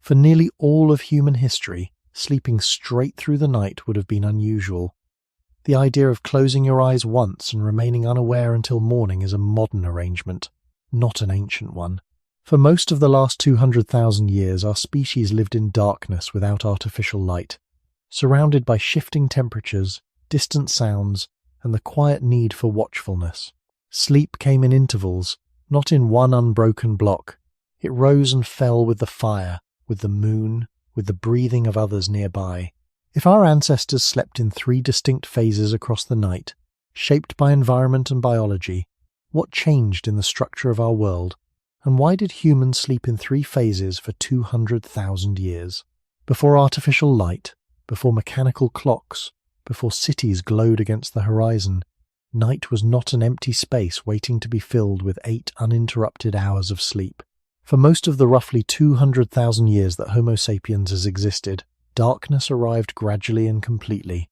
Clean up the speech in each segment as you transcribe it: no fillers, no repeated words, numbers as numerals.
For nearly all of human history, sleeping straight through the night would have been unusual. The idea of closing your eyes once and remaining unaware until morning is a modern arrangement, not an ancient one. For most of the last 200,000 years, our species lived in darkness without artificial light, surrounded by shifting temperatures, distant sounds, and the quiet need for watchfulness. Sleep came in intervals, not in one unbroken block. It rose and fell with the fire, with the moon, with the breathing of others nearby. If our ancestors slept in 3 distinct phases across the night, shaped by environment and biology, what changed in the structure of our world, and why did humans sleep in 3 phases for 200,000 years? Before artificial light, before mechanical clocks, before cities glowed against the horizon, night was not an empty space waiting to be filled with 8 uninterrupted hours of sleep. For most of the roughly 200,000 years that Homo sapiens has existed, darkness arrived gradually and completely,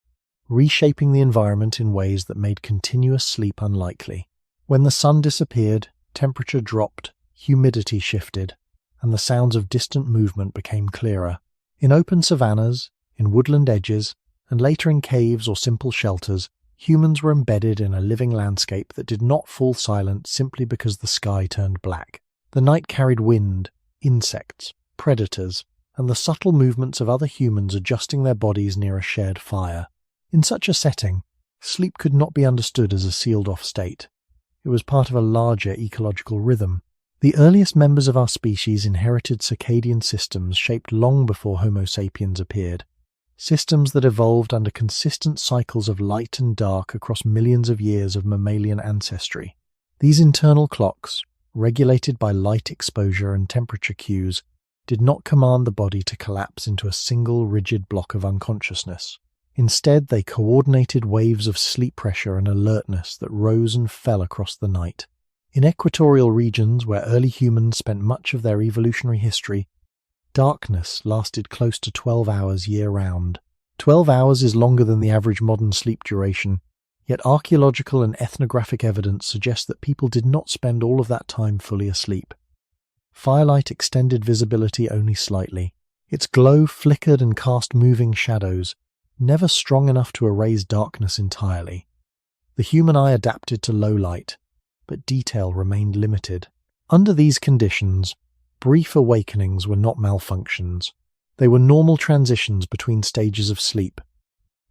reshaping the environment in ways that made continuous sleep unlikely. When the sun disappeared, temperature dropped, humidity shifted, and the sounds of distant movement became clearer. In open savannas, in woodland edges, and later in caves or simple shelters, humans were embedded in a living landscape that did not fall silent simply because the sky turned black. The night carried wind, insects, predators, and the subtle movements of other humans adjusting their bodies near a shared fire. In such a setting, sleep could not be understood as a sealed-off state. It was part of a larger ecological rhythm. The earliest members of our species inherited circadian systems shaped long before Homo sapiens appeared, systems that evolved under consistent cycles of light and dark across millions of years of mammalian ancestry. These internal clocks, regulated by light exposure and temperature cues, did not command the body to collapse into a single rigid block of unconsciousness. Instead, they coordinated waves of sleep pressure and alertness that rose and fell across the night. In equatorial regions where early humans spent much of their evolutionary history, darkness lasted close to 12 hours year-round. 12 hours is longer than the average modern sleep duration, yet archaeological and ethnographic evidence suggests that people did not spend all of that time fully asleep. Firelight extended visibility only slightly. Its glow flickered and cast moving shadows, never strong enough to erase darkness entirely. The human eye adapted to low light, but detail remained limited. Under these conditions, brief awakenings were not malfunctions. They were normal transitions between stages of sleep.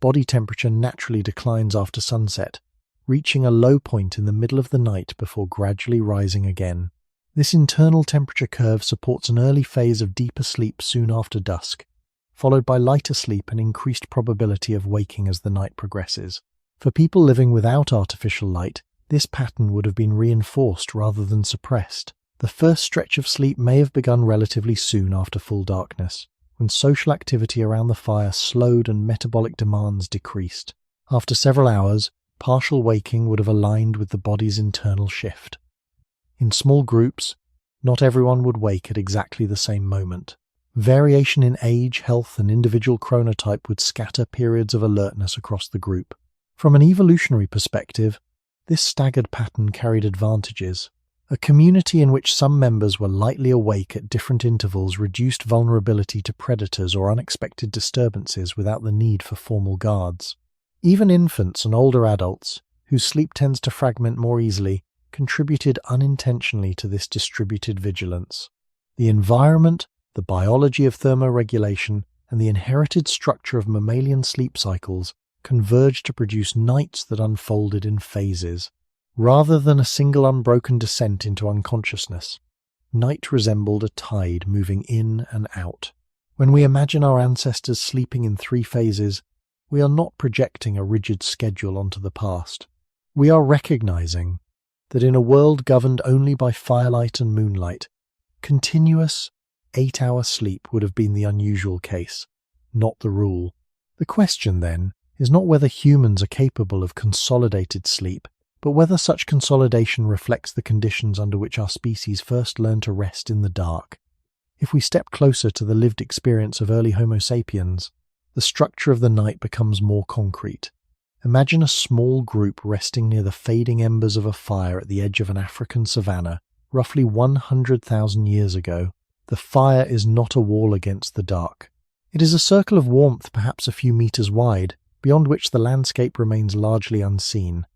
Body temperature naturally declines after sunset, reaching a low point in the middle of the night before gradually rising again. This internal temperature curve supports an early phase of deeper sleep soon after dusk, followed by lighter sleep and increased probability of waking as the night progresses. For people living without artificial light, this pattern would have been reinforced rather than suppressed. The first stretch of sleep may have begun relatively soon after full darkness, when social activity around the fire slowed and metabolic demands decreased. After several hours, partial waking would have aligned with the body's internal shift. In small groups, not everyone would wake at exactly the same moment. Variation in age, health, and individual chronotype would scatter periods of alertness across the group. From an evolutionary perspective, this staggered pattern carried advantages. A community in which some members were lightly awake at different intervals reduced vulnerability to predators or unexpected disturbances without the need for formal guards. Even infants and older adults, whose sleep tends to fragment more easily, contributed unintentionally to this distributed vigilance. The environment, the biology of thermoregulation, and the inherited structure of mammalian sleep cycles converged to produce nights that unfolded in phases. Rather than a single unbroken descent into unconsciousness, night resembled a tide moving in and out. When we imagine our ancestors sleeping in 3 phases, we are not projecting a rigid schedule onto the past. We are recognizing that in a world governed only by firelight and moonlight, continuous 8-hour sleep would have been the unusual case, not the rule. The question, then, is not whether humans are capable of consolidated sleep, but whether such consolidation reflects the conditions under which our species first learned to rest in the dark. If we step closer to the lived experience of early Homo sapiens, the structure of the night becomes more concrete. Imagine a small group resting near the fading embers of a fire at the edge of an African savanna, roughly 100,000 years ago. The fire is not a wall against the dark. It is a circle of warmth perhaps a few meters wide, beyond which the landscape remains largely unseen.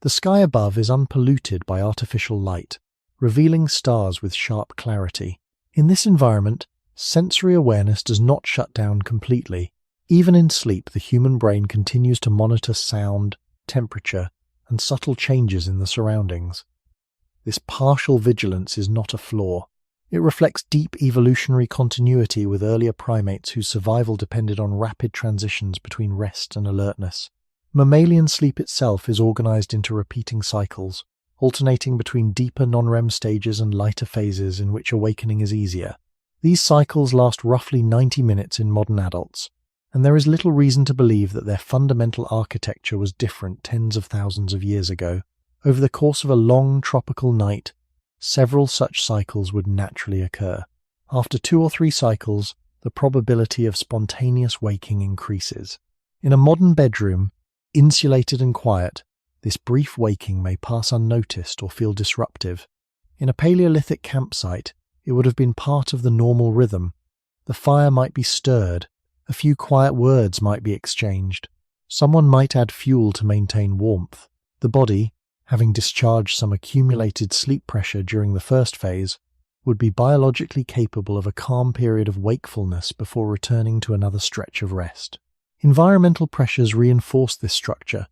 The sky above is unpolluted by artificial light, revealing stars with sharp clarity. In this environment, sensory awareness does not shut down completely. Even in sleep, the human brain continues to monitor sound, temperature, and subtle changes in the surroundings. This partial vigilance is not a flaw. It reflects deep evolutionary continuity with earlier primates whose survival depended on rapid transitions between rest and alertness. Mammalian sleep itself is organized into repeating cycles, alternating between deeper non-REM stages and lighter phases in which awakening is easier. These cycles last roughly 90 minutes in modern adults, and there is little reason to believe that their fundamental architecture was different tens of thousands of years ago. Over the course of a long tropical night, several such cycles would naturally occur. After 2 or 3 cycles, the probability of spontaneous waking increases. In a modern bedroom, insulated and quiet, this brief waking may pass unnoticed or feel disruptive. In a Paleolithic campsite, it would have been part of the normal rhythm. The fire might be stirred, a few quiet words might be exchanged, someone might add fuel to maintain warmth. The body, having discharged some accumulated sleep pressure during the first phase, would be biologically capable of a calm period of wakefulness before returning to another stretch of rest. Environmental pressures reinforce this structure.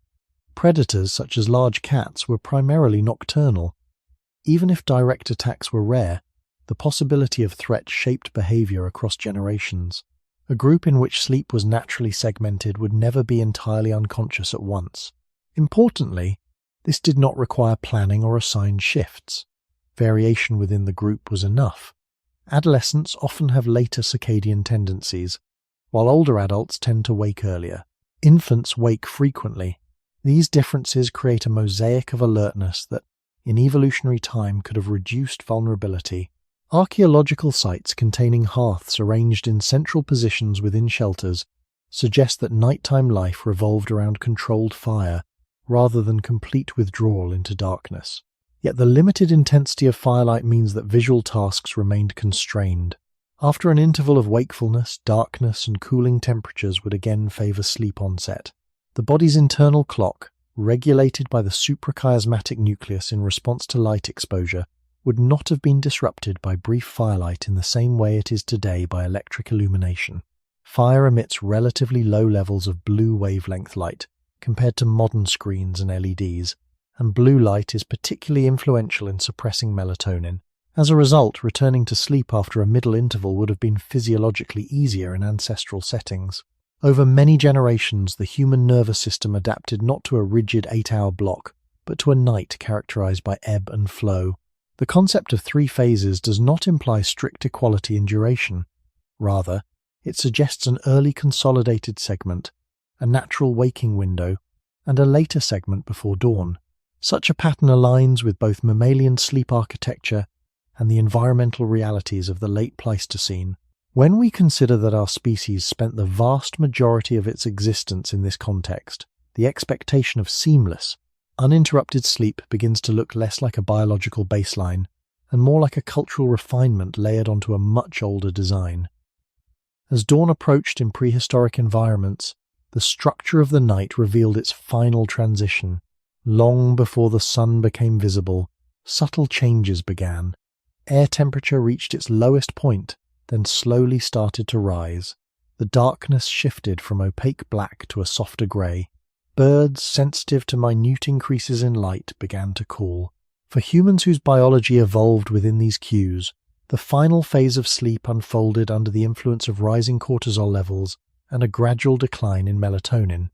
Predators such as large cats were primarily nocturnal. Even if direct attacks were rare, the possibility of threat shaped behavior across generations. A group in which sleep was naturally segmented would never be entirely unconscious at once. Importantly, this did not require planning or assigned shifts. Variation within the group was enough. Adolescents often have later circadian tendencies, while older adults tend to wake earlier. Infants wake frequently. These differences create a mosaic of alertness that, in evolutionary time, could have reduced vulnerability. Archaeological sites containing hearths arranged in central positions within shelters suggest that nighttime life revolved around controlled fire rather than complete withdrawal into darkness. Yet the limited intensity of firelight means that visual tasks remained constrained. After an interval of wakefulness, darkness and cooling temperatures would again favor sleep onset. The body's internal clock, regulated by the suprachiasmatic nucleus in response to light exposure, would not have been disrupted by brief firelight in the same way it is today by electric illumination. Fire emits relatively low levels of blue wavelength light compared to modern screens and LEDs, and blue light is particularly influential in suppressing melatonin. As a result, returning to sleep after a middle interval would have been physiologically easier in ancestral settings. Over many generations, the human nervous system adapted not to a rigid 8-hour block, but to a night characterized by ebb and flow. The concept of 3 phases does not imply strict equality in duration. Rather, it suggests an early consolidated segment, a natural waking window, and a later segment before dawn. Such a pattern aligns with both mammalian sleep architecture and the environmental realities of the late Pleistocene. When we consider that our species spent the vast majority of its existence in this context, the expectation of seamless, uninterrupted sleep begins to look less like a biological baseline and more like a cultural refinement layered onto a much older design. As dawn approached in prehistoric environments, the structure of the night revealed its final transition. Long before the sun became visible, subtle changes began. Air temperature reached its lowest point, then slowly started to rise. The darkness shifted from opaque black to a softer grey. Birds, sensitive to minute increases in light, began to call. For humans whose biology evolved within these cues, the final phase of sleep unfolded under the influence of rising cortisol levels and a gradual decline in melatonin.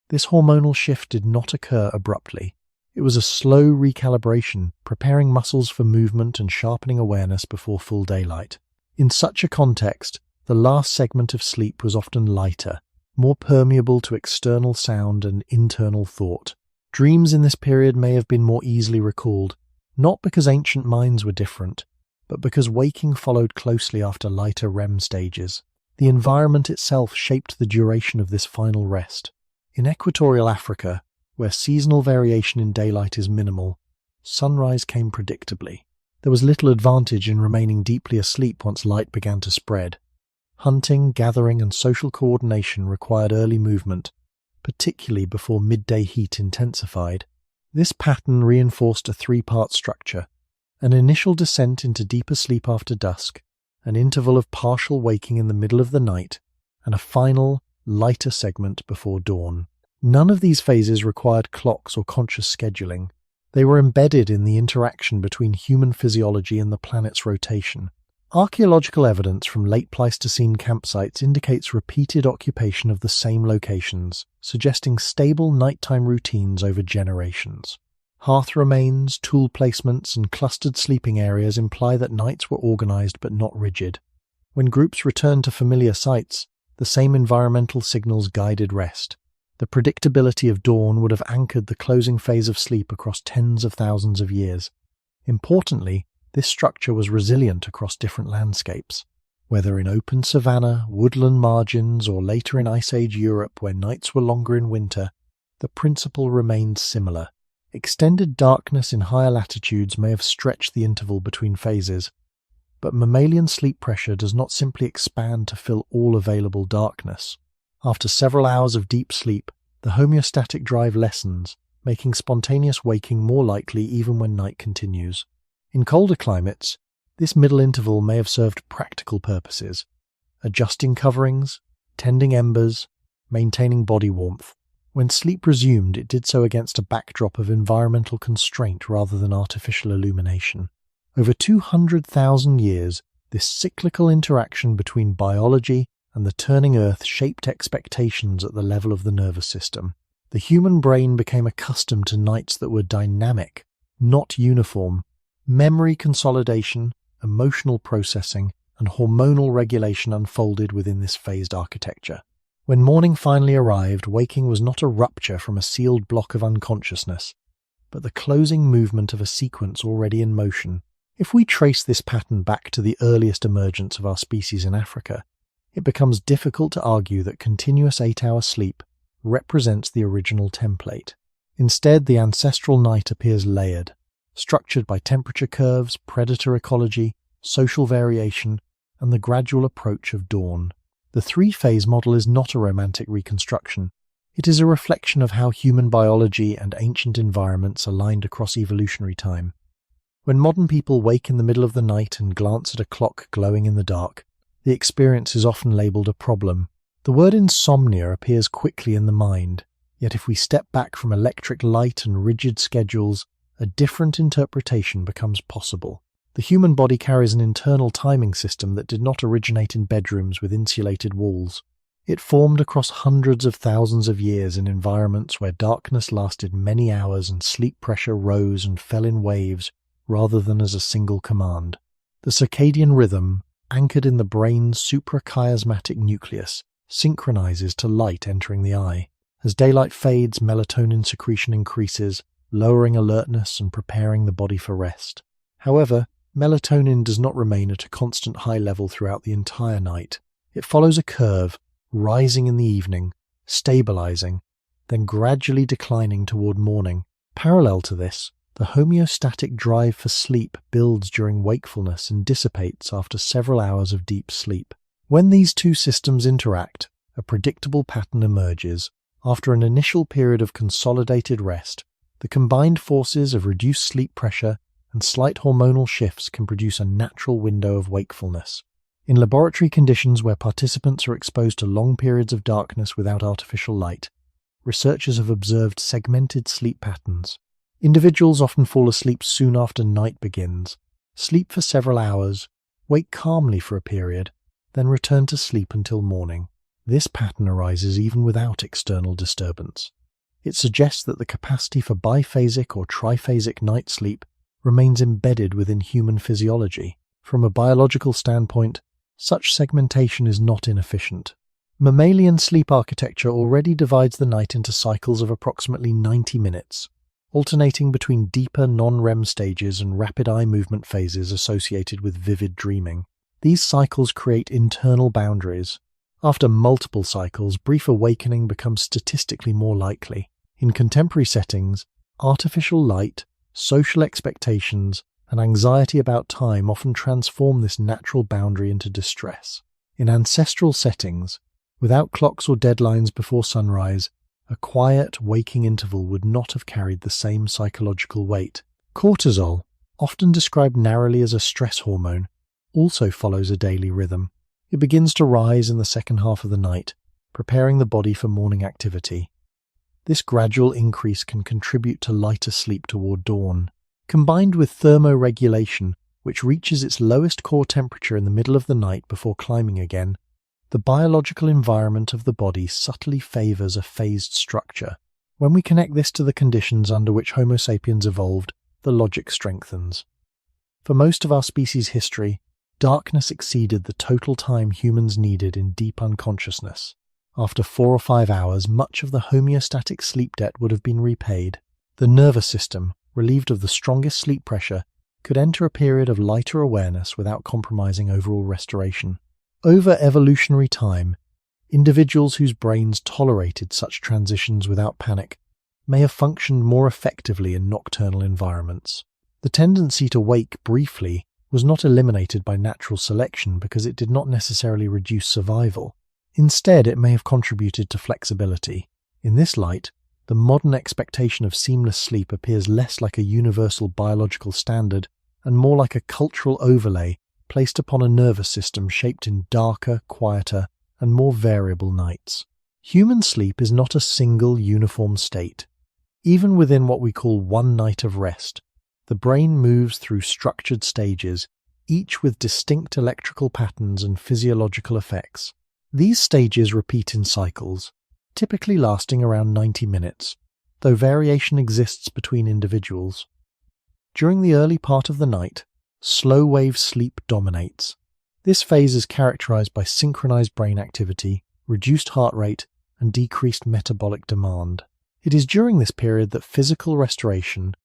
This hormonal shift did not occur abruptly. It was a slow recalibration, preparing muscles for movement and sharpening awareness before full daylight. In such a context, the last segment of sleep was often lighter, more permeable to external sound and internal thought. Dreams in this period may have been more easily recalled, not because ancient minds were different, but because waking followed closely after lighter REM stages. The environment itself shaped the duration of this final rest. In equatorial Africa, where seasonal variation in daylight is minimal, sunrise came predictably. There was little advantage in remaining deeply asleep once light began to spread. Hunting, gathering, and social coordination required early movement, particularly before midday heat intensified. This pattern reinforced a three-part structure: an initial descent into deeper sleep after dusk, an interval of partial waking in the middle of the night, and a final, lighter segment before dawn. None of these phases required clocks or conscious scheduling. They were embedded in the interaction between human physiology and the planet's rotation. Archaeological evidence from late Pleistocene campsites indicates repeated occupation of the same locations, suggesting stable nighttime routines over generations. Hearth remains, tool placements, and clustered sleeping areas imply that nights were organized but not rigid. When groups returned to familiar sites, the same environmental signals guided rest. The predictability of dawn would have anchored the closing phase of sleep across tens of thousands of years. Importantly, this structure was resilient across different landscapes. Whether in open savanna, woodland margins, or later in Ice Age Europe where nights were longer in winter, the principle remained similar. Extended darkness in higher latitudes may have stretched the interval between phases, but mammalian sleep pressure does not simply expand to fill all available darkness. After several hours of deep sleep, the homeostatic drive lessens, making spontaneous waking more likely even when night continues. In colder climates, this middle interval may have served practical purposes: adjusting coverings, tending embers, maintaining body warmth. When sleep resumed, it did so against a backdrop of environmental constraint rather than artificial illumination. Over 200,000 years, this cyclical interaction between biology and the turning Earth shaped expectations at the level of the nervous system. The human brain became accustomed to nights that were dynamic, not uniform. Memory consolidation, emotional processing, and hormonal regulation unfolded within this phased architecture. When morning finally arrived, waking was not a rupture from a sealed block of unconsciousness, but the closing movement of a sequence already in motion. If we trace this pattern back to the earliest emergence of our species in Africa, it becomes difficult to argue that continuous 8-hour sleep represents the original template. Instead, the ancestral night appears layered, structured by temperature curves, predator ecology, social variation, and the gradual approach of dawn. The three-phase model is not a romantic reconstruction. It is a reflection of how human biology and ancient environments aligned across evolutionary time. When modern people wake in the middle of the night and glance at a clock glowing in the dark, the experience is often labeled a problem. The word insomnia appears quickly in the mind, yet if we step back from electric light and rigid schedules, a different interpretation becomes possible. The human body carries an internal timing system that did not originate in bedrooms with insulated walls. It formed across hundreds of thousands of years in environments where darkness lasted many hours and sleep pressure rose and fell in waves rather than as a single command. The circadian rhythm, anchored in the brain's suprachiasmatic nucleus, synchronizes to light entering the eye. As daylight fades, melatonin secretion increases, lowering alertness and preparing the body for rest. However, melatonin does not remain at a constant high level throughout the entire night. It follows a curve, rising in the evening, stabilizing, then gradually declining toward morning. Parallel to this, the homeostatic drive for sleep builds during wakefulness and dissipates after several hours of deep sleep. When these two systems interact, a predictable pattern emerges. After an initial period of consolidated rest, the combined forces of reduced sleep pressure and slight hormonal shifts can produce a natural window of wakefulness. In laboratory conditions where participants are exposed to long periods of darkness without artificial light, researchers have observed segmented sleep patterns. Individuals often fall asleep soon after night begins, sleep for several hours, wake calmly for a period, then return to sleep until morning. This pattern arises even without external disturbance. It suggests that the capacity for biphasic or triphasic night sleep remains embedded within human physiology. From a biological standpoint, such segmentation is not inefficient. Mammalian sleep architecture already divides the night into cycles of approximately 90 minutes, alternating between deeper non-REM stages and rapid eye movement phases associated with vivid dreaming. These cycles create internal boundaries. After multiple cycles, brief awakening becomes statistically more likely. In contemporary settings, artificial light, social expectations, and anxiety about time often transform this natural boundary into distress. In ancestral settings, without clocks or deadlines before sunrise, a quiet, waking interval would not have carried the same psychological weight. Cortisol, often described narrowly as a stress hormone, also follows a daily rhythm. It begins to rise in the second half of the night, preparing the body for morning activity. This gradual increase can contribute to lighter sleep toward dawn. Combined with thermoregulation, which reaches its lowest core temperature in the middle of the night before climbing again, the biological environment of the body subtly favors a phased structure. When we connect this to the conditions under which Homo sapiens evolved, the logic strengthens. For most of our species' history, darkness exceeded the total time humans needed in deep unconsciousness. After 4 or 5 hours, much of the homeostatic sleep debt would have been repaid. The nervous system, relieved of the strongest sleep pressure, could enter a period of lighter awareness without compromising overall restoration. Over evolutionary time, individuals whose brains tolerated such transitions without panic may have functioned more effectively in nocturnal environments. The tendency to wake briefly was not eliminated by natural selection because it did not necessarily reduce survival. Instead, it may have contributed to flexibility. In this light, the modern expectation of seamless sleep appears less like a universal biological standard and more like a cultural overlay placed upon a nervous system shaped in darker, quieter, and more variable nights. Human sleep is not a single, uniform state. Even within what we call one night of rest, the brain moves through structured stages, each with distinct electrical patterns and physiological effects. These stages repeat in cycles, typically lasting around 90 minutes, though variation exists between individuals. During the early part of the night, slow-wave sleep dominates. This phase is characterized by synchronized brain activity, reduced heart rate, and decreased metabolic demand. It is during this period that physical restoration,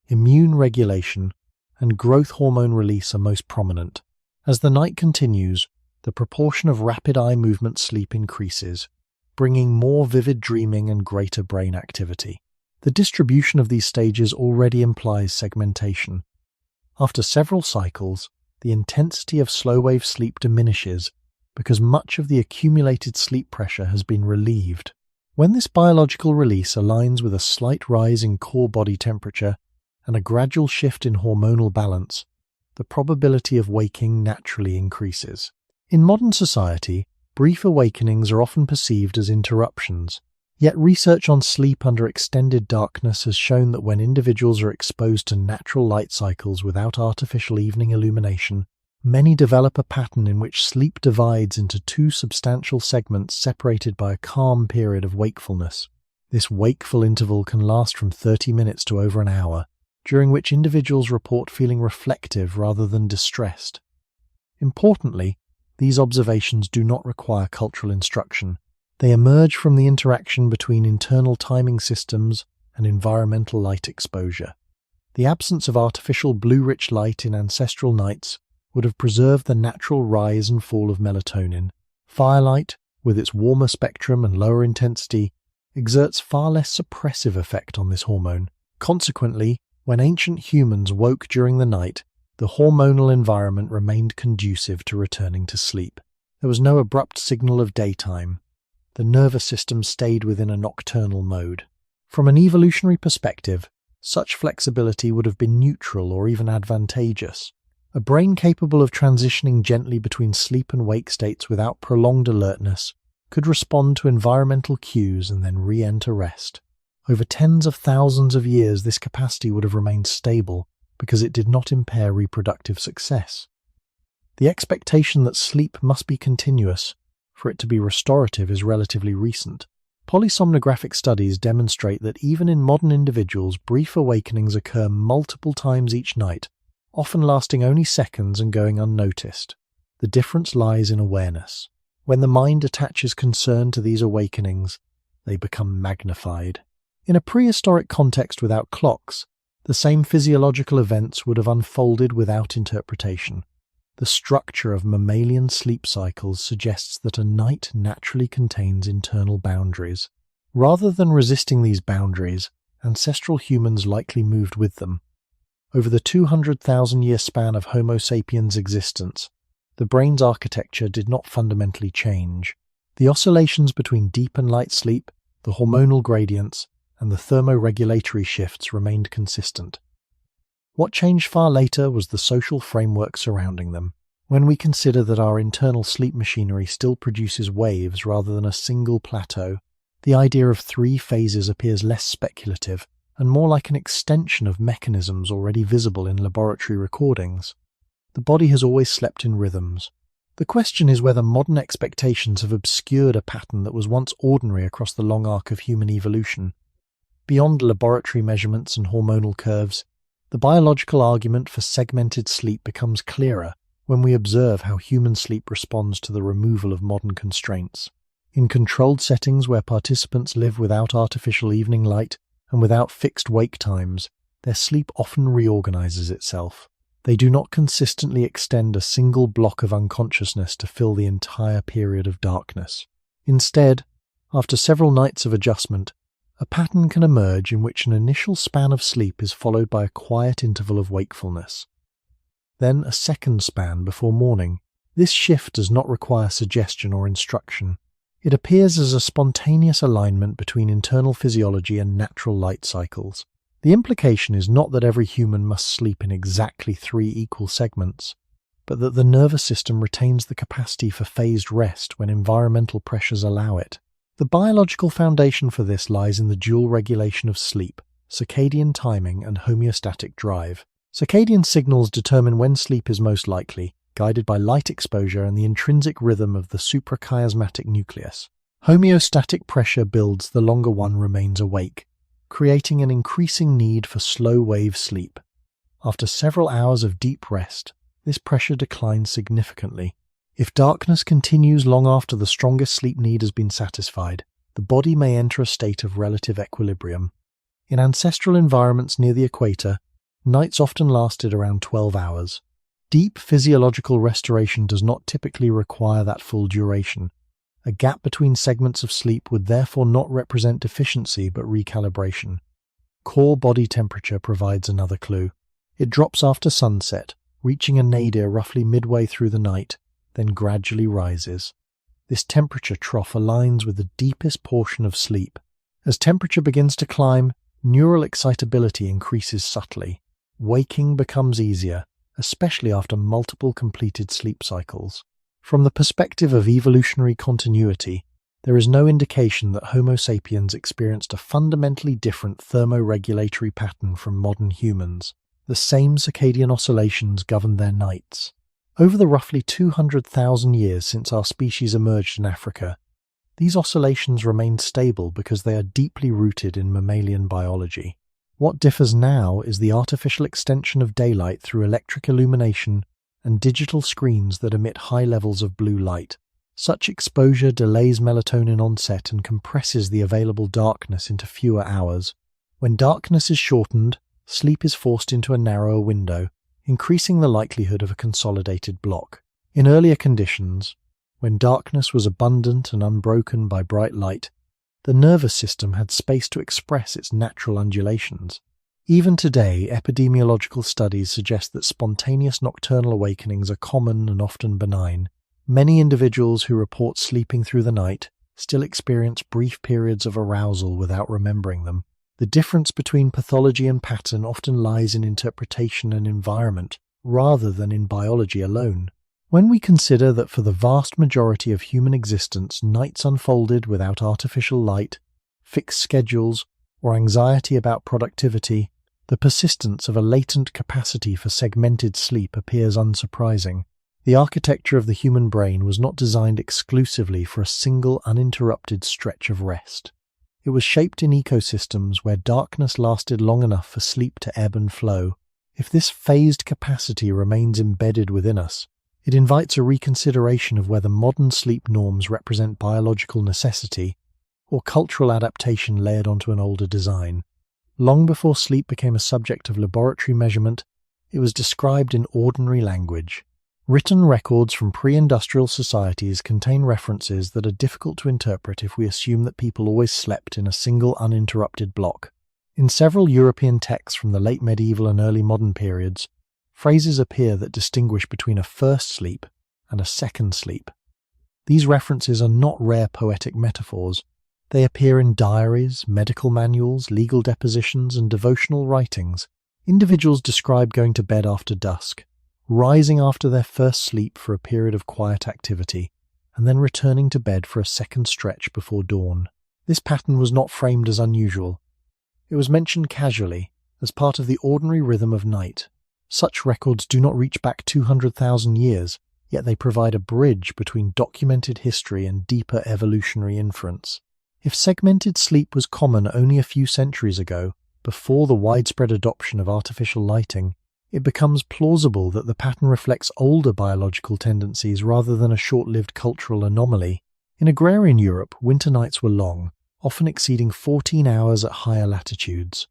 immune regulation, and growth hormone release are most prominent. As the night continues, the proportion of rapid eye movement sleep increases, bringing more vivid dreaming and greater brain activity. The distribution of these stages already implies segmentation. After several cycles, the intensity of slow-wave sleep diminishes because much of the accumulated sleep pressure has been relieved. When this biological release aligns with a slight rise in core body temperature and a gradual shift in hormonal balance, the probability of waking naturally increases. In modern society, brief awakenings are often perceived as interruptions. Yet research on sleep under extended darkness has shown that when individuals are exposed to natural light cycles without artificial evening illumination, many develop a pattern in which sleep divides into 2 substantial segments separated by a calm period of wakefulness. This wakeful interval can last from 30 minutes to over an hour, during which individuals report feeling reflective rather than distressed. Importantly, these observations do not require cultural instruction. They emerge from the interaction between internal timing systems and environmental light exposure. The absence of artificial blue-rich light in ancestral nights would have preserved the natural rise and fall of melatonin. Firelight, with its warmer spectrum and lower intensity, exerts far less suppressive effect on this hormone. Consequently, when ancient humans woke during the night, the hormonal environment remained conducive to returning to sleep. There was no abrupt signal of daytime. The nervous system stayed within a nocturnal mode. From an evolutionary perspective, such flexibility would have been neutral or even advantageous. A brain capable of transitioning gently between sleep and wake states without prolonged alertness could respond to environmental cues and then re-enter rest. Over tens of thousands of years, this capacity would have remained stable because it did not impair reproductive success. The expectation that sleep must be continuous for it to be restorative is relatively recent. Polysomnographic studies demonstrate that even in modern individuals, brief awakenings occur multiple times each night, often lasting only seconds and going unnoticed. The difference lies in awareness. When the mind attaches concern to these awakenings, they become magnified. In a prehistoric context without clocks, the same physiological events would have unfolded without interpretation. The structure of mammalian sleep cycles suggests that a night naturally contains internal boundaries. Rather than resisting these boundaries, ancestral humans likely moved with them. Over the 200,000-year span of Homo sapiens' existence, the brain's architecture did not fundamentally change. The oscillations between deep and light sleep, the hormonal gradients, and the thermoregulatory shifts remained consistent. What changed far later was the social framework surrounding them. When we consider that our internal sleep machinery still produces waves rather than a single plateau, the idea of 3 phases appears less speculative and more like an extension of mechanisms already visible in laboratory recordings. The body has always slept in rhythms. The question is whether modern expectations have obscured a pattern that was once ordinary across the long arc of human evolution. Beyond laboratory measurements and hormonal curves, the biological argument for segmented sleep becomes clearer when we observe how human sleep responds to the removal of modern constraints. In controlled settings where participants live without artificial evening light and without fixed wake times, their sleep often reorganizes itself. They do not consistently extend a single block of unconsciousness to fill the entire period of darkness. Instead, after several nights of adjustment, a pattern can emerge in which an initial span of sleep is followed by a quiet interval of wakefulness. Then a second span before morning. This shift does not require suggestion or instruction. It appears as a spontaneous alignment between internal physiology and natural light cycles. The implication is not that every human must sleep in exactly 3 equal segments, but that the nervous system retains the capacity for phased rest when environmental pressures allow it. The biological foundation for this lies in the dual regulation of sleep, circadian timing and homeostatic drive. Circadian signals determine when sleep is most likely, guided by light exposure and the intrinsic rhythm of the suprachiasmatic nucleus. Homeostatic pressure builds the longer one remains awake, creating an increasing need for slow-wave sleep. After several hours of deep rest, this pressure declines significantly. If darkness continues long after the strongest sleep need has been satisfied, the body may enter a state of relative equilibrium. In ancestral environments near the equator, nights often lasted around 12 hours. Deep physiological restoration does not typically require that full duration. A gap between segments of sleep would therefore not represent deficiency but recalibration. Core body temperature provides another clue. It drops after sunset, reaching a nadir roughly midway through the night, then gradually rises. This temperature trough aligns with the deepest portion of sleep. As temperature begins to climb, neural excitability increases subtly. Waking becomes easier, especially after multiple completed sleep cycles. From the perspective of evolutionary continuity, there is no indication that Homo sapiens experienced a fundamentally different thermoregulatory pattern from modern humans. The same circadian oscillations governed their nights. Over the roughly 200,000 years since our species emerged in Africa, these oscillations remained stable because they are deeply rooted in mammalian biology. What differs now is the artificial extension of daylight through electric illumination and digital screens that emit high levels of blue light. Such exposure delays melatonin onset and compresses the available darkness into fewer hours. When darkness is shortened, sleep is forced into a narrower window, increasing the likelihood of a consolidated block. In earlier conditions, when darkness was abundant and unbroken by bright light, the nervous system had space to express its natural undulations. Even today, epidemiological studies suggest that spontaneous nocturnal awakenings are common and often benign. Many individuals who report sleeping through the night still experience brief periods of arousal without remembering them. The difference between pathology and pattern often lies in interpretation and environment, rather than in biology alone. When we consider that for the vast majority of human existence, nights unfolded without artificial light, fixed schedules, or anxiety about productivity, the persistence of a latent capacity for segmented sleep appears unsurprising. The architecture of the human brain was not designed exclusively for a single uninterrupted stretch of rest. It was shaped in ecosystems where darkness lasted long enough for sleep to ebb and flow. If this phased capacity remains embedded within us, it invites a reconsideration of whether modern sleep norms represent biological necessity or cultural adaptation layered onto an older design. Long before sleep became a subject of laboratory measurement, it was described in ordinary language. Written records from pre-industrial societies contain references that are difficult to interpret if we assume that people always slept in a single uninterrupted block. In several European texts from the late medieval and early modern periods, phrases appear that distinguish between a first sleep and a second sleep. These references are not rare poetic metaphors. They appear in diaries, medical manuals, legal depositions, and devotional writings. Individuals describe going to bed after dusk, rising after their first sleep for a period of quiet activity, and then returning to bed for a second stretch before dawn. This pattern was not framed as unusual. It was mentioned casually, as part of the ordinary rhythm of night. Such records do not reach back 200,000 years, yet they provide a bridge between documented history and deeper evolutionary inference. If segmented sleep was common only a few centuries ago, before the widespread adoption of artificial lighting, it becomes plausible that the pattern reflects older biological tendencies rather than a short-lived cultural anomaly. In agrarian Europe, winter nights were long, often exceeding 14 hours at higher latitudes.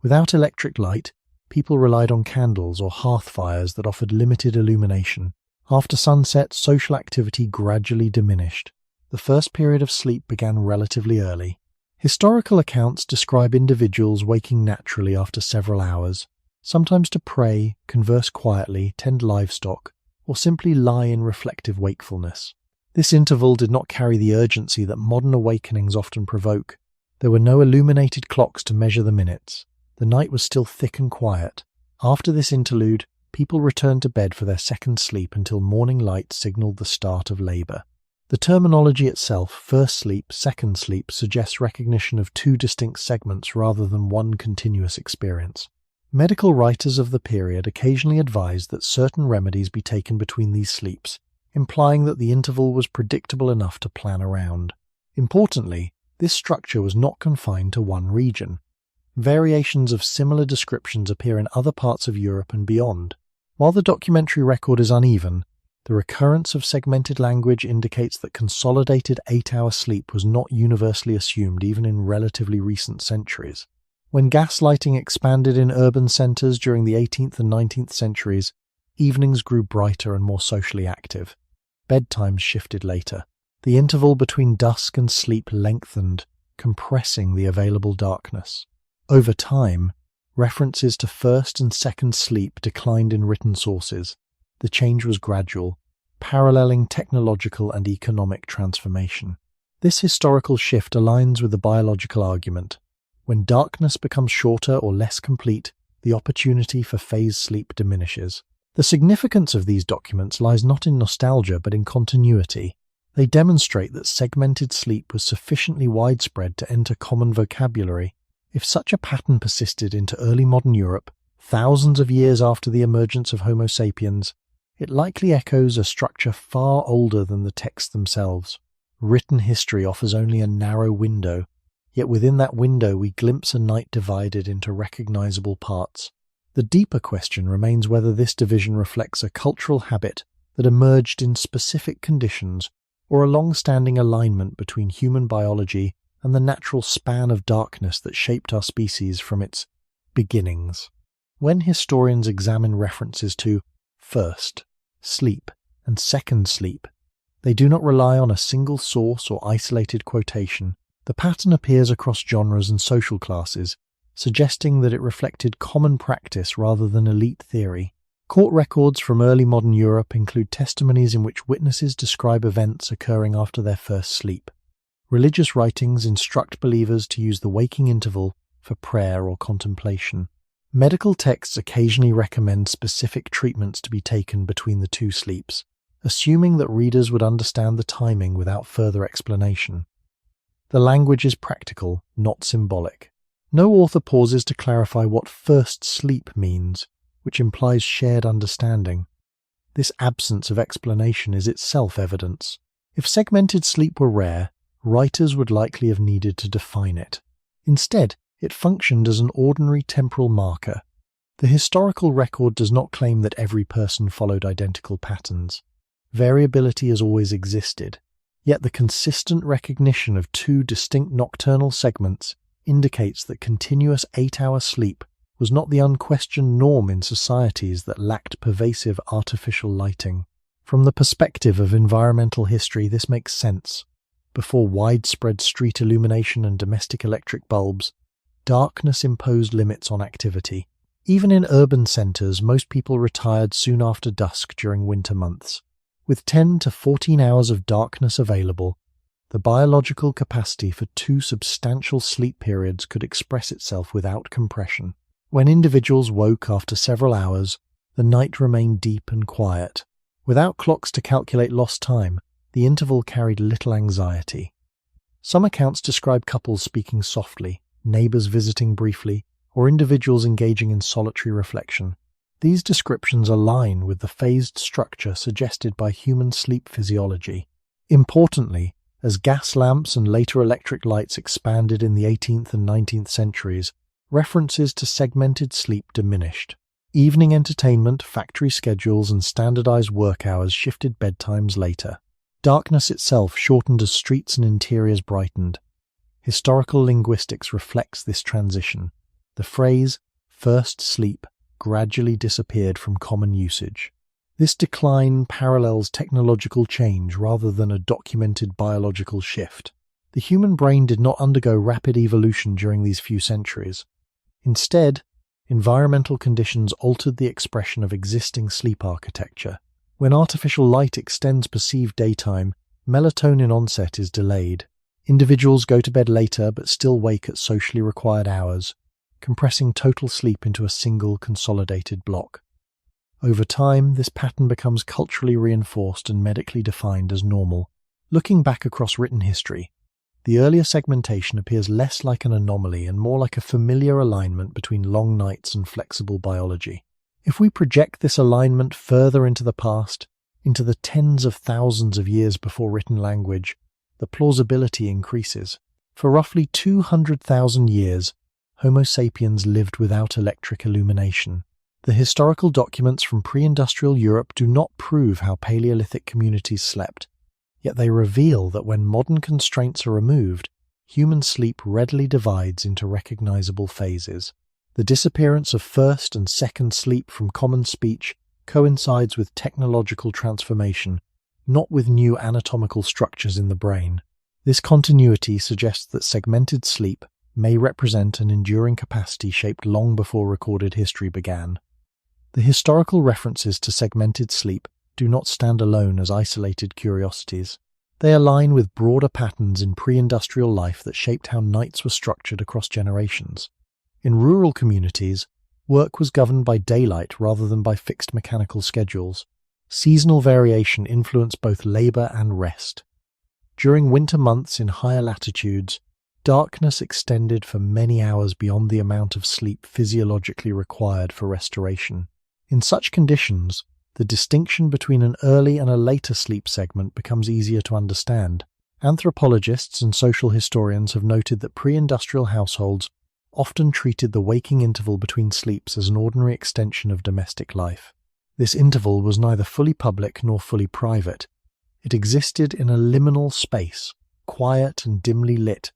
Without electric light, people relied on candles or hearth fires that offered limited illumination. After sunset, social activity gradually diminished. The first period of sleep began relatively early. Historical accounts describe individuals waking naturally after several hours, sometimes to pray, converse quietly, tend livestock, or simply lie in reflective wakefulness. This interval did not carry the urgency that modern awakenings often provoke. There were no illuminated clocks to measure the minutes. The night was still thick and quiet. After this interlude, people returned to bed for their second sleep until morning light signaled the start of labor. The terminology itself, first sleep, second sleep, suggests recognition of two distinct segments rather than one continuous experience. Medical writers of the period occasionally advised that certain remedies be taken between these sleeps, implying that the interval was predictable enough to plan around. Importantly, this structure was not confined to one region. Variations of similar descriptions appear in other parts of Europe and beyond. While the documentary record is uneven, the recurrence of segmented language indicates that consolidated 8-hour sleep was not universally assumed even in relatively recent centuries. When gaslighting expanded in urban centers during the 18th and 19th centuries, evenings grew brighter and more socially active. Bedtimes shifted later. The interval between dusk and sleep lengthened, compressing the available darkness. Over time, references to first and second sleep declined in written sources. The change was gradual, paralleling technological and economic transformation. This historical shift aligns with the biological argument. When darkness becomes shorter or less complete, the opportunity for phase sleep diminishes. The significance of these documents lies not in nostalgia but in continuity. They demonstrate that segmented sleep was sufficiently widespread to enter common vocabulary. If such a pattern persisted into early modern Europe, thousands of years after the emergence of Homo sapiens, it likely echoes a structure far older than the texts themselves. Written history offers only a narrow window, yet within that window we glimpse a night divided into recognizable parts. The deeper question remains whether this division reflects a cultural habit that emerged in specific conditions or a long-standing alignment between human biology and the natural span of darkness that shaped our species from its beginnings. When historians examine references to first sleep and second sleep, they do not rely on a single source or isolated quotation. The pattern appears across genres and social classes, suggesting that it reflected common practice rather than elite theory. Court records from early modern Europe include testimonies in which witnesses describe events occurring after their first sleep. Religious writings instruct believers to use the waking interval for prayer or contemplation. Medical texts occasionally recommend specific treatments to be taken between the two sleeps, assuming that readers would understand the timing without further explanation. The language is practical, not symbolic. No author pauses to clarify what first sleep means, which implies shared understanding. This absence of explanation is itself evidence. If segmented sleep were rare, writers would likely have needed to define it. Instead, it functioned as an ordinary temporal marker. The historical record does not claim that every person followed identical patterns. Variability has always existed, yet the consistent recognition of two distinct nocturnal segments indicates that continuous 8-hour sleep was not the unquestioned norm in societies that lacked pervasive artificial lighting. From the perspective of environmental history, this makes sense. Before widespread street illumination and domestic electric bulbs, darkness imposed limits on activity. Even in urban centres, most people retired soon after dusk during winter months. With 10 to 14 hours of darkness available, the biological capacity for 2 substantial sleep periods could express itself without compression. When individuals woke after several hours, the night remained deep and quiet. Without clocks to calculate lost time, the interval carried little anxiety. Some accounts describe couples speaking softly, neighbours visiting briefly, or individuals engaging in solitary reflection. These descriptions align with the phased structure suggested by human sleep physiology. Importantly, as gas lamps and later electric lights expanded in the 18th and 19th centuries, references to segmented sleep diminished. Evening entertainment, factory schedules, and standardized work hours shifted bedtimes later. Darkness itself shortened as streets and interiors brightened. Historical linguistics reflects this transition. The phrase, first sleep, gradually disappeared from common usage. This decline parallels technological change rather than a documented biological shift. The human brain did not undergo rapid evolution during these few centuries. Instead, environmental conditions altered the expression of existing sleep architecture. When artificial light extends perceived daytime, melatonin onset is delayed. Individuals go to bed later but still wake at socially required hours, compressing total sleep into a single consolidated block. Over time, this pattern becomes culturally reinforced and medically defined as normal. Looking back across written history, the earlier segmentation appears less like an anomaly and more like a familiar alignment between long nights and flexible biology. If we project this alignment further into the past, into the tens of thousands of years before written language, the plausibility increases. For roughly 200,000 years, Homo sapiens lived without electric illumination. The historical documents from pre-industrial Europe do not prove how Paleolithic communities slept, yet they reveal that when modern constraints are removed, human sleep readily divides into recognizable phases. The disappearance of first and second sleep from common speech coincides with technological transformation, not with new anatomical structures in the brain. This continuity suggests that segmented sleep may represent an enduring capacity shaped long before recorded history began. The historical references to segmented sleep do not stand alone as isolated curiosities. They align with broader patterns in pre-industrial life that shaped how nights were structured across generations. In rural communities, work was governed by daylight rather than by fixed mechanical schedules. Seasonal variation influenced both labor and rest. During winter months in higher latitudes, darkness extended for many hours beyond the amount of sleep physiologically required for restoration. In such conditions, the distinction between an early and a later sleep segment becomes easier to understand. Anthropologists and social historians have noted that pre-industrial households often treated the waking interval between sleeps as an ordinary extension of domestic life. This interval was neither fully public nor fully private. It existed in a liminal space, quiet and dimly lit,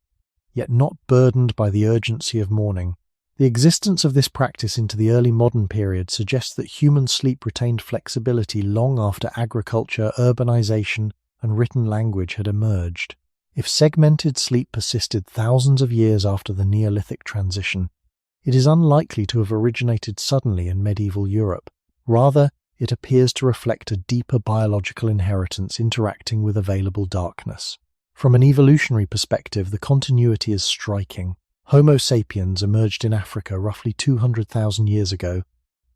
yet not burdened by the urgency of morning. The existence of this practice into the early modern period suggests that human sleep retained flexibility long after agriculture, urbanization, and written language had emerged. If segmented sleep persisted thousands of years after the Neolithic transition, it is unlikely to have originated suddenly in medieval Europe. Rather, it appears to reflect a deeper biological inheritance interacting with available darkness. From an evolutionary perspective, the continuity is striking. Homo sapiens emerged in Africa roughly 200,000 years ago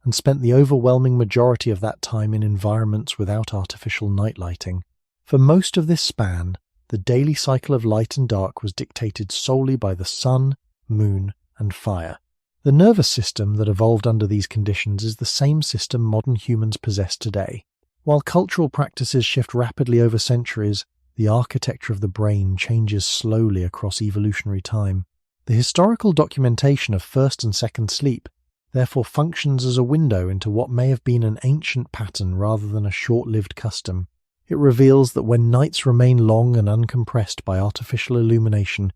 and spent the overwhelming majority of that time in environments without artificial night lighting. For most of this span, the daily cycle of light and dark was dictated solely by the sun, moon, and fire. The nervous system that evolved under these conditions is the same system modern humans possess today. While cultural practices shift rapidly over centuries, the architecture of the brain changes slowly across evolutionary time. The historical documentation of first and second sleep therefore functions as a window into what may have been an ancient pattern rather than a short-lived custom. It reveals that when nights remain long and uncompressed by artificial illumination,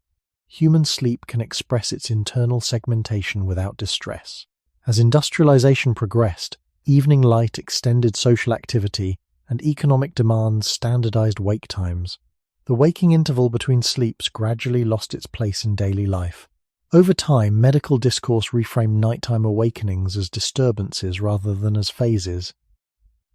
human sleep can express its internal segmentation without distress. As industrialization progressed, evening light extended social activity, and economic demands standardized wake times. The waking interval between sleeps gradually lost its place in daily life. Over time, medical discourse reframed nighttime awakenings as disturbances rather than as phases.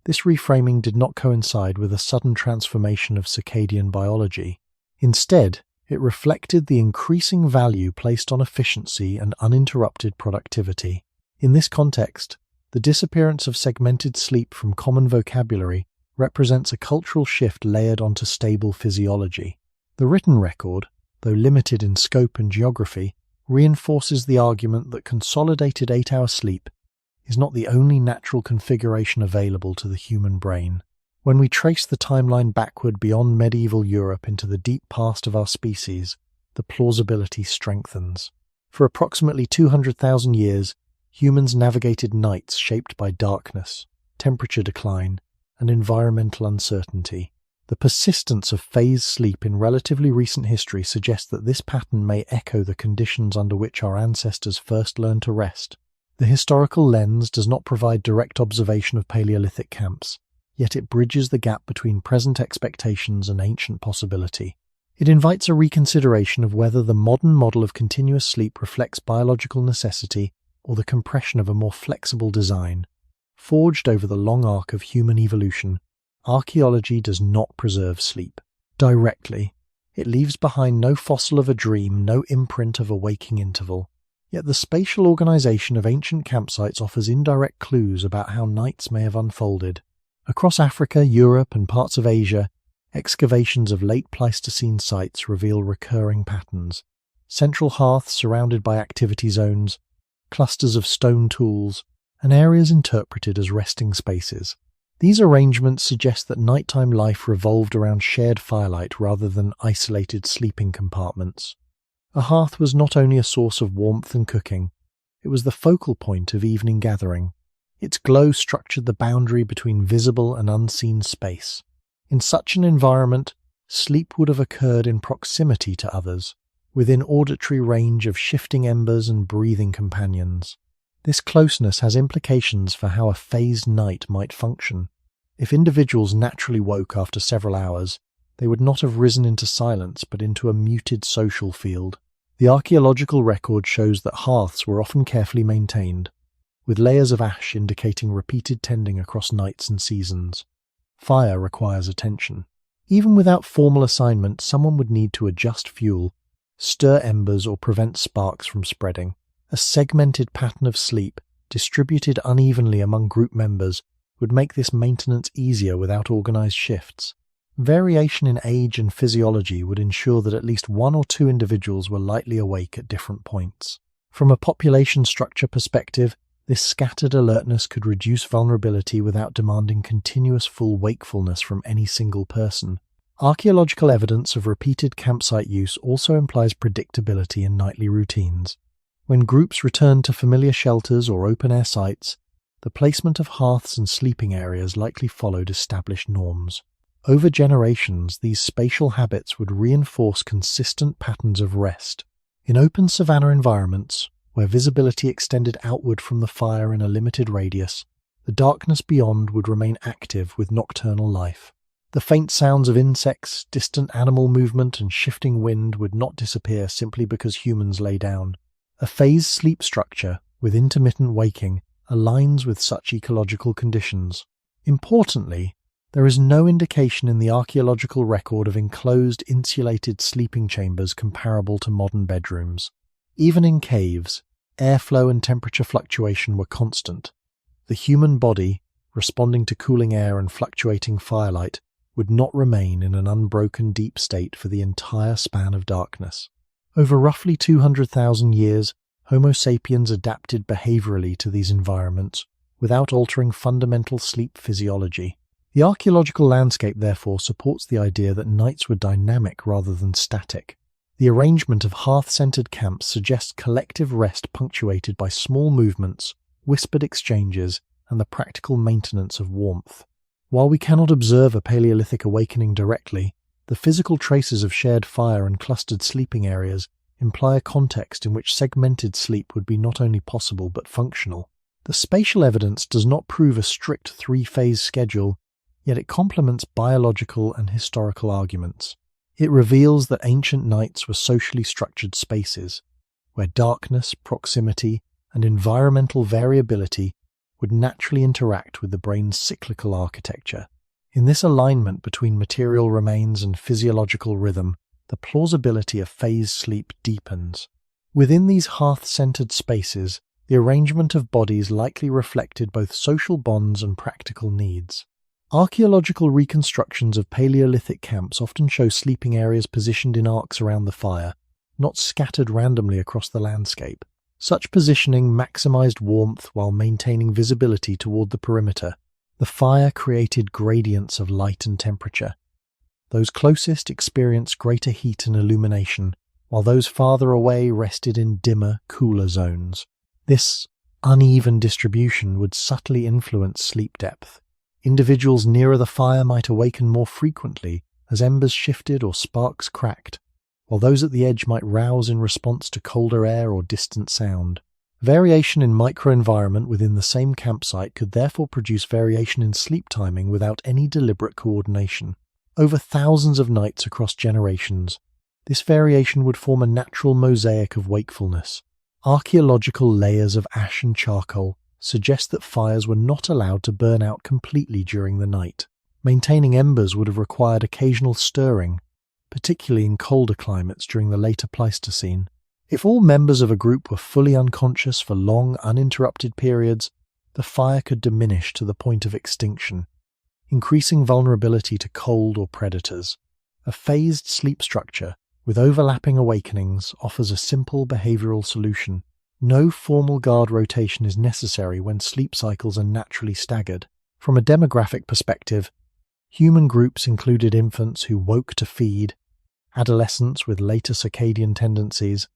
This reframing did not coincide with a sudden transformation of circadian biology. Instead, it reflected the increasing value placed on efficiency and uninterrupted productivity. In this context, the disappearance of segmented sleep from common vocabulary represents a cultural shift layered onto stable physiology. The written record, though limited in scope and geography, reinforces the argument that consolidated 8-hour sleep is not the only natural configuration available to the human brain. When we trace the timeline backward beyond medieval Europe into the deep past of our species, the plausibility strengthens. For approximately 200,000 years, humans navigated nights shaped by darkness, temperature decline, and environmental uncertainty. The persistence of phase sleep in relatively recent history suggests that this pattern may echo the conditions under which our ancestors first learned to rest. The historical lens does not provide direct observation of Paleolithic camps, yet it bridges the gap between present expectations and ancient possibility. It invites a reconsideration of whether the modern model of continuous sleep reflects biological necessity or the compression of a more flexible design. Forged over the long arc of human evolution, archaeology does not preserve sleep directly. It leaves behind no fossil of a dream, no imprint of a waking interval. Yet the spatial organization of ancient campsites offers indirect clues about how nights may have unfolded. Across Africa, Europe, and parts of Asia, excavations of late Pleistocene sites reveal recurring patterns. Central hearths surrounded by activity zones, clusters of stone tools, and areas interpreted as resting spaces. These arrangements suggest that nighttime life revolved around shared firelight rather than isolated sleeping compartments. A hearth was not only a source of warmth and cooking, it was the focal point of evening gathering. Its glow structured the boundary between visible and unseen space. In such an environment, sleep would have occurred in proximity to others, within auditory range of shifting embers and breathing companions. This closeness has implications for how a phased night might function. If individuals naturally woke after several hours, they would not have risen into silence but into a muted social field. The archaeological record shows that hearths were often carefully maintained, with layers of ash indicating repeated tending across nights and seasons. Fire requires attention. Even without formal assignment, someone would need to adjust fuel, stir embers, or prevent sparks from spreading. A segmented pattern of sleep, distributed unevenly among group members, would make this maintenance easier without organized shifts. Variation in age and physiology would ensure that at least one or two individuals were lightly awake at different points. From a population structure perspective, this scattered alertness could reduce vulnerability without demanding continuous full wakefulness from any single person. Archaeological evidence of repeated campsite use also implies predictability in nightly routines. When groups returned to familiar shelters or open-air sites, the placement of hearths and sleeping areas likely followed established norms. Over generations, these spatial habits would reinforce consistent patterns of rest. In open savanna environments, where visibility extended outward from the fire in a limited radius, the darkness beyond would remain active with nocturnal life. The faint sounds of insects, distant animal movement, and shifting wind would not disappear simply because humans lay down. A phased sleep structure, with intermittent waking, aligns with such ecological conditions. Importantly, there is no indication in the archaeological record of enclosed, insulated sleeping chambers comparable to modern bedrooms. Even in caves, airflow and temperature fluctuation were constant. The human body, responding to cooling air and fluctuating firelight, would not remain in an unbroken deep state for the entire span of darkness. Over roughly 200,000 years, Homo sapiens adapted behaviorally to these environments without altering fundamental sleep physiology. The archaeological landscape therefore supports the idea that nights were dynamic rather than static. The arrangement of hearth-centered camps suggests collective rest punctuated by small movements, whispered exchanges, and the practical maintenance of warmth. While we cannot observe a Paleolithic awakening directly, the physical traces of shared fire and clustered sleeping areas imply a context in which segmented sleep would be not only possible but functional. The spatial evidence does not prove a strict three-phase schedule, yet it complements biological and historical arguments. It reveals that ancient nights were socially structured spaces, where darkness, proximity, and environmental variability would naturally interact with the brain's cyclical architecture. In this alignment between material remains and physiological rhythm, the plausibility of phase sleep deepens. Within these hearth-centered spaces, the arrangement of bodies likely reflected both social bonds and practical needs. Archaeological reconstructions of Paleolithic camps often show sleeping areas positioned in arcs around the fire, not scattered randomly across the landscape. Such positioning maximized warmth while maintaining visibility toward the perimeter. The fire created gradients of light and temperature. Those closest experienced greater heat and illumination, while those farther away rested in dimmer, cooler zones. This uneven distribution would subtly influence sleep depth. Individuals nearer the fire might awaken more frequently as embers shifted or sparks cracked, while those at the edge might rouse in response to colder air or distant sound. Variation in microenvironment within the same campsite could therefore produce variation in sleep timing without any deliberate coordination. Over thousands of nights across generations, this variation would form a natural mosaic of wakefulness. Archaeological layers of ash and charcoal suggest that fires were not allowed to burn out completely during the night. Maintaining embers would have required occasional stirring, particularly in colder climates during the later Pleistocene. If all members of a group were fully unconscious for long, uninterrupted periods, the fire could diminish to the point of extinction, increasing vulnerability to cold or predators. A phased sleep structure with overlapping awakenings offers a simple behavioral solution. No formal guard rotation is necessary when sleep cycles are naturally staggered. From a demographic perspective, human groups included infants who woke to feed, adolescents with later circadian tendencies,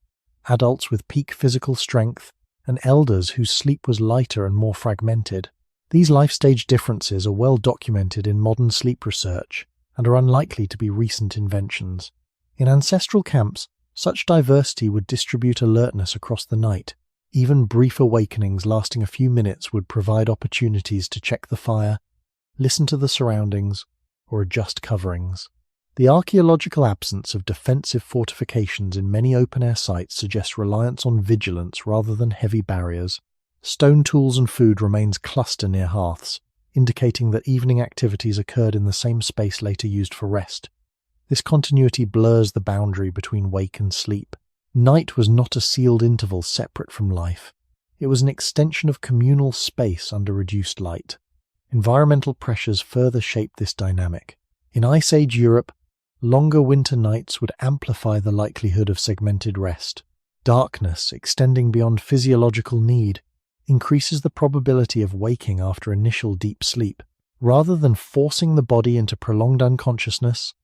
adults with peak physical strength, and elders whose sleep was lighter and more fragmented. These life stage differences are well documented in modern sleep research and are unlikely to be recent inventions. In ancestral camps, such diversity would distribute alertness across the night. Even brief awakenings lasting a few minutes would provide opportunities to check the fire, listen to the surroundings, or adjust coverings. The archaeological absence of defensive fortifications in many open-air sites suggests reliance on vigilance rather than heavy barriers. Stone tools and food remains cluster near hearths, indicating that evening activities occurred in the same space later used for rest. This continuity blurs the boundary between wake and sleep. Night was not a sealed interval separate from life. It was an extension of communal space under reduced light. Environmental pressures further shaped this dynamic. In Ice Age Europe, longer winter nights would amplify the likelihood of segmented rest. Darkness, extending beyond physiological need, increases the probability of waking after initial deep sleep. Rather than forcing the body into prolonged unconsciousness,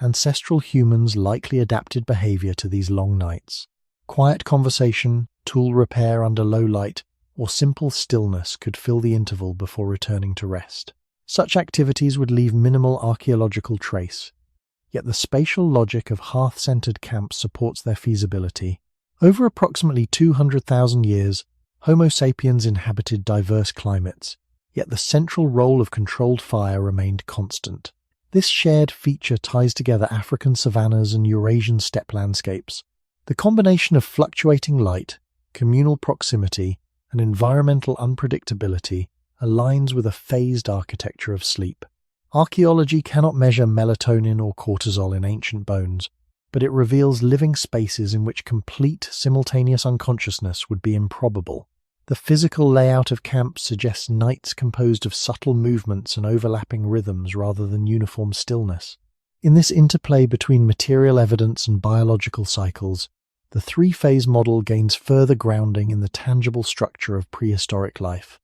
ancestral humans likely adapted behavior to these long nights. Quiet conversation, tool repair under low light, or simple stillness could fill the interval before returning to rest. Such activities would leave minimal archaeological trace, yet the spatial logic of hearth-centered camps supports their feasibility. Over approximately 200,000 years, Homo sapiens inhabited diverse climates, yet the central role of controlled fire remained constant. This shared feature ties together African savannas and Eurasian steppe landscapes. The combination of fluctuating light, communal proximity, and environmental unpredictability aligns with a phased architecture of sleep. Archaeology cannot measure melatonin or cortisol in ancient bones, but it reveals living spaces in which complete simultaneous unconsciousness would be improbable. The physical layout of camps suggests nights composed of subtle movements and overlapping rhythms rather than uniform stillness. In this interplay between material evidence and biological cycles, the three-phase model gains further grounding in the tangible structure of prehistoric life.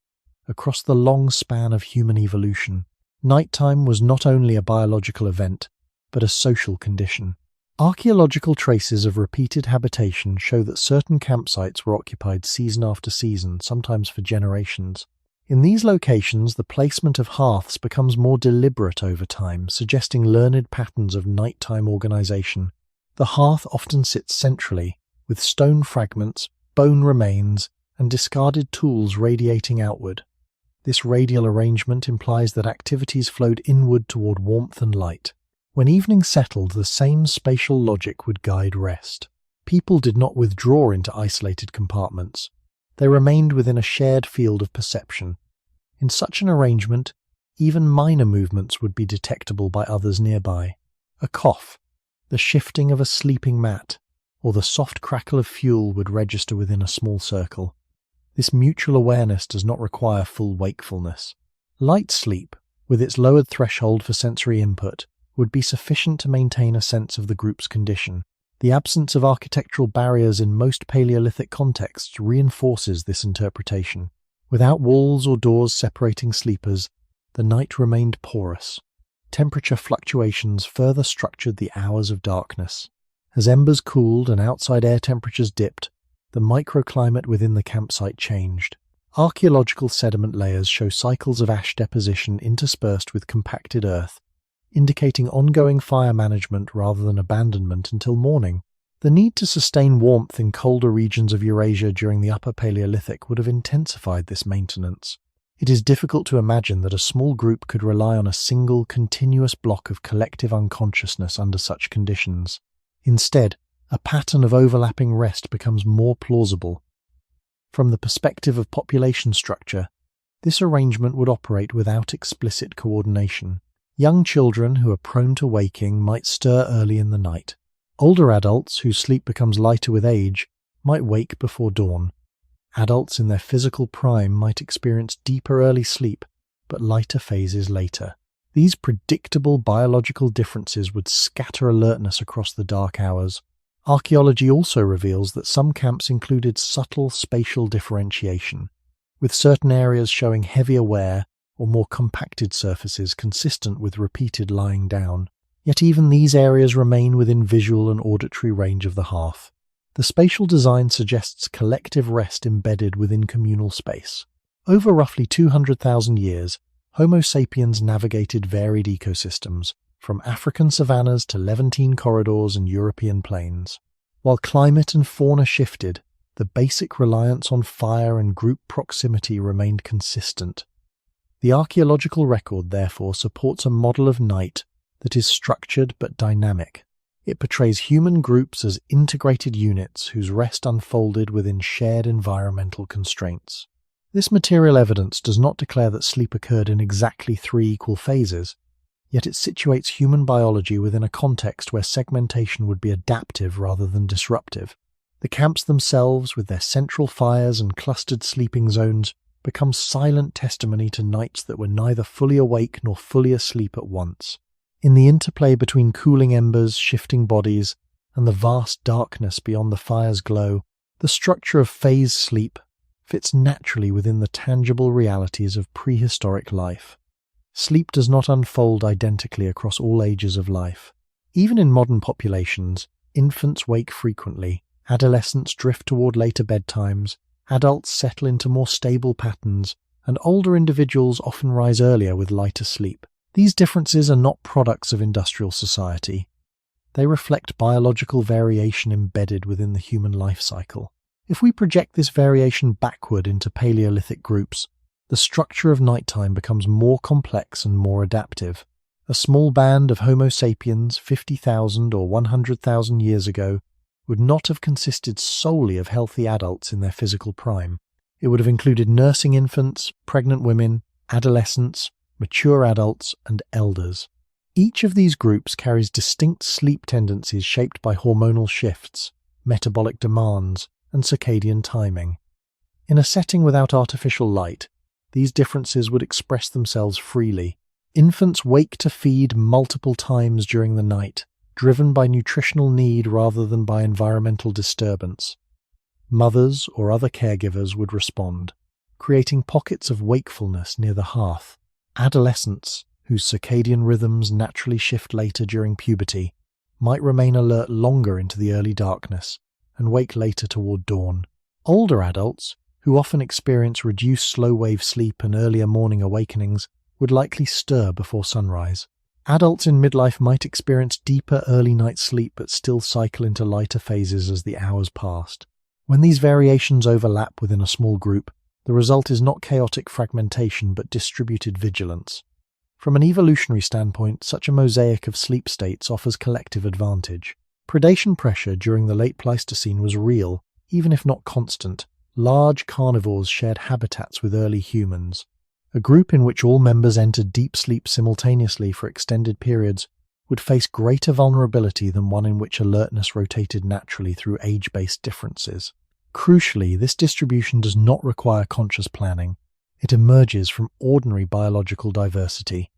Across the long span of human evolution, nighttime was not only a biological event, but a social condition. Archaeological traces of repeated habitation show that certain campsites were occupied season after season, sometimes for generations. In these locations, the placement of hearths becomes more deliberate over time, suggesting learned patterns of nighttime organization. The hearth often sits centrally, with stone fragments, bone remains, and discarded tools radiating outward. This radial arrangement implies that activities flowed inward toward warmth and light. When evening settled, the same spatial logic would guide rest. People did not withdraw into isolated compartments. They remained within a shared field of perception. In such an arrangement, even minor movements would be detectable by others nearby. A cough, the shifting of a sleeping mat, or the soft crackle of fuel would register within a small circle. This mutual awareness does not require full wakefulness. Light sleep, with its lowered threshold for sensory input, would be sufficient to maintain a sense of the group's condition. The absence of architectural barriers in most Paleolithic contexts reinforces this interpretation. Without walls or doors separating sleepers, the night remained porous. Temperature fluctuations further structured the hours of darkness. As embers cooled and outside air temperatures dipped, the microclimate within the campsite changed. Archaeological sediment layers show cycles of ash deposition interspersed with compacted earth, indicating ongoing fire management rather than abandonment until morning. The need to sustain warmth in colder regions of Eurasia during the Upper Paleolithic would have intensified this maintenance. It is difficult to imagine that a small group could rely on a single, continuous block of collective unconsciousness under such conditions. Instead, a pattern of overlapping rest becomes more plausible. From the perspective of population structure, this arrangement would operate without explicit coordination. Young children who are prone to waking might stir early in the night. Older adults, whose sleep becomes lighter with age, might wake before dawn. Adults in their physical prime might experience deeper early sleep, but lighter phases later. These predictable biological differences would scatter alertness across the dark hours. Archaeology also reveals that some camps included subtle spatial differentiation, with certain areas showing heavier wear or more compacted surfaces consistent with repeated lying down. Yet even these areas remain within visual and auditory range of the hearth. The spatial design suggests collective rest embedded within communal space. Over roughly 200,000 years, Homo sapiens navigated varied ecosystems, from African savannas to Levantine corridors and European plains. While climate and fauna shifted, the basic reliance on fire and group proximity remained consistent. The archaeological record, therefore, supports a model of night that is structured but dynamic. It portrays human groups as integrated units whose rest unfolded within shared environmental constraints. This material evidence does not declare that sleep occurred in exactly 3 equal phases, yet it situates human biology within a context where segmentation would be adaptive rather than disruptive. The camps themselves, with their central fires and clustered sleeping zones, become silent testimony to nights that were neither fully awake nor fully asleep at once. In the interplay between cooling embers, shifting bodies, and the vast darkness beyond the fire's glow, the structure of phase sleep fits naturally within the tangible realities of prehistoric life. Sleep does not unfold identically across all ages of life. Even in modern populations, infants wake frequently, adolescents drift toward later bedtimes, adults settle into more stable patterns, and older individuals often rise earlier with lighter sleep. These differences are not products of industrial society. They reflect biological variation embedded within the human life cycle. If we project this variation backward into Paleolithic groups, the structure of nighttime becomes more complex and more adaptive. A small band of Homo sapiens 50,000 or 100,000 years ago would not have consisted solely of healthy adults in their physical prime. It would have included nursing infants, pregnant women, adolescents, mature adults, and elders. Each of these groups carries distinct sleep tendencies shaped by hormonal shifts, metabolic demands, and circadian timing. In a setting without artificial light, these differences would express themselves freely. Infants wake to feed multiple times during the night, driven by nutritional need rather than by environmental disturbance. Mothers or other caregivers would respond, creating pockets of wakefulness near the hearth. Adolescents, whose circadian rhythms naturally shift later during puberty, might remain alert longer into the early darkness and wake later toward dawn. Older adults, who often experience reduced slow-wave sleep and earlier morning awakenings, would likely stir before sunrise. Adults in midlife might experience deeper early night sleep but still cycle into lighter phases as the hours passed. When these variations overlap within a small group, the result is not chaotic fragmentation but distributed vigilance. From an evolutionary standpoint, such a mosaic of sleep states offers collective advantage. Predation pressure during the late Pleistocene was real, even if not constant. Large carnivores shared habitats with early humans. A group in which all members entered deep sleep simultaneously for extended periods would face greater vulnerability than one in which alertness rotated naturally through age-based differences. Crucially, this distribution does not require conscious planning. It emerges from ordinary biological diversity.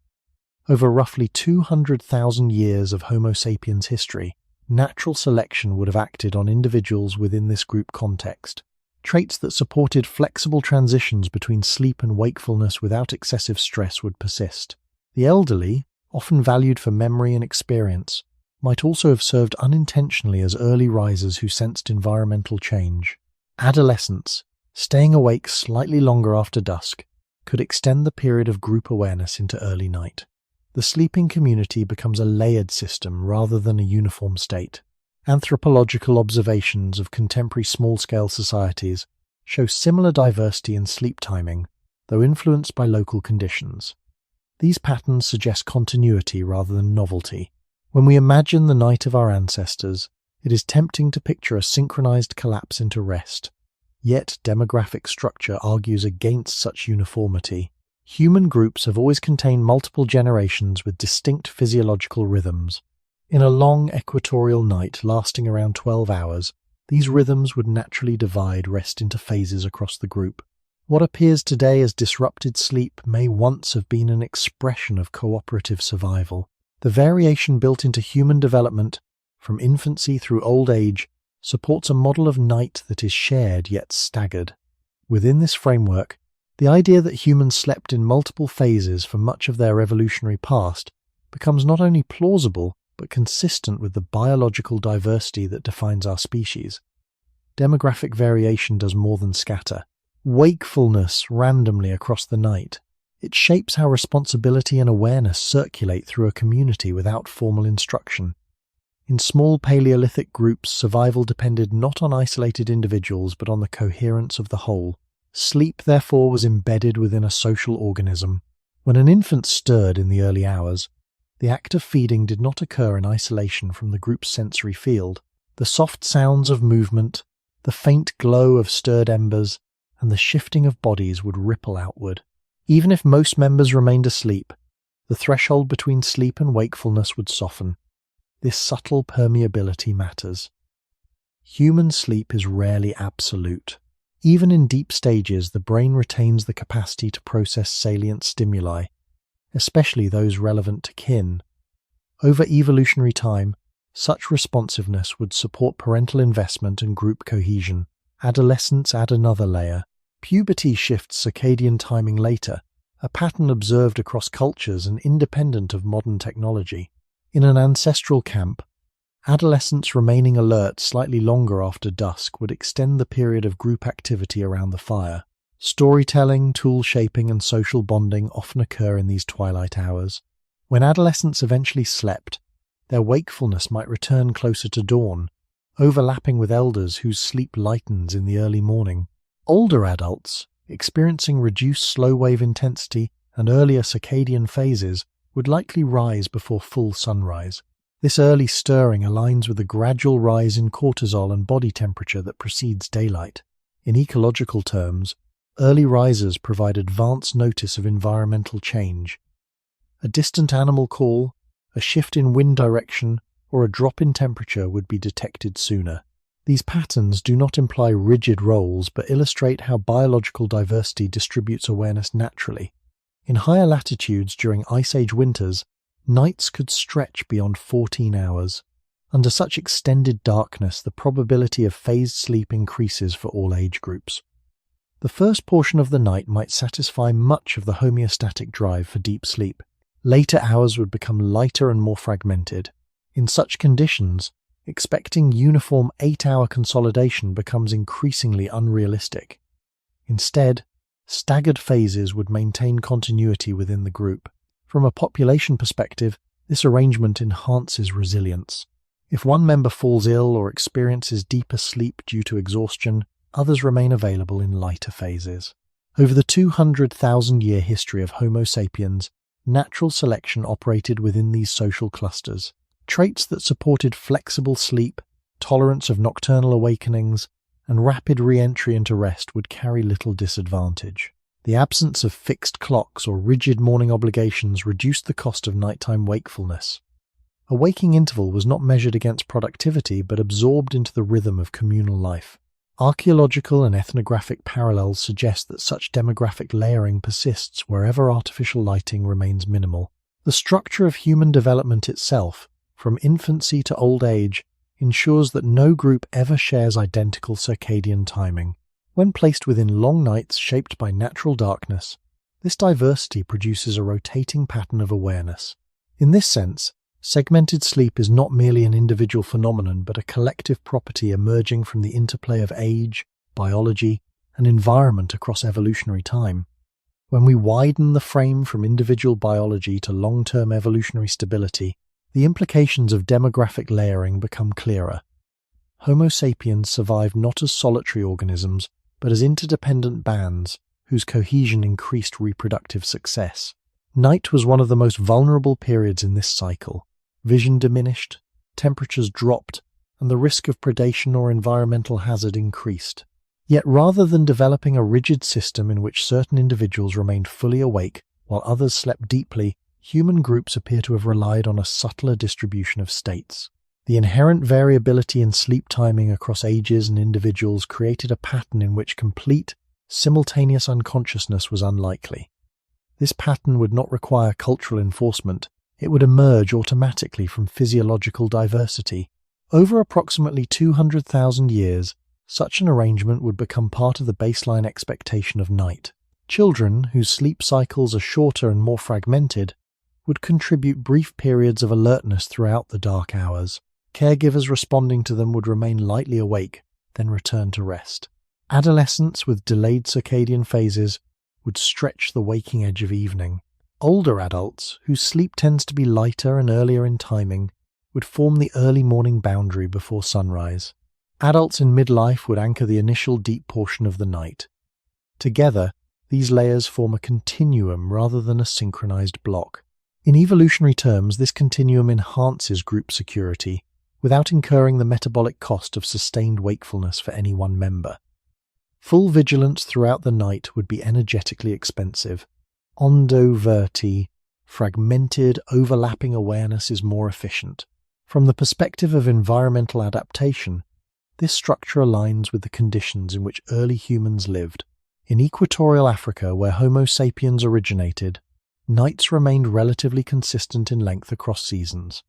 Over roughly 200,000 years of Homo sapiens history, natural selection would have acted on individuals within this group context. Traits that supported flexible transitions between sleep and wakefulness without excessive stress would persist. The elderly, often valued for memory and experience, might also have served unintentionally as early risers who sensed environmental change. Adolescents, staying awake slightly longer after dusk, could extend the period of group awareness into early night. The sleeping community becomes a layered system rather than a uniform state. Anthropological observations of contemporary small-scale societies show similar diversity in sleep timing, though influenced by local conditions. These patterns suggest continuity rather than novelty. When we imagine the night of our ancestors, it is tempting to picture a synchronized collapse into rest. Yet demographic structure argues against such uniformity. Human groups have always contained multiple generations with distinct physiological rhythms. In a long equatorial night lasting around 12 hours, these rhythms would naturally divide rest into phases across the group. What appears today as disrupted sleep may once have been an expression of cooperative survival. The variation built into human development, from infancy through old age, supports a model of night that is shared yet staggered. Within this framework, the idea that humans slept in multiple phases for much of their evolutionary past becomes not only plausible, but consistent with the biological diversity that defines our species. Demographic variation does more than scatter. Wakefulness randomly across the night. It shapes how responsibility and awareness circulate through a community without formal instruction. In small Paleolithic groups, survival depended not on isolated individuals but on the coherence of the whole. Sleep, therefore, was embedded within a social organism. When an infant stirred in the early hours, the act of feeding did not occur in isolation from the group's sensory field. The soft sounds of movement, the faint glow of stirred embers, and the shifting of bodies would ripple outward. Even if most members remained asleep, the threshold between sleep and wakefulness would soften. This subtle permeability matters. Human sleep is rarely absolute. Even in deep stages, the brain retains the capacity to process salient stimuli, especially those relevant to kin. Over evolutionary time, such responsiveness would support parental investment and group cohesion. Adolescence add another layer. Puberty shifts circadian timing later, a pattern observed across cultures and independent of modern technology. In an ancestral camp, adolescents remaining alert slightly longer after dusk would extend the period of group activity around the fire. Storytelling, tool shaping, and social bonding often occur in these twilight hours. When adolescents eventually slept, their wakefulness might return closer to dawn, overlapping with elders whose sleep lightens in the early morning. Older adults, experiencing reduced slow-wave intensity and earlier circadian phases, would likely rise before full sunrise. This early stirring aligns with the gradual rise in cortisol and body temperature that precedes daylight. In ecological terms, early risers provide advance notice of environmental change. A distant animal call, a shift in wind direction, or a drop in temperature would be detected sooner. These patterns do not imply rigid roles but illustrate how biological diversity distributes awareness naturally. In higher latitudes during Ice Age winters, nights could stretch beyond 14 hours. Under such extended darkness, the probability of phased sleep increases for all age groups. The first portion of the night might satisfy much of the homeostatic drive for deep sleep. Later hours would become lighter and more fragmented. In such conditions, expecting uniform 8-hour consolidation becomes increasingly unrealistic. Instead, staggered phases would maintain continuity within the group. From a population perspective, this arrangement enhances resilience. If one member falls ill or experiences deeper sleep due to exhaustion, others remain available in lighter phases. Over the 200,000-year history of Homo sapiens, natural selection operated within these social clusters. Traits that supported flexible sleep, tolerance of nocturnal awakenings, and rapid re-entry into rest would carry little disadvantage. The absence of fixed clocks or rigid morning obligations reduced the cost of nighttime wakefulness. A waking interval was not measured against productivity but absorbed into the rhythm of communal life. Archaeological and ethnographic parallels suggest that such demographic layering persists wherever artificial lighting remains minimal. The structure of human development itself, from infancy to old age, ensures that no group ever shares identical circadian timing. When placed within long nights shaped by natural darkness, this diversity produces a rotating pattern of awareness. In this sense, segmented sleep is not merely an individual phenomenon but a collective property emerging from the interplay of age, biology, and environment across evolutionary time. When we widen the frame from individual biology to long-term evolutionary stability, the implications of demographic layering become clearer. Homo sapiens survived not as solitary organisms, but as interdependent bands whose cohesion increased reproductive success. Night was one of the most vulnerable periods in this cycle. Vision diminished, temperatures dropped, and the risk of predation or environmental hazard increased. Yet rather than developing a rigid system in which certain individuals remained fully awake while others slept deeply, human groups appear to have relied on a subtler distribution of states. The inherent variability in sleep timing across ages and individuals created a pattern in which complete, simultaneous unconsciousness was unlikely. This pattern would not require cultural enforcement. It would emerge automatically from physiological diversity. Over approximately 200,000 years, such an arrangement would become part of the baseline expectation of night. Children, whose sleep cycles are shorter and more fragmented, would contribute brief periods of alertness throughout the dark hours. Caregivers responding to them would remain lightly awake, then return to rest. Adolescents with delayed circadian phases would stretch the waking edge of evening. Older adults, whose sleep tends to be lighter and earlier in timing, would form the early morning boundary before sunrise. Adults in midlife would anchor the initial deep portion of the night. Together, these layers form a continuum rather than a synchronized block. In evolutionary terms, this continuum enhances group security, without incurring the metabolic cost of sustained wakefulness for any one member. Full vigilance throughout the night would be energetically expensive. Ondoverti, fragmented, overlapping awareness is more efficient. From the perspective of environmental adaptation, this structure aligns with the conditions in which early humans lived. In equatorial Africa, where Homo sapiens originated, nights remained relatively consistent in length across seasons.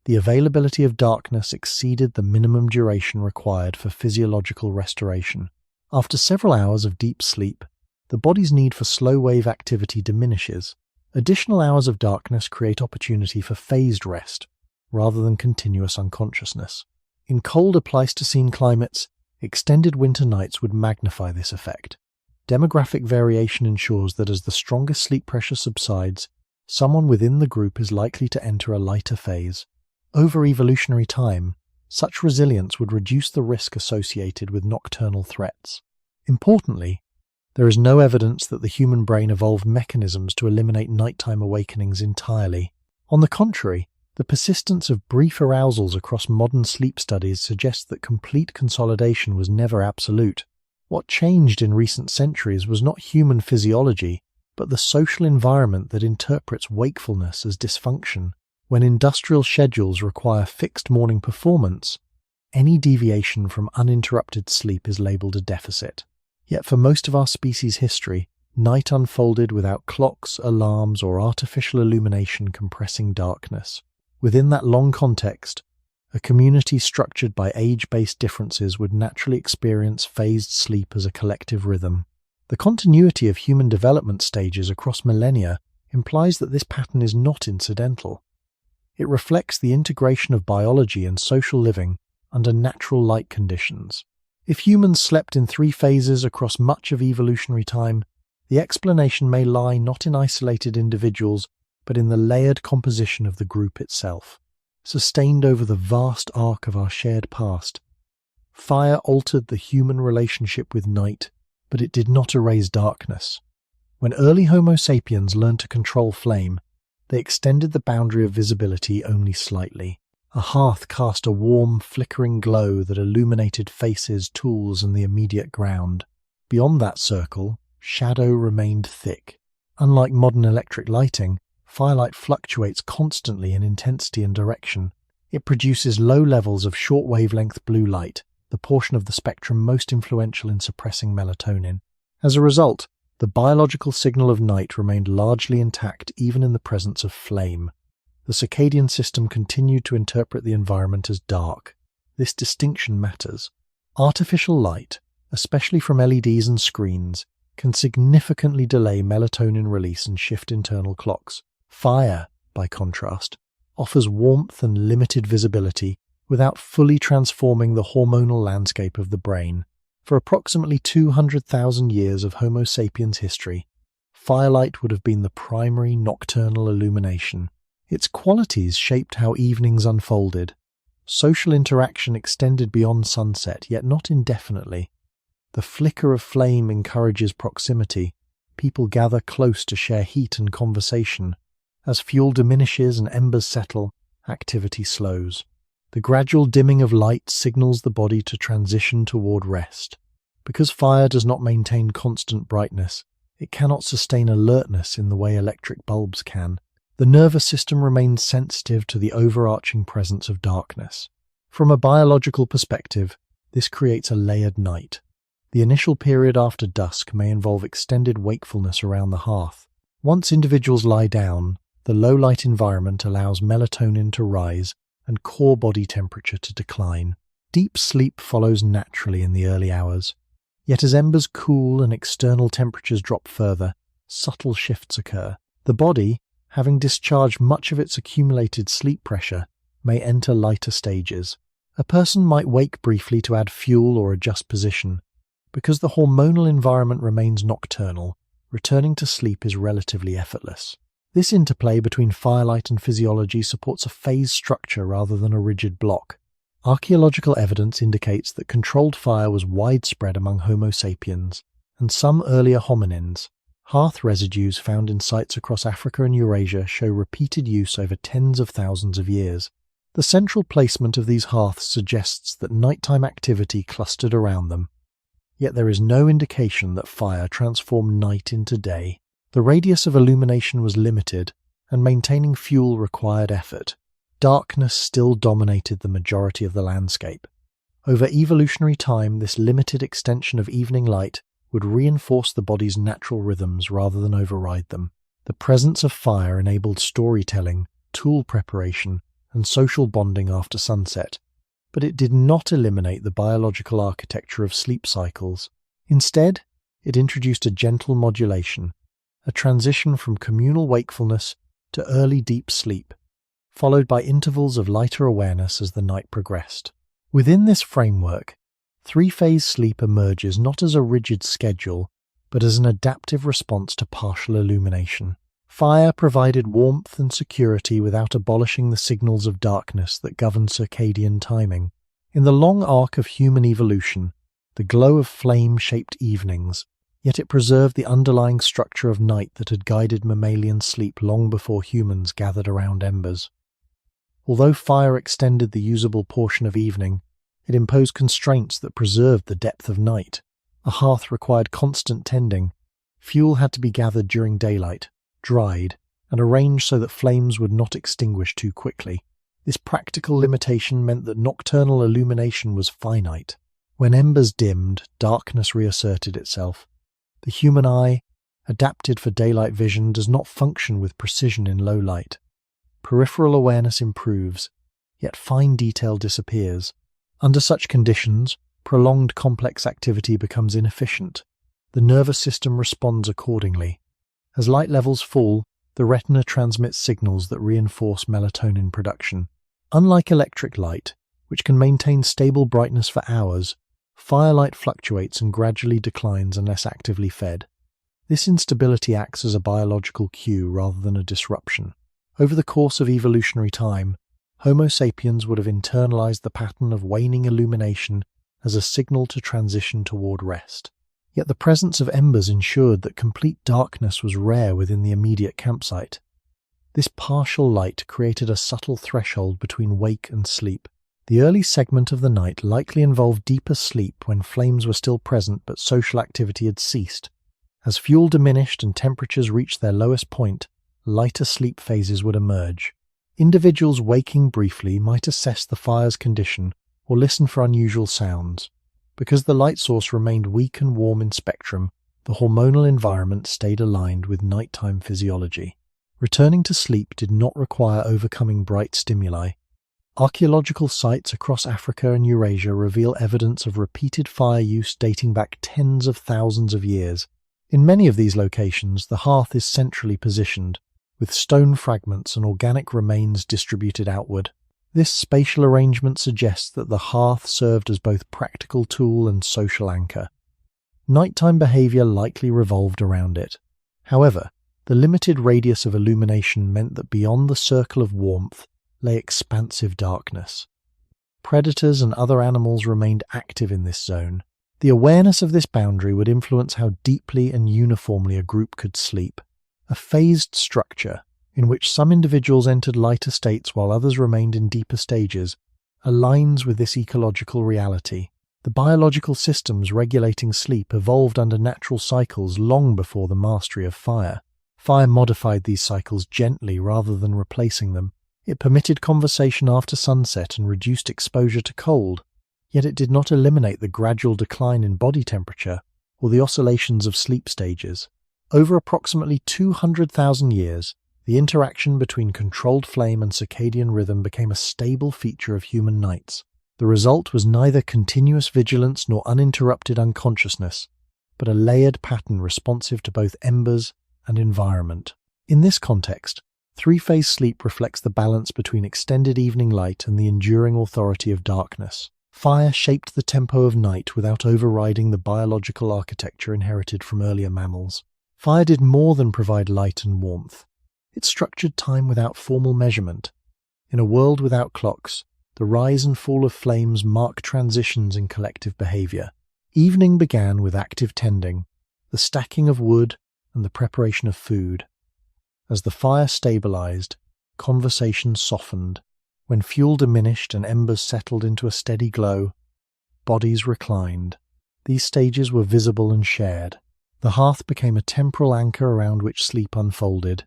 The availability of darkness exceeded the minimum duration required for physiological restoration. After several hours of deep sleep, the body's need for slow-wave activity diminishes. Additional hours of darkness create opportunity for phased rest, rather than continuous unconsciousness. In colder Pleistocene climates, extended winter nights would magnify this effect. Demographic variation ensures that as the strongest sleep pressure subsides, someone within the group is likely to enter a lighter phase. Over evolutionary time, such resilience would reduce the risk associated with nocturnal threats. Importantly, there is no evidence that the human brain evolved mechanisms to eliminate nighttime awakenings entirely. On the contrary, the persistence of brief arousals across modern sleep studies suggests that complete consolidation was never absolute. What changed in recent centuries was not human physiology, but the social environment that interprets wakefulness as dysfunction. When industrial schedules require fixed morning performance, any deviation from uninterrupted sleep is labeled a deficit. Yet for most of our species' history, night unfolded without clocks, alarms, or artificial illumination compressing darkness. Within that long context, a community structured by age-based differences would naturally experience phased sleep as a collective rhythm. The continuity of human development stages across millennia implies that this pattern is not incidental. It reflects the integration of biology and social living under natural light conditions. If humans slept in 3 phases across much of evolutionary time, the explanation may lie not in isolated individuals, but in the layered composition of the group itself. Sustained over the vast arc of our shared past, fire altered the human relationship with night, but it did not erase darkness. When early Homo sapiens learned to control flame, they extended the boundary of visibility only slightly. A hearth cast a warm, flickering glow that illuminated faces, tools, and the immediate ground. Beyond that circle, shadow remained thick. Unlike modern electric lighting, firelight fluctuates constantly in intensity and direction. It produces low levels of short-wavelength blue light, the portion of the spectrum most influential in suppressing melatonin. As a result, the biological signal of night remained largely intact even in the presence of flame. The circadian system continued to interpret the environment as dark. This distinction matters. Artificial light, especially from LEDs and screens, can significantly delay melatonin release and shift internal clocks. Fire, by contrast, offers warmth and limited visibility without fully transforming the hormonal landscape of the brain. For approximately 200,000 years of Homo sapiens history, firelight would have been the primary nocturnal illumination. Its qualities shaped how evenings unfolded. Social interaction extended beyond sunset, yet not indefinitely. The flicker of flame encourages proximity. People gather close to share heat and conversation. As fuel diminishes and embers settle, activity slows. The gradual dimming of light signals the body to transition toward rest. Because fire does not maintain constant brightness, it cannot sustain alertness in the way electric bulbs can. The nervous system remains sensitive to the overarching presence of darkness. From a biological perspective, this creates a layered night. The initial period after dusk may involve extended wakefulness around the hearth. Once individuals lie down, the low-light environment allows melatonin to rise and core body temperature to decline. Deep sleep follows naturally in the early hours. Yet as embers cool and external temperatures drop further, subtle shifts occur. The body, having discharged much of its accumulated sleep pressure, may enter lighter stages. A person might wake briefly to add fuel or adjust position. Because the hormonal environment remains nocturnal, returning to sleep is relatively effortless. This interplay between firelight and physiology supports a phase structure rather than a rigid block. Archaeological evidence indicates that controlled fire was widespread among Homo sapiens and some earlier hominins. Hearth residues found in sites across Africa and Eurasia show repeated use over tens of thousands of years. The central placement of these hearths suggests that nighttime activity clustered around them. Yet there is no indication that fire transformed night into day. The radius of illumination was limited, and maintaining fuel required effort. Darkness still dominated the majority of the landscape. Over evolutionary time, this limited extension of evening light would reinforce the body's natural rhythms rather than override them. The presence of fire enabled storytelling, tool preparation, and social bonding after sunset, but it did not eliminate the biological architecture of sleep cycles. Instead, it introduced a gentle modulation, a transition from communal wakefulness to early deep sleep, followed by intervals of lighter awareness as the night progressed. Within this framework, three-phase sleep emerges not as a rigid schedule, but as an adaptive response to partial illumination. Fire provided warmth and security without abolishing the signals of darkness that govern circadian timing. In the long arc of human evolution, the glow of flame shaped evenings, yet it preserved the underlying structure of night that had guided mammalian sleep long before humans gathered around embers. Although fire extended the usable portion of evening, it imposed constraints that preserved the depth of night. A hearth required constant tending. Fuel had to be gathered during daylight, dried, and arranged so that flames would not extinguish too quickly. This practical limitation meant that nocturnal illumination was finite. When embers dimmed, darkness reasserted itself. The human eye, adapted for daylight vision, does not function with precision in low light. Peripheral awareness improves, yet fine detail disappears. Under such conditions, prolonged complex activity becomes inefficient. The nervous system responds accordingly. As light levels fall, the retina transmits signals that reinforce melatonin production. Unlike electric light, which can maintain stable brightness for hours, firelight fluctuates and gradually declines unless actively fed. This instability acts as a biological cue rather than a disruption. Over the course of evolutionary time, Homo sapiens would have internalized the pattern of waning illumination as a signal to transition toward rest. Yet the presence of embers ensured that complete darkness was rare within the immediate campsite. This partial light created a subtle threshold between wake and sleep. The early segment of the night likely involved deeper sleep when flames were still present but social activity had ceased. As fuel diminished and temperatures reached their lowest point, lighter sleep phases would emerge. Individuals waking briefly might assess the fire's condition or listen for unusual sounds. Because the light source remained weak and warm in spectrum, the hormonal environment stayed aligned with nighttime physiology. Returning to sleep did not require overcoming bright stimuli. Archaeological sites across Africa and Eurasia reveal evidence of repeated fire use dating back tens of thousands of years. In many of these locations, the hearth is centrally positioned, with stone fragments and organic remains distributed outward. This spatial arrangement suggests that the hearth served as both practical tool and social anchor. Nighttime behavior likely revolved around it. However, the limited radius of illumination meant that beyond the circle of warmth lay expansive darkness. Predators and other animals remained active in this zone. The awareness of this boundary would influence how deeply and uniformly a group could sleep. A phased structure, in which some individuals entered lighter states while others remained in deeper stages, aligns with this ecological reality. The biological systems regulating sleep evolved under natural cycles long before the mastery of fire. Fire modified these cycles gently rather than replacing them. It permitted conversation after sunset and reduced exposure to cold, yet it did not eliminate the gradual decline in body temperature or the oscillations of sleep stages. Over approximately 200,000 years, the interaction between controlled flame and circadian rhythm became a stable feature of human nights. The result was neither continuous vigilance nor uninterrupted unconsciousness, but a layered pattern responsive to both embers and environment. In this context, three-phase sleep reflects the balance between extended evening light and the enduring authority of darkness. Fire shaped the tempo of night without overriding the biological architecture inherited from earlier mammals. Fire did more than provide light and warmth. It structured time without formal measurement. In a world without clocks, the rise and fall of flames mark transitions in collective behavior. Evening began with active tending, the stacking of wood, and the preparation of food. As the fire stabilized, conversation softened. When fuel diminished and embers settled into a steady glow, bodies reclined. These stages were visible and shared. The hearth became a temporal anchor around which sleep unfolded.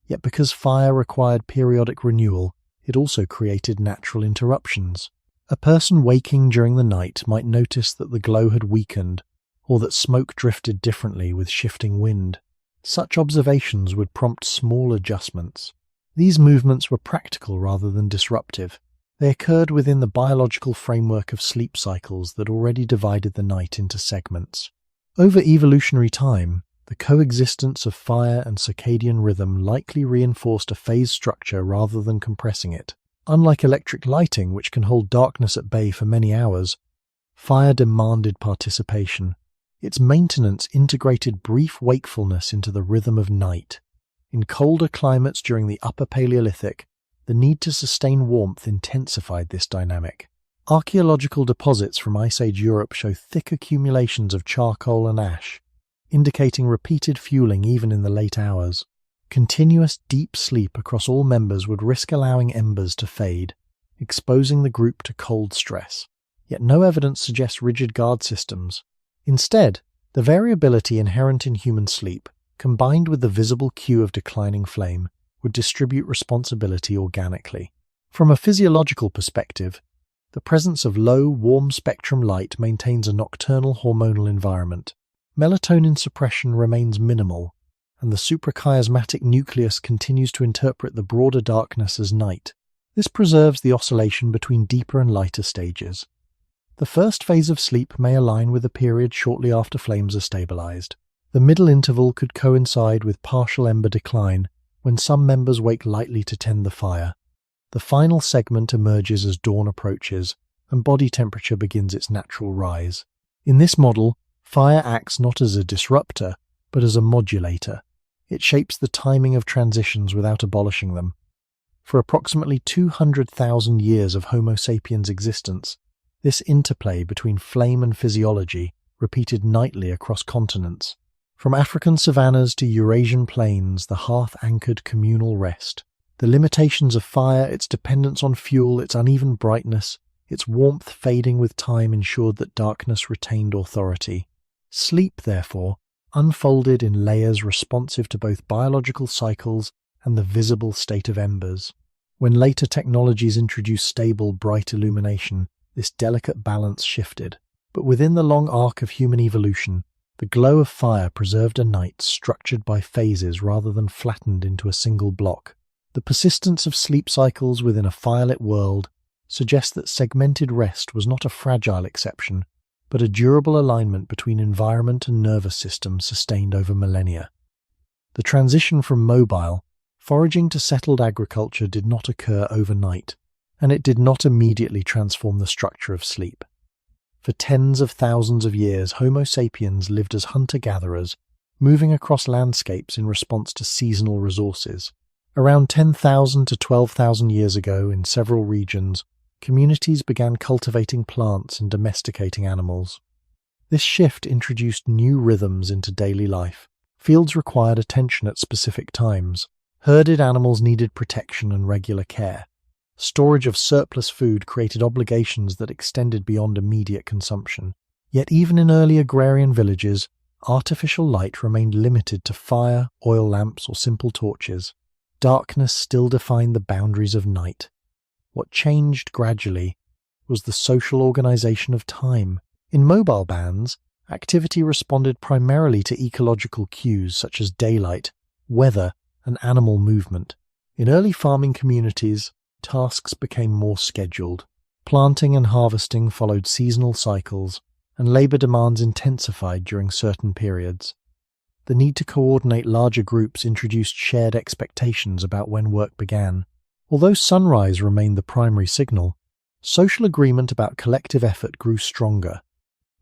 Yet because fire required periodic renewal, it also created natural interruptions. A person waking during the night might notice that the glow had weakened, or that smoke drifted differently with shifting wind. Such observations would prompt small adjustments. These movements were practical rather than disruptive. They occurred within the biological framework of sleep cycles that already divided the night into segments. Over evolutionary time, the coexistence of fire and circadian rhythm likely reinforced a phase structure rather than compressing it. Unlike electric lighting, which can hold darkness at bay for many hours, fire demanded participation. Its maintenance integrated brief wakefulness into the rhythm of night. In colder climates during the Upper Paleolithic, the need to sustain warmth intensified this dynamic. Archaeological deposits from Ice Age Europe show thick accumulations of charcoal and ash, indicating repeated fueling even in the late hours. Continuous deep sleep across all members would risk allowing embers to fade, exposing the group to cold stress. Yet no evidence suggests rigid guard systems. Instead, the variability inherent in human sleep, combined with the visible cue of declining flame, would distribute responsibility organically. From a physiological perspective, the presence of low, warm-spectrum light maintains a nocturnal hormonal environment. Melatonin suppression remains minimal, and the suprachiasmatic nucleus continues to interpret the broader darkness as night. This preserves the oscillation between deeper and lighter stages. The first phase of sleep may align with the period shortly after flames are stabilized. The middle interval could coincide with partial ember decline, when some members wake lightly to tend the fire. The final segment emerges as dawn approaches, and body temperature begins its natural rise. In this model, fire acts not as a disruptor, but as a modulator. It shapes the timing of transitions without abolishing them. For approximately 200,000 years of Homo sapiens' existence, this interplay between flame and physiology repeated nightly across continents. From African savannas to Eurasian plains, the hearth anchored communal rest. The limitations of fire, its dependence on fuel, its uneven brightness, its warmth fading with time ensured that darkness retained authority. Sleep, therefore, unfolded in layers responsive to both biological cycles and the visible state of embers. When later technologies introduced stable, bright illumination, this delicate balance shifted. But within the long arc of human evolution, the glow of fire preserved a night structured by phases rather than flattened into a single block. The persistence of sleep cycles within a firelit world suggests that segmented rest was not a fragile exception, but a durable alignment between environment and nervous system sustained over millennia. The transition from mobile, foraging to settled agriculture did not occur overnight, and it did not immediately transform the structure of sleep. For tens of thousands of years, Homo sapiens lived as hunter-gatherers, moving across landscapes in response to seasonal resources. Around 10,000 to 12,000 years ago, in several regions, communities began cultivating plants and domesticating animals. This shift introduced new rhythms into daily life. Fields required attention at specific times. Herded animals needed protection and regular care. Storage of surplus food created obligations that extended beyond immediate consumption. Yet even in early agrarian villages, artificial light remained limited to fire, oil lamps, or simple torches. Darkness still defined the boundaries of night. What changed gradually was the social organization of time. In mobile bands, activity responded primarily to ecological cues such as daylight, weather, and animal movement. In early farming communities, tasks became more scheduled. Planting and harvesting followed seasonal cycles, and labor demands intensified during certain periods. The need to coordinate larger groups introduced shared expectations about when work began. Although sunrise remained the primary signal, social agreement about collective effort grew stronger.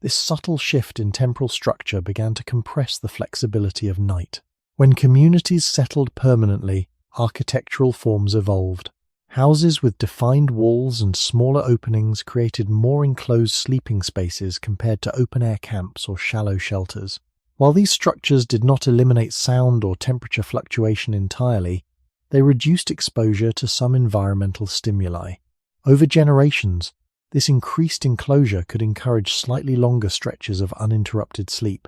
This subtle shift in temporal structure began to compress the flexibility of night. When communities settled permanently, architectural forms evolved. Houses with defined walls and smaller openings created more enclosed sleeping spaces compared to open-air camps or shallow shelters. While these structures did not eliminate sound or temperature fluctuation entirely, they reduced exposure to some environmental stimuli. Over generations, this increased enclosure could encourage slightly longer stretches of uninterrupted sleep.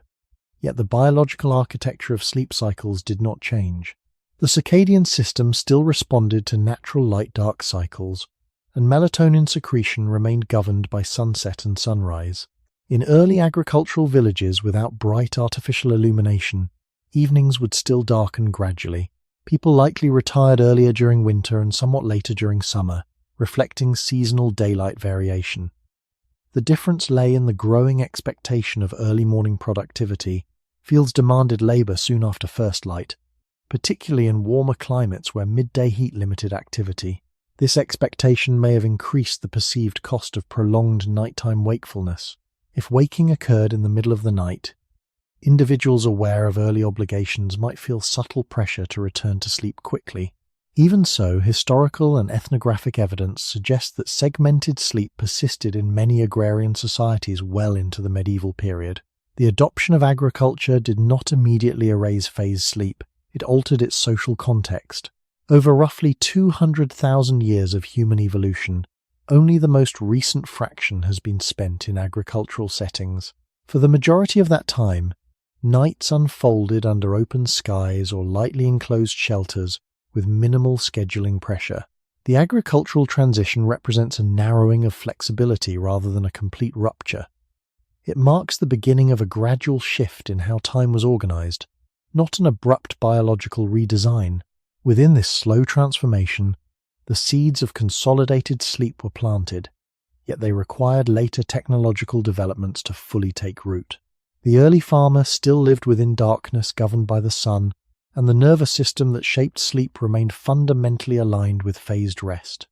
Yet the biological architecture of sleep cycles did not change. The circadian system still responded to natural light-dark cycles, and melatonin secretion remained governed by sunset and sunrise. In early agricultural villages without bright artificial illumination, evenings would still darken gradually. People likely retired earlier during winter and somewhat later during summer, reflecting seasonal daylight variation. The difference lay in the growing expectation of early morning productivity. Fields demanded labor soon after first light, particularly in warmer climates where midday heat limited activity. This expectation may have increased the perceived cost of prolonged nighttime wakefulness. If waking occurred in the middle of the night, individuals aware of early obligations might feel subtle pressure to return to sleep quickly. Even so, historical and ethnographic evidence suggests that segmented sleep persisted in many agrarian societies well into the medieval period. The adoption of agriculture did not immediately erase phase sleep. It altered its social context. Over roughly 200,000 years of human evolution, only the most recent fraction has been spent in agricultural settings. For the majority of that time, nights unfolded under open skies or lightly enclosed shelters with minimal scheduling pressure. The agricultural transition represents a narrowing of flexibility rather than a complete rupture. It marks the beginning of a gradual shift in how time was organized, not an abrupt biological redesign. Within this slow transformation, the seeds of consolidated sleep were planted, yet they required later technological developments to fully take root. The early farmer still lived within darkness governed by the sun, and the nervous system that shaped sleep remained fundamentally aligned with phased rest.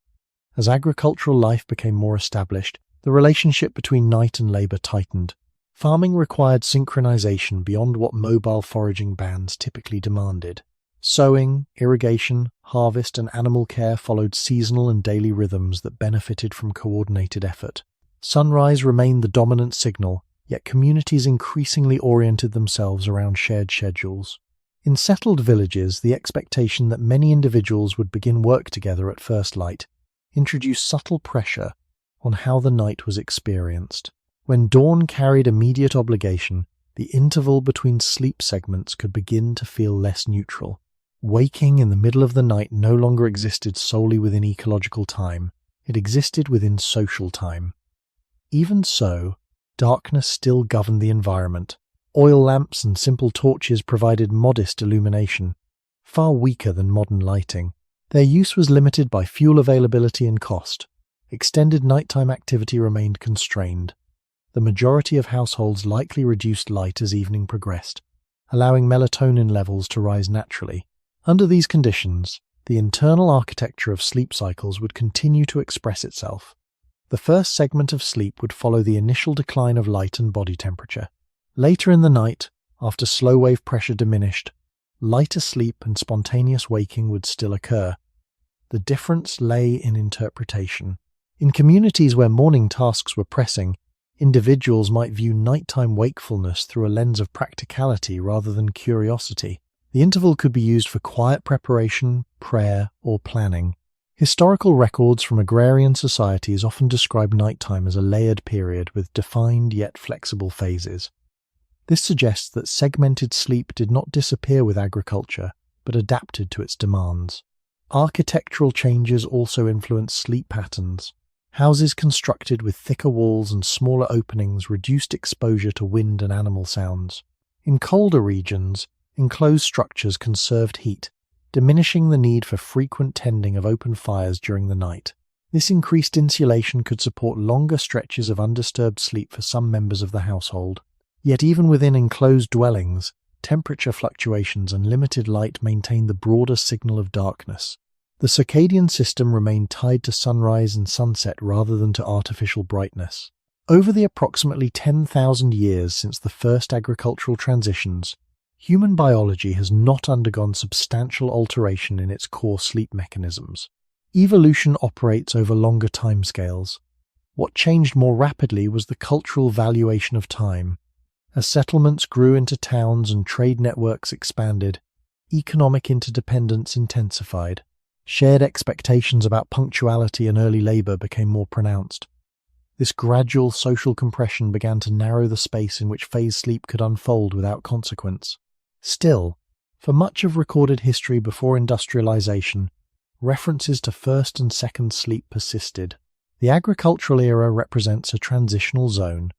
As agricultural life became more established, the relationship between night and labor tightened. Farming required synchronization beyond what mobile foraging bands typically demanded. Sowing, irrigation, harvest, and animal care followed seasonal and daily rhythms that benefited from coordinated effort. Sunrise remained the dominant signal, yet communities increasingly oriented themselves around shared schedules. In settled villages, the expectation that many individuals would begin work together at first light introduced subtle pressure on how the night was experienced. When dawn carried immediate obligation, the interval between sleep segments could begin to feel less neutral. Waking in the middle of the night no longer existed solely within ecological time, it existed within social time. Even so, darkness still governed the environment. Oil lamps and simple torches provided modest illumination, far weaker than modern lighting. Their use was limited by fuel availability and cost. Extended nighttime activity remained constrained. The majority of households likely reduced light as evening progressed, allowing melatonin levels to rise naturally. Under these conditions, the internal architecture of sleep cycles would continue to express itself. The first segment of sleep would follow the initial decline of light and body temperature. Later in the night, after slow wave pressure diminished, lighter sleep and spontaneous waking would still occur. The difference lay in interpretation. In communities where morning tasks were pressing, individuals might view nighttime wakefulness through a lens of practicality rather than curiosity. The interval could be used for quiet preparation, prayer, or planning. Historical records from agrarian societies often describe nighttime as a layered period with defined yet flexible phases. This suggests that segmented sleep did not disappear with agriculture, but adapted to its demands. Architectural changes also influenced sleep patterns. Houses constructed with thicker walls and smaller openings reduced exposure to wind and animal sounds. In colder regions, enclosed structures conserved heat, diminishing the need for frequent tending of open fires during the night. This increased insulation could support longer stretches of undisturbed sleep for some members of the household. Yet even within enclosed dwellings, temperature fluctuations and limited light maintained the broader signal of darkness. The circadian system remained tied to sunrise and sunset rather than to artificial brightness. Over the approximately 10,000 years since the first agricultural transitions, human biology has not undergone substantial alteration in its core sleep mechanisms. Evolution operates over longer timescales. What changed more rapidly was the cultural valuation of time. As settlements grew into towns and trade networks expanded, economic interdependence intensified. Shared expectations about punctuality and early labor became more pronounced. This gradual social compression began to narrow the space in which phase sleep could unfold without consequence. Still, for much of recorded history before industrialization, references to first and second sleep persisted. The agricultural era represents a transitional zone.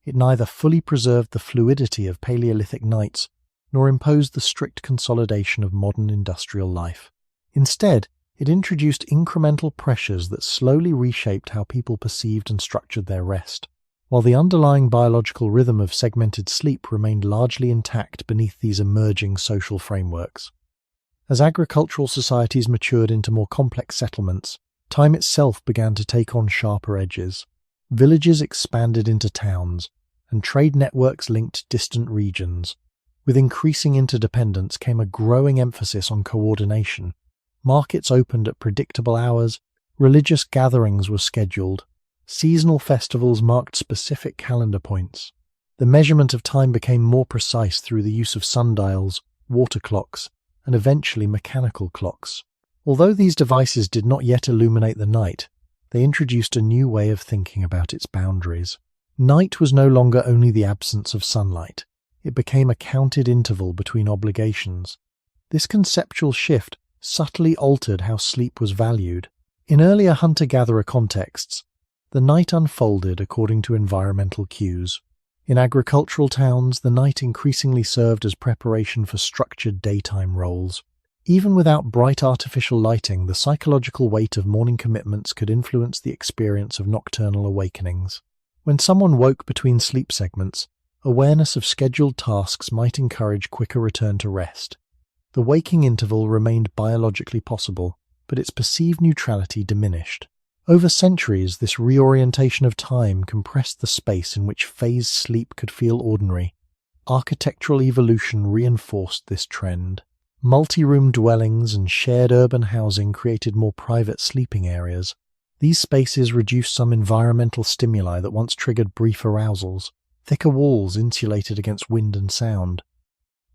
It neither fully preserved the fluidity of Paleolithic nights nor imposed the strict consolidation of modern industrial life. Instead, it introduced incremental pressures that slowly reshaped how people perceived and structured their rest, while the underlying biological rhythm of segmented sleep remained largely intact beneath these emerging social frameworks. As agricultural societies matured into more complex settlements, time itself began to take on sharper edges. Villages expanded into towns, and trade networks linked distant regions. With increasing interdependence came a growing emphasis on coordination. Markets opened at predictable hours, religious gatherings were scheduled, seasonal festivals marked specific calendar points. The measurement of time became more precise through the use of sundials, water clocks, and eventually mechanical clocks. Although these devices did not yet illuminate the night, they introduced a new way of thinking about its boundaries. Night was no longer only the absence of sunlight. It became a counted interval between obligations. This conceptual shift subtly altered how sleep was valued. In earlier hunter-gatherer contexts, the night unfolded according to environmental cues. In agricultural towns, the night increasingly served as preparation for structured daytime roles. Even without bright artificial lighting, the psychological weight of morning commitments could influence the experience of nocturnal awakenings. When someone woke between sleep segments, awareness of scheduled tasks might encourage quicker return to rest. The waking interval remained biologically possible, but its perceived neutrality diminished. Over centuries, this reorientation of time compressed the space in which phase sleep could feel ordinary. Architectural evolution reinforced this trend. Multi-room dwellings and shared urban housing created more private sleeping areas. These spaces reduced some environmental stimuli that once triggered brief arousals. Thicker walls insulated against wind and sound.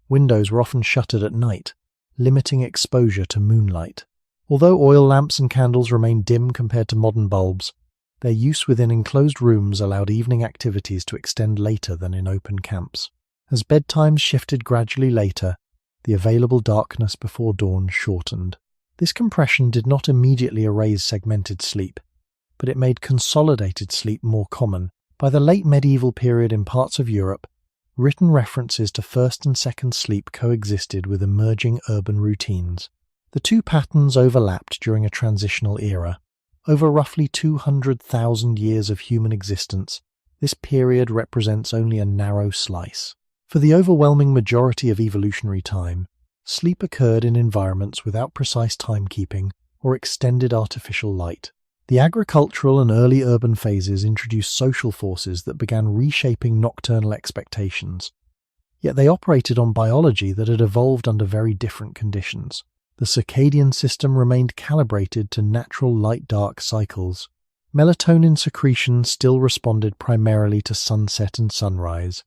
Windows were often shuttered at night, limiting exposure to moonlight. Although oil lamps and candles remained dim compared to modern bulbs, their use within enclosed rooms allowed evening activities to extend later than in open camps. As bedtimes shifted gradually later, the available darkness before dawn shortened. This compression did not immediately erase segmented sleep, but it made consolidated sleep more common. By the late medieval period in parts of Europe, written references to first and second sleep coexisted with emerging urban routines. The two patterns overlapped during a transitional era. Over roughly 200,000 years of human existence, this period represents only a narrow slice. For the overwhelming majority of evolutionary time, sleep occurred in environments without precise timekeeping or extended artificial light. The agricultural and early urban phases introduced social forces that began reshaping nocturnal expectations. Yet they operated on biology that had evolved under very different conditions. The circadian system remained calibrated to natural light-dark cycles. Melatonin secretion still responded primarily to sunset and sunrise.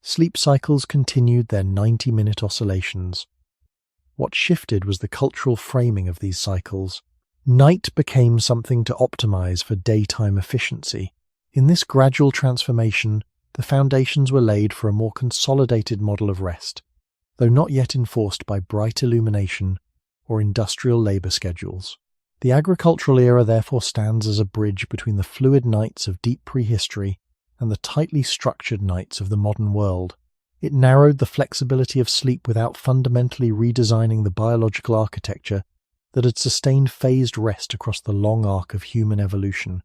Sleep cycles continued their 90-minute oscillations. What shifted was the cultural framing of these cycles. Night became something to optimize for daytime efficiency. In this gradual transformation, the foundations were laid for a more consolidated model of rest, though not yet enforced by bright illumination or industrial labor schedules. The agricultural era therefore stands as a bridge between the fluid nights of deep prehistory and the tightly structured nights of the modern world. It narrowed the flexibility of sleep without fundamentally redesigning the biological architecture that had sustained phased rest across the long arc of human evolution.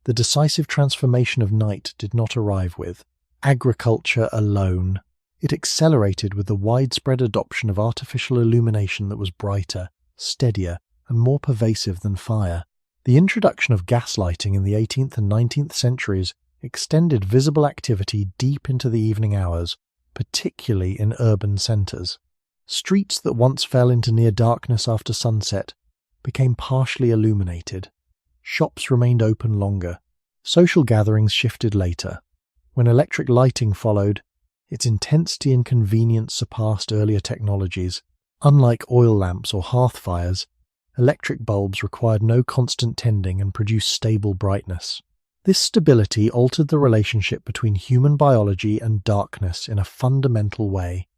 The decisive transformation of night did not arrive with agriculture alone. It accelerated with the widespread adoption of artificial illumination that was brighter, steadier, and more pervasive than fire. The introduction of gaslighting in the 18th and 19th centuries extended visible activity deep into the evening hours, particularly in urban centers. Streets that once fell into near darkness after sunset became partially illuminated. Shops remained open longer. Social gatherings shifted later. When electric lighting followed, its intensity and convenience surpassed earlier technologies. Unlike oil lamps or hearth fires, electric bulbs required no constant tending and produced stable brightness. This stability altered the relationship between human biology and darkness in a fundamental way.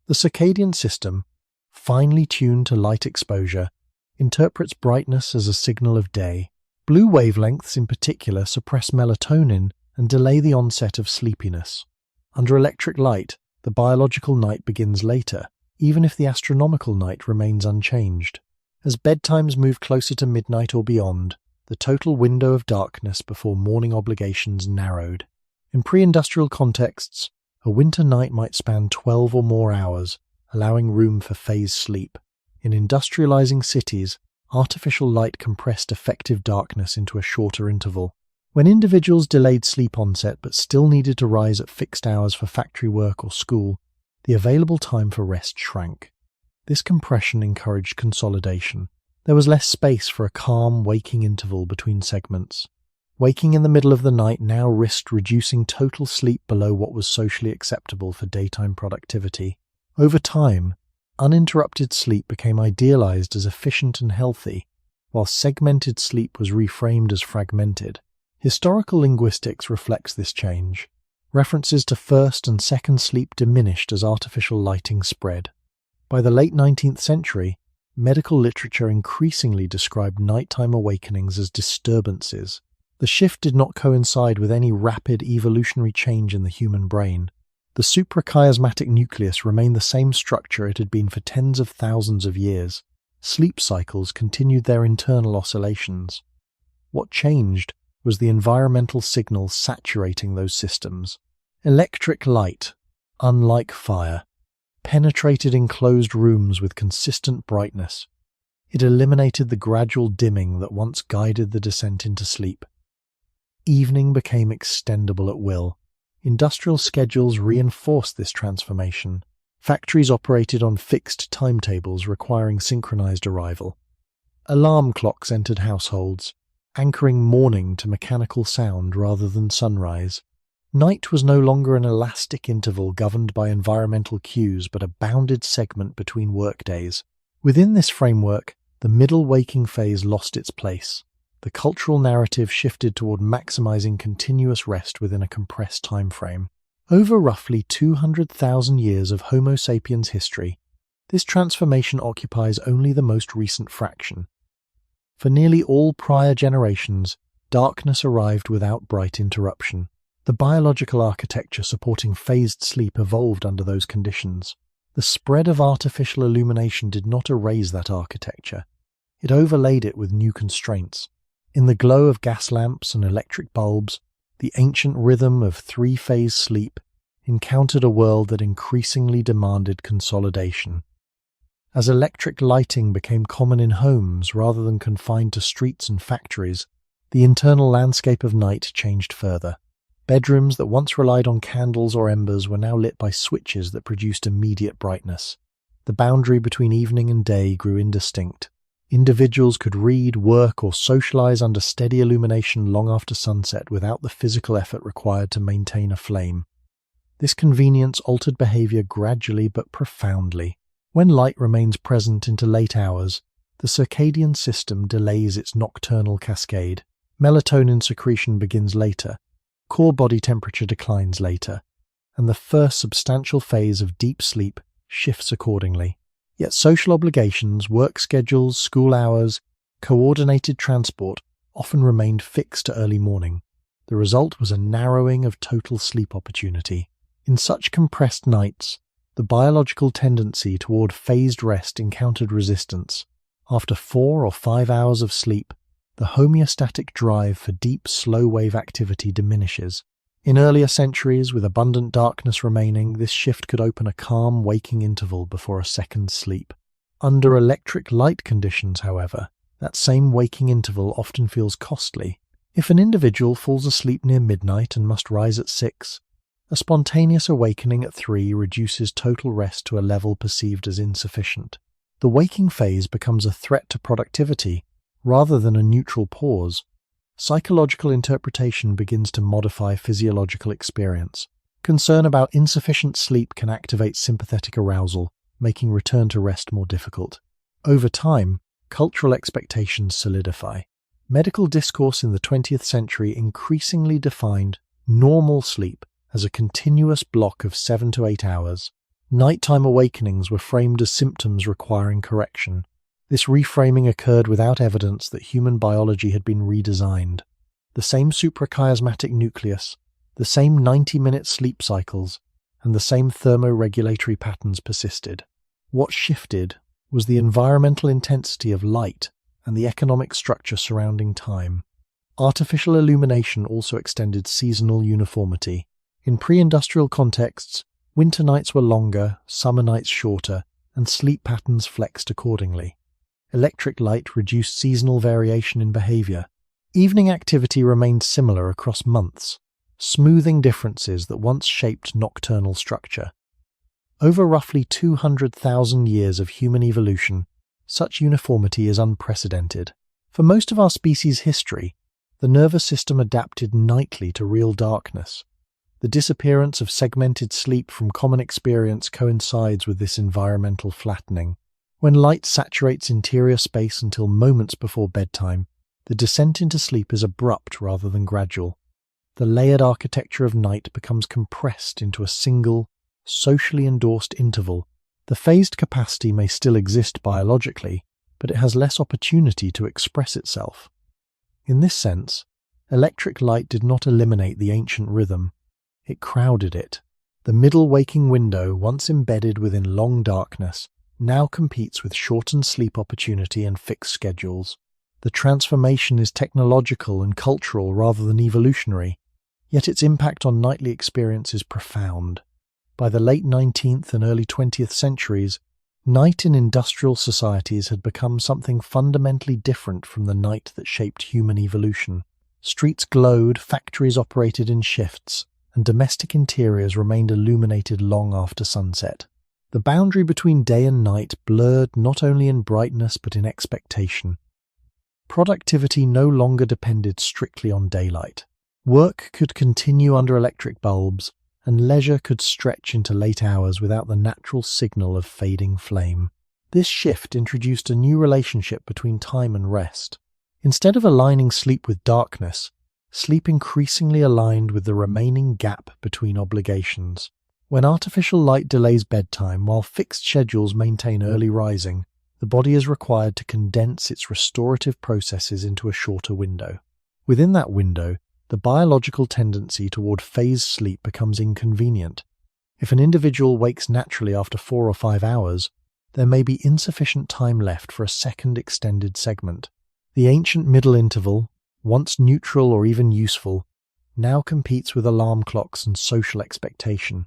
The circadian system, finely tuned to light exposure, interprets brightness as a signal of day. Blue wavelengths in particular suppress melatonin and delay the onset of sleepiness. Under electric light, the biological night begins later, even if the astronomical night remains unchanged. As bedtimes move closer to midnight or beyond, the total window of darkness before morning obligations narrowed. In pre-industrial contexts, a winter night might span 12 or more hours, allowing room for phase sleep. In industrializing cities, artificial light compressed effective darkness into a shorter interval. When individuals delayed sleep onset but still needed to rise at fixed hours for factory work or school, the available time for rest shrank. This compression encouraged consolidation. There was less space for a calm, waking interval between segments. Waking in the middle of the night now risked reducing total sleep below what was socially acceptable for daytime productivity. Over time, uninterrupted sleep became idealized as efficient and healthy, while segmented sleep was reframed as fragmented. Historical linguistics reflects this change. References to first and second sleep diminished as artificial lighting spread. By the late 19th century, medical literature increasingly described nighttime awakenings as disturbances. The shift did not coincide with any rapid evolutionary change in the human brain. The suprachiasmatic nucleus remained the same structure it had been for tens of thousands of years. Sleep cycles continued their internal oscillations. What changed was the environmental signal saturating those systems. Electric light, unlike fire, penetrated enclosed rooms with consistent brightness. It eliminated the gradual dimming that once guided the descent into sleep. Evening became extendable at will. Industrial schedules reinforced this transformation. Factories operated on fixed timetables requiring synchronized arrival. Alarm clocks entered households, anchoring morning to mechanical sound rather than sunrise. Night was no longer an elastic interval governed by environmental cues but a bounded segment between workdays. Within this framework, the middle waking phase lost its place. The cultural narrative shifted toward maximizing continuous rest within a compressed time frame. Over roughly 200,000 years of Homo sapiens history, this transformation occupies only the most recent fraction. For nearly all prior generations, darkness arrived without bright interruption. The biological architecture supporting phased sleep evolved under those conditions. The spread of artificial illumination did not erase that architecture. It overlaid it with new constraints. In the glow of gas lamps and electric bulbs, the ancient rhythm of three-phase sleep encountered a world that increasingly demanded consolidation. As electric lighting became common in homes rather than confined to streets and factories, the internal landscape of night changed further. Bedrooms that once relied on candles or embers were now lit by switches that produced immediate brightness. The boundary between evening and day grew indistinct. Individuals could read, work, or socialize under steady illumination long after sunset without the physical effort required to maintain a flame. This convenience altered behavior gradually but profoundly. When light remains present into late hours, the circadian system delays its nocturnal cascade. Melatonin secretion begins later, core body temperature declines later, and the first substantial phase of deep sleep shifts accordingly. Yet social obligations, work schedules, school hours, coordinated transport often remained fixed to early morning. The result was a narrowing of total sleep opportunity. In such compressed nights, the biological tendency toward phased rest encountered resistance. After 4 or 5 hours of sleep, the homeostatic drive for deep, slow-wave activity diminishes. In earlier centuries, with abundant darkness remaining, this shift could open a calm, waking interval before a second sleep. Under electric light conditions, however, that same waking interval often feels costly. If an individual falls asleep near midnight and must rise at 6, a spontaneous awakening at 3 reduces total rest to a level perceived as insufficient. The waking phase becomes a threat to productivity, rather than a neutral pause. Psychological interpretation begins to modify physiological experience. Concern about insufficient sleep can activate sympathetic arousal, making return to rest more difficult. Over time, cultural expectations solidify. Medical discourse in the 20th century increasingly defined normal sleep as a continuous block of 7 to 8 hours. Nighttime awakenings were framed as symptoms requiring correction. This reframing occurred without evidence that human biology had been redesigned. The same suprachiasmatic nucleus, the same 90-minute sleep cycles, and the same thermoregulatory patterns persisted. What shifted was the environmental intensity of light and the economic structure surrounding time. Artificial illumination also extended seasonal uniformity. In pre-industrial contexts, winter nights were longer, summer nights shorter, and sleep patterns flexed accordingly. Electric light reduced seasonal variation in behavior. Evening activity remained similar across months, smoothing differences that once shaped nocturnal structure. Over roughly 200,000 years of human evolution, such uniformity is unprecedented. For most of our species' history, the nervous system adapted nightly to real darkness. The disappearance of segmented sleep from common experience coincides with this environmental flattening. When light saturates interior space until moments before bedtime, the descent into sleep is abrupt rather than gradual. The layered architecture of night becomes compressed into a single, socially endorsed interval. The phased capacity may still exist biologically, but it has less opportunity to express itself. In this sense, electric light did not eliminate the ancient rhythm. It crowded it. The middle waking window, once embedded within long darkness, now competes with shortened sleep opportunity and fixed schedules. The transformation is technological and cultural rather than evolutionary, yet its impact on nightly experience is profound. By the late 19th and early 20th centuries, night in industrial societies had become something fundamentally different from the night that shaped human evolution. Streets glowed, factories operated in shifts, and domestic interiors remained illuminated long after sunset. The boundary between day and night blurred not only in brightness but in expectation. Productivity no longer depended strictly on daylight. Work could continue under electric bulbs, and leisure could stretch into late hours without the natural signal of fading flame. This shift introduced a new relationship between time and rest. Instead of aligning sleep with darkness, sleep increasingly aligned with the remaining gap between obligations. When artificial light delays bedtime while fixed schedules maintain early rising, the body is required to condense its restorative processes into a shorter window. Within that window, the biological tendency toward phase sleep becomes inconvenient. If an individual wakes naturally after 4 or 5 hours, there may be insufficient time left for a second extended segment. The ancient middle interval, once neutral or even useful, now competes with alarm clocks and social expectation.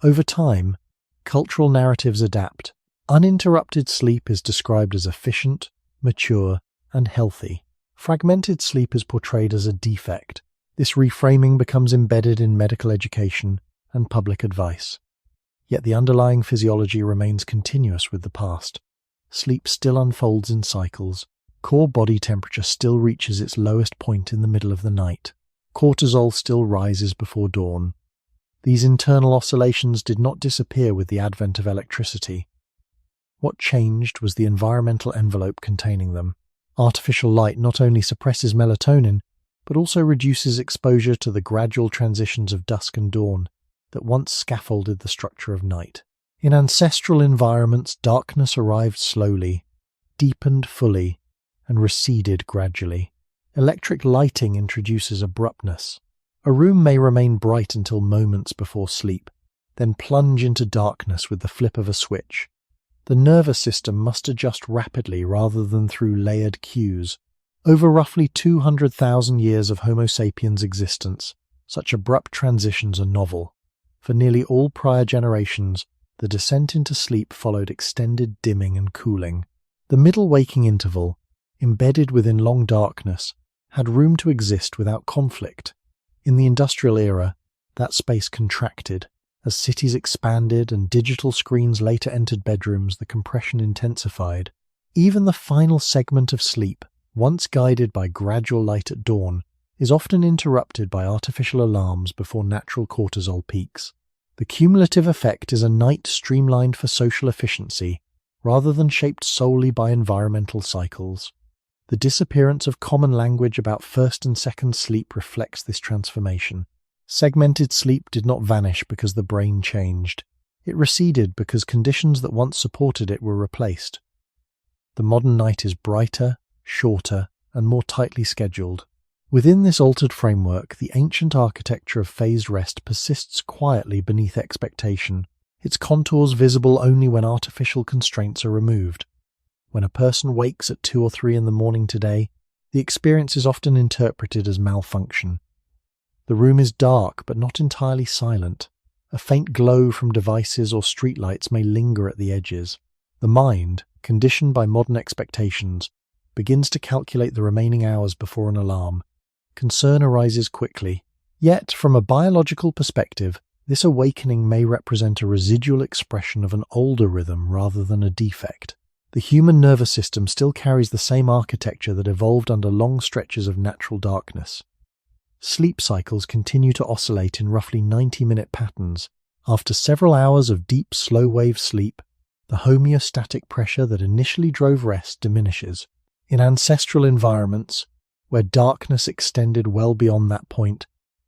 Over time, cultural narratives adapt. Uninterrupted sleep is described as efficient, mature, and healthy. Fragmented sleep is portrayed as a defect. This reframing becomes embedded in medical education and public advice. Yet the underlying physiology remains continuous with the past. Sleep still unfolds in cycles. Core body temperature still reaches its lowest point in the middle of the night. Cortisol still rises before dawn. These internal oscillations did not disappear with the advent of electricity. What changed was the environmental envelope containing them. Artificial light not only suppresses melatonin, but also reduces exposure to the gradual transitions of dusk and dawn that once scaffolded the structure of night. In ancestral environments, darkness arrived slowly, deepened fully, and receded gradually. Electric lighting introduces abruptness. A room may remain bright until moments before sleep, then plunge into darkness with the flip of a switch. The nervous system must adjust rapidly rather than through layered cues. Over roughly 200,000 years of Homo sapiens' existence, such abrupt transitions are novel. For nearly all prior generations, the descent into sleep followed extended dimming and cooling. The middle waking interval, embedded within long darkness, had room to exist without conflict. In the industrial era, that space contracted. As cities expanded and digital screens later entered bedrooms, the compression intensified. Even the final segment of sleep, once guided by gradual light at dawn, is often interrupted by artificial alarms before natural cortisol peaks. The cumulative effect is a night streamlined for social efficiency, rather than shaped solely by environmental cycles. The disappearance of common language about first and second sleep reflects this transformation. Segmented sleep did not vanish because the brain changed. It receded because conditions that once supported it were replaced. The modern night is brighter, shorter, and more tightly scheduled. Within this altered framework, the ancient architecture of phased rest persists quietly beneath expectation, its contours visible only when artificial constraints are removed. When a person wakes at 2 or 3 in the morning today, the experience is often interpreted as malfunction. The room is dark but not entirely silent. A faint glow from devices or streetlights may linger at the edges. The mind, conditioned by modern expectations, begins to calculate the remaining hours before an alarm. Concern arises quickly. Yet, from a biological perspective, this awakening may represent a residual expression of an older rhythm rather than a defect. The human nervous system still carries the same architecture that evolved under long stretches of natural darkness. Sleep cycles continue to oscillate in roughly 90-minute patterns. After several hours of deep, slow-wave sleep, the homeostatic pressure that initially drove rest diminishes. In ancestral environments, where darkness extended well beyond that point,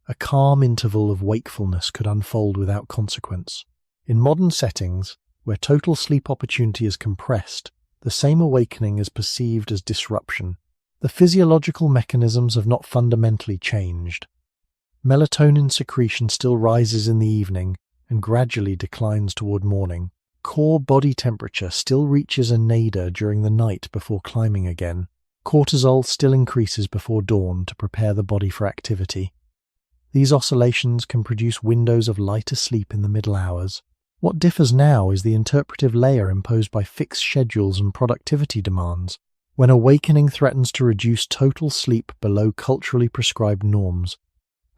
a calm interval of wakefulness could unfold without consequence. In modern settings, where total sleep opportunity is compressed, the same awakening is perceived as disruption. The physiological mechanisms have not fundamentally changed. Melatonin secretion still rises in the evening and gradually declines toward morning. Core body temperature still reaches a nadir during the night before climbing again. Cortisol still increases before dawn to prepare the body for activity. These oscillations can produce windows of lighter sleep in the middle hours. What differs now is the interpretive layer imposed by fixed schedules and productivity demands. When awakening threatens to reduce total sleep below culturally prescribed norms,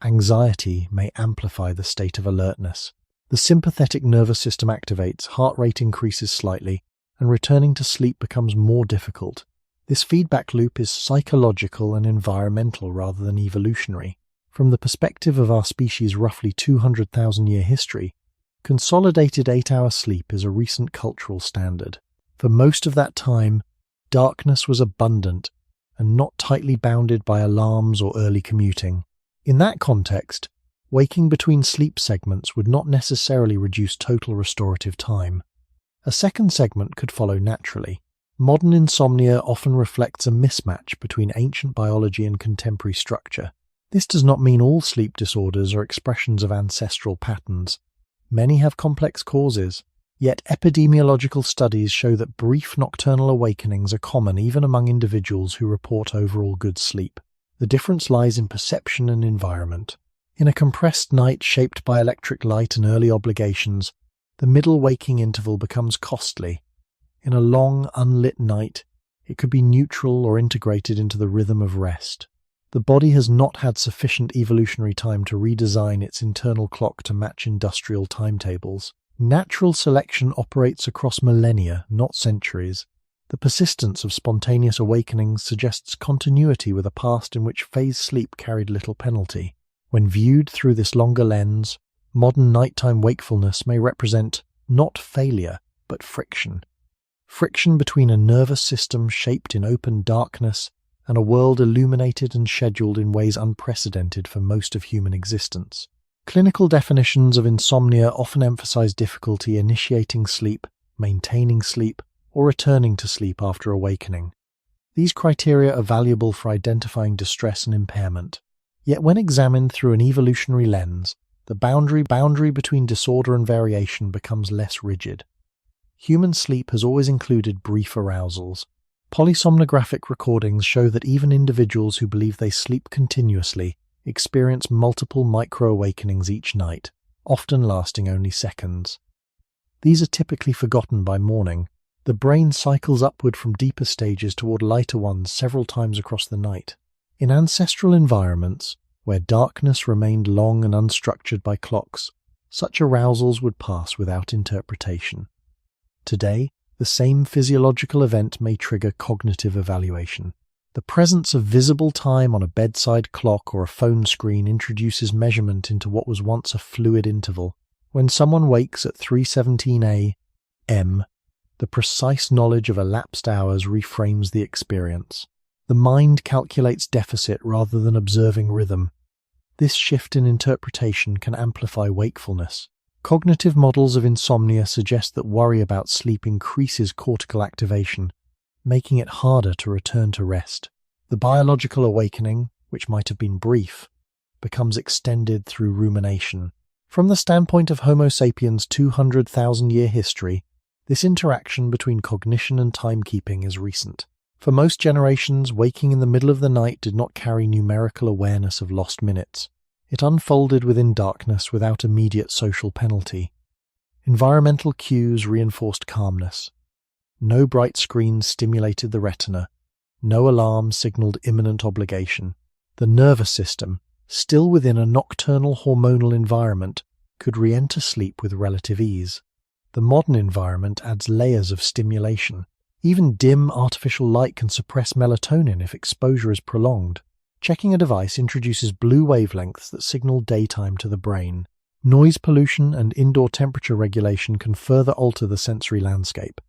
anxiety may amplify the state of alertness. The sympathetic nervous system activates, heart rate increases slightly, and returning to sleep becomes more difficult. This feedback loop is psychological and environmental rather than evolutionary. From the perspective of our species' roughly 200,000-year history, consolidated 8-hour sleep is a recent cultural standard. For most of that time, darkness was abundant and not tightly bounded by alarms or early commuting. In that context, waking between sleep segments would not necessarily reduce total restorative time. A second segment could follow naturally. Modern insomnia often reflects a mismatch between ancient biology and contemporary structure. This does not mean all sleep disorders are expressions of ancestral patterns. Many have complex causes, yet epidemiological studies show that brief nocturnal awakenings are common even among individuals who report overall good sleep. The difference lies in perception and environment. In a compressed night shaped by electric light and early obligations, the middle waking interval becomes costly. In a long, unlit night, it could be neutral or integrated into the rhythm of rest. The body has not had sufficient evolutionary time to redesign its internal clock to match industrial timetables. Natural selection operates across millennia, not centuries. The persistence of spontaneous awakenings suggests continuity with a past in which phase sleep carried little penalty. When viewed through this longer lens, modern nighttime wakefulness may represent not failure, but friction. Friction between a nervous system shaped in open darkness and a world illuminated and scheduled in ways unprecedented for most of human existence. Clinical definitions of insomnia often emphasize difficulty initiating sleep, maintaining sleep, or returning to sleep after awakening. These criteria are valuable for identifying distress and impairment. Yet when examined through an evolutionary lens, the boundary between disorder and variation becomes less rigid. Human sleep has always included brief arousals. Polysomnographic recordings show that even individuals who believe they sleep continuously experience multiple micro-awakenings each night, often lasting only seconds. These are typically forgotten by morning. The brain cycles upward from deeper stages toward lighter ones several times across the night. In ancestral environments, where darkness remained long and unstructured by clocks, such arousals would pass without interpretation. Today, the same physiological event may trigger cognitive evaluation. The presence of visible time on a bedside clock or a phone screen introduces measurement into what was once a fluid interval. When someone wakes at 3:17 a.m., the precise knowledge of elapsed hours reframes the experience. The mind calculates deficit rather than observing rhythm. This shift in interpretation can amplify wakefulness. Cognitive models of insomnia suggest that worry about sleep increases cortical activation, making it harder to return to rest. The biological awakening, which might have been brief, becomes extended through rumination. From the standpoint of Homo sapiens' 200,000-year history, this interaction between cognition and timekeeping is recent. For most generations, waking in the middle of the night did not carry numerical awareness of lost minutes. It unfolded within darkness without immediate social penalty. Environmental cues reinforced calmness. No bright screens stimulated the retina. No alarm signaled imminent obligation. The nervous system, still within a nocturnal hormonal environment, could re-enter sleep with relative ease. The modern environment adds layers of stimulation. Even dim artificial light can suppress melatonin if exposure is prolonged. Checking a device introduces blue wavelengths that signal daytime to the brain. Noise pollution and indoor temperature regulation can further alter the sensory landscape.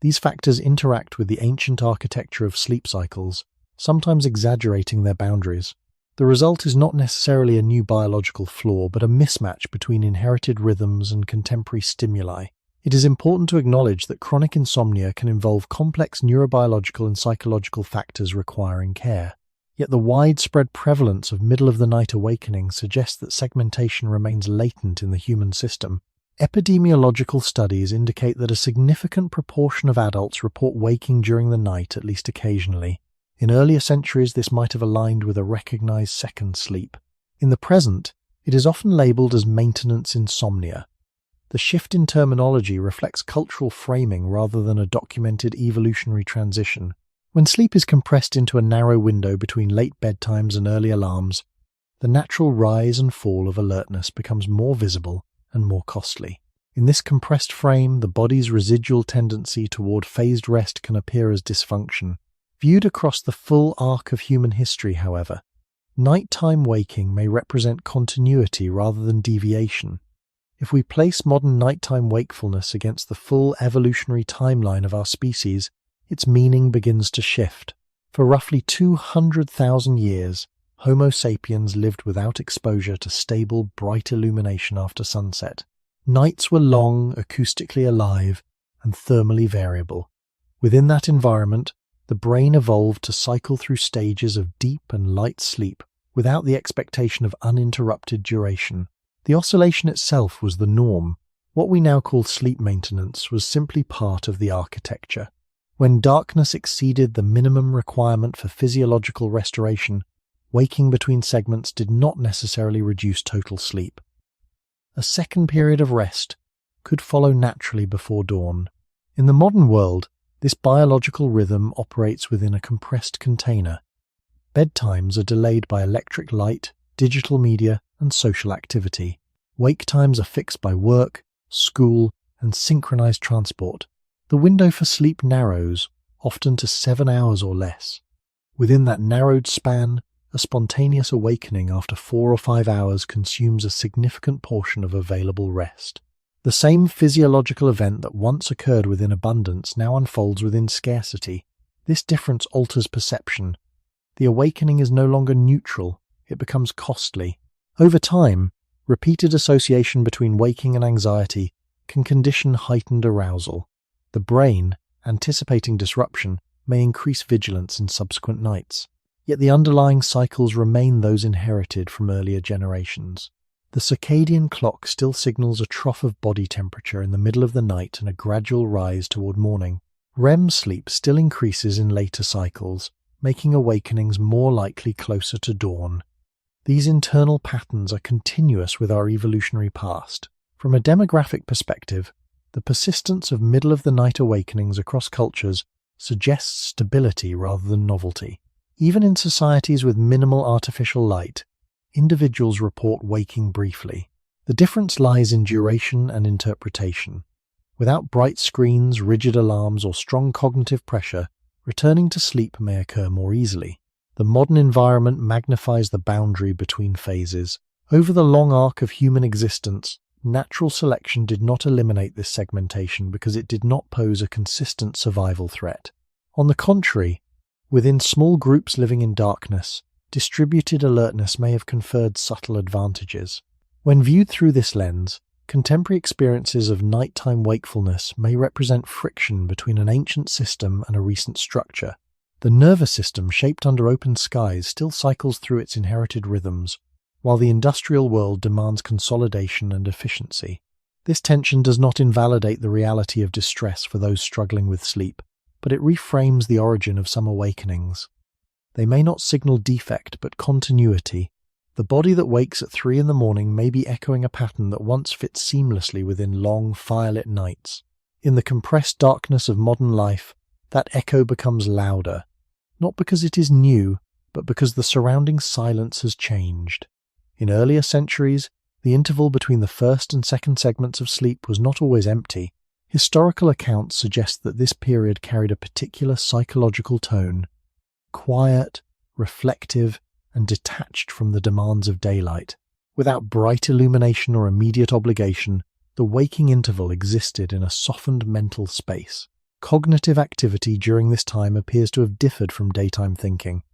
These factors interact with the ancient architecture of sleep cycles, sometimes exaggerating their boundaries. The result is not necessarily a new biological flaw, but a mismatch between inherited rhythms and contemporary stimuli. It is important to acknowledge that chronic insomnia can involve complex neurobiological and psychological factors requiring care. Yet the widespread prevalence of middle-of-the-night awakening suggests that segmentation remains latent in the human system. Epidemiological studies indicate that a significant proportion of adults report waking during the night at least occasionally. In earlier centuries, this might have aligned with a recognized second sleep. In the present, it is often labeled as maintenance insomnia. The shift in terminology reflects cultural framing rather than a documented evolutionary transition. When sleep is compressed into a narrow window between late bedtimes and early alarms, the natural rise and fall of alertness becomes more visible and more costly. In this compressed frame, the body's residual tendency toward phased rest can appear as dysfunction. Viewed across the full arc of human history, however, Nighttime waking may represent continuity rather than deviation. If we place modern nighttime wakefulness against the full evolutionary timeline of our species, its meaning begins to shift. For roughly 200,000 years, Homo sapiens lived without exposure to stable, bright illumination after sunset. Nights were long, acoustically alive, and thermally variable. Within that environment, the brain evolved to cycle through stages of deep and light sleep without the expectation of uninterrupted duration. The oscillation itself was the norm. What we now call sleep maintenance was simply part of the architecture. When darkness exceeded the minimum requirement for physiological restoration, waking between segments did not necessarily reduce total sleep. A second period of rest could follow naturally before dawn. In the modern world, this biological rhythm operates within a compressed container. Bedtimes are delayed by electric light, digital media, and social activity. Wake times are fixed by work, school, and synchronized transport. The window for sleep narrows, often to 7 hours or less. Within that narrowed span, a spontaneous awakening after 4 or 5 hours consumes a significant portion of available rest. The same physiological event that once occurred within abundance now unfolds within scarcity. This difference alters perception. The awakening is no longer neutral, it becomes costly. Over time, repeated association between waking and anxiety can condition heightened arousal. The brain, anticipating disruption, may increase vigilance in subsequent nights. Yet the underlying cycles remain those inherited from earlier generations. The circadian clock still signals a trough of body temperature in the middle of the night and a gradual rise toward morning. REM sleep still increases in later cycles, making awakenings more likely closer to dawn. These internal patterns are continuous with our evolutionary past. From a demographic perspective, the persistence of middle-of-the-night awakenings across cultures suggests stability rather than novelty. Even in societies with minimal artificial light, individuals report waking briefly. The difference lies in duration and interpretation. Without bright screens, rigid alarms, or strong cognitive pressure, returning to sleep may occur more easily. The modern environment magnifies the boundary between phases. Over the long arc of human existence, natural selection did not eliminate this segmentation because it did not pose a consistent survival threat. On the contrary, within small groups living in darkness, distributed alertness may have conferred subtle advantages. When viewed through this lens, contemporary experiences of nighttime wakefulness may represent friction between an ancient system and a recent structure. The nervous system, shaped under open skies, still cycles through its inherited rhythms, while the industrial world demands consolidation and efficiency. This tension does not invalidate the reality of distress for those struggling with sleep, but it reframes the origin of some awakenings. They may not signal defect, but continuity. The body that wakes at 3 a.m. may be echoing a pattern that once fit seamlessly within long, firelit nights. In the compressed darkness of modern life, that echo becomes louder, not because it is new, but because the surrounding silence has changed. In earlier centuries, the interval between the first and second segments of sleep was not always empty. Historical accounts suggest that this period carried a particular psychological tone, quiet, reflective, and detached from the demands of daylight. Without bright illumination or immediate obligation, the waking interval existed in a softened mental space. Cognitive activity during this time appears to have differed from daytime thinking.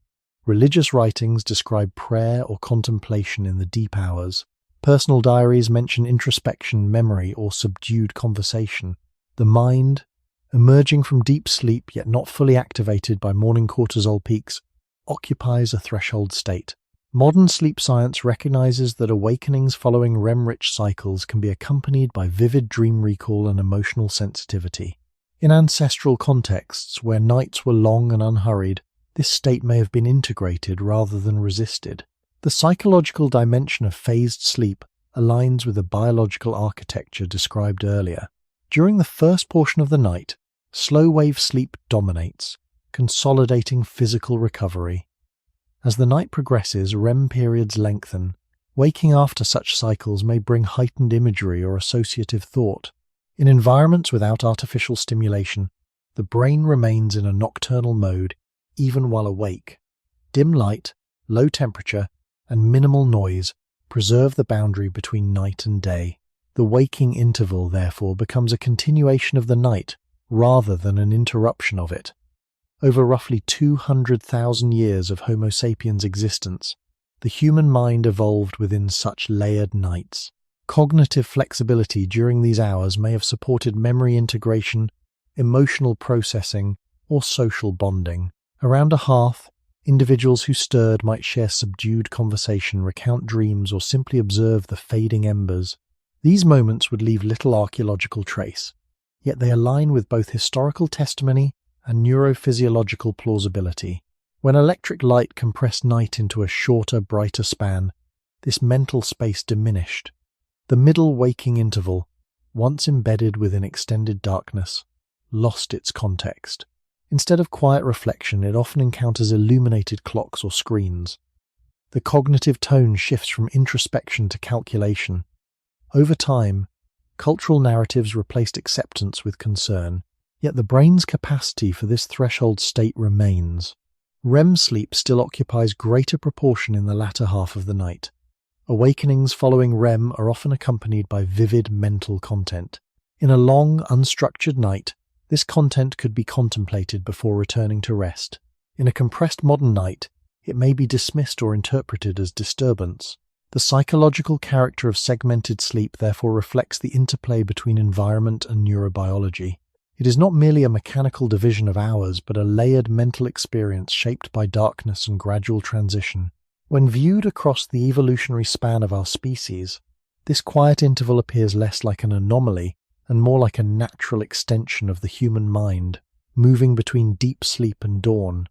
Religious writings describe prayer or contemplation in the deep hours. Personal diaries mention introspection, memory, or subdued conversation. The mind, emerging from deep sleep yet not fully activated by morning cortisol peaks, occupies a threshold state. Modern sleep science recognizes that awakenings following REM-rich cycles can be accompanied by vivid dream recall and emotional sensitivity. In ancestral contexts where nights were long and unhurried, this state may have been integrated rather than resisted. The psychological dimension of phased sleep aligns with the biological architecture described earlier. During the first portion of the night, slow-wave sleep dominates, consolidating physical recovery. As the night progresses, REM periods lengthen. Waking after such cycles may bring heightened imagery or associative thought. In environments without artificial stimulation, the brain remains in a nocturnal mode even while awake. Dim light, low temperature, and minimal noise preserve the boundary between night and day. The waking interval, therefore, becomes a continuation of the night rather than an interruption of it. Over roughly 200,000 years of Homo sapiens' existence, the human mind evolved within such layered nights. Cognitive flexibility during these hours may have supported memory integration, emotional processing, or social bonding. Around a hearth, individuals who stirred might share subdued conversation, recount dreams, or simply observe the fading embers. These moments would leave little archaeological trace, yet they align with both historical testimony and neurophysiological plausibility. When electric light compressed night into a shorter, brighter span, this mental space diminished. The middle waking interval, once embedded within extended darkness, lost its context. Instead of quiet reflection, it often encounters illuminated clocks or screens. The cognitive tone shifts from introspection to calculation. Over time, cultural narratives replaced acceptance with concern, yet the brain's capacity for this threshold state remains. REM sleep still occupies greater proportion in the latter half of the night. Awakenings following REM are often accompanied by vivid mental content. In a long, unstructured night, this content could be contemplated before returning to rest. In a compressed modern night, it may be dismissed or interpreted as disturbance. The psychological character of segmented sleep therefore reflects the interplay between environment and neurobiology. It is not merely a mechanical division of hours, but a layered mental experience shaped by darkness and gradual transition. When viewed across the evolutionary span of our species, this quiet interval appears less like an anomaly and more like a natural extension of the human mind, moving between deep sleep and dawn.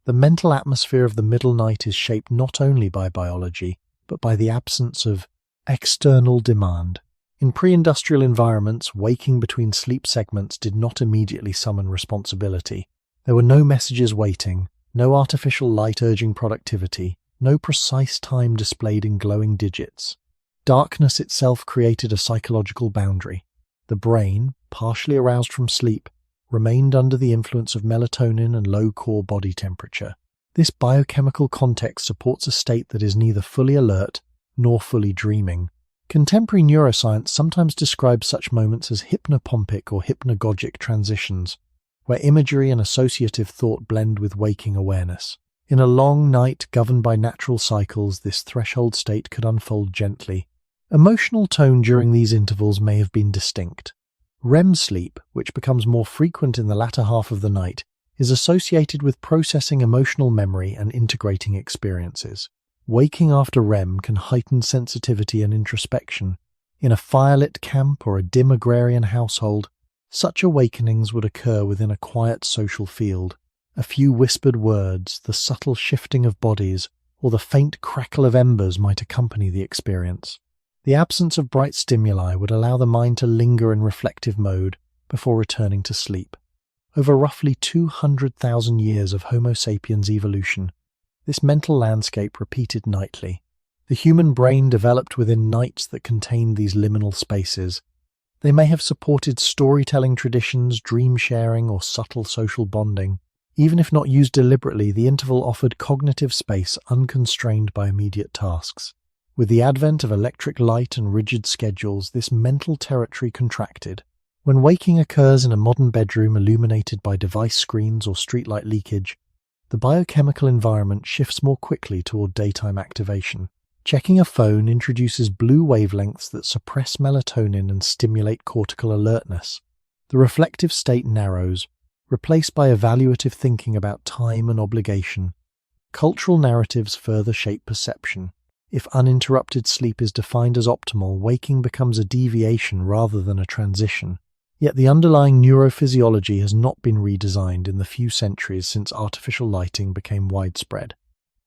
The mental atmosphere of the middle night is shaped not only by biology, but by the absence of external demand. In pre-industrial environments, waking between sleep segments did not immediately summon responsibility. There were no messages waiting, no artificial light urging productivity, no precise time displayed in glowing digits. Darkness itself created a psychological boundary. The brain, partially aroused from sleep, remained under the influence of melatonin and low core body temperature. This biochemical context supports a state that is neither fully alert nor fully dreaming. Contemporary neuroscience sometimes describes such moments as hypnopompic or hypnagogic transitions, where imagery and associative thought blend with waking awareness. In a long night governed by natural cycles, this threshold state could unfold gently. Emotional tone during these intervals may have been distinct. REM sleep, which becomes more frequent in the latter half of the night, is associated with processing emotional memory and integrating experiences. Waking after REM can heighten sensitivity and introspection. In a firelit camp or a dim agrarian household, such awakenings would occur within a quiet social field. A few whispered words, the subtle shifting of bodies, or the faint crackle of embers might accompany the experience. The absence of bright stimuli would allow the mind to linger in reflective mode before returning to sleep. Over roughly 200,000 years of Homo sapiens evolution, this mental landscape repeated nightly. The human brain developed within nights that contained these liminal spaces. They may have supported storytelling traditions, dream sharing, or subtle social bonding. Even if not used deliberately, the interval offered cognitive space unconstrained by immediate tasks. With the advent of electric light and rigid schedules, this mental territory contracted. When waking occurs in a modern bedroom illuminated by device screens or streetlight leakage, the biochemical environment shifts more quickly toward daytime activation. Checking a phone introduces blue wavelengths that suppress melatonin and stimulate cortical alertness. The reflective state narrows, replaced by evaluative thinking about time and obligation. Cultural narratives further shape perception. If uninterrupted sleep is defined as optimal, waking becomes a deviation rather than a transition. Yet the underlying neurophysiology has not been redesigned in the few centuries since artificial lighting became widespread.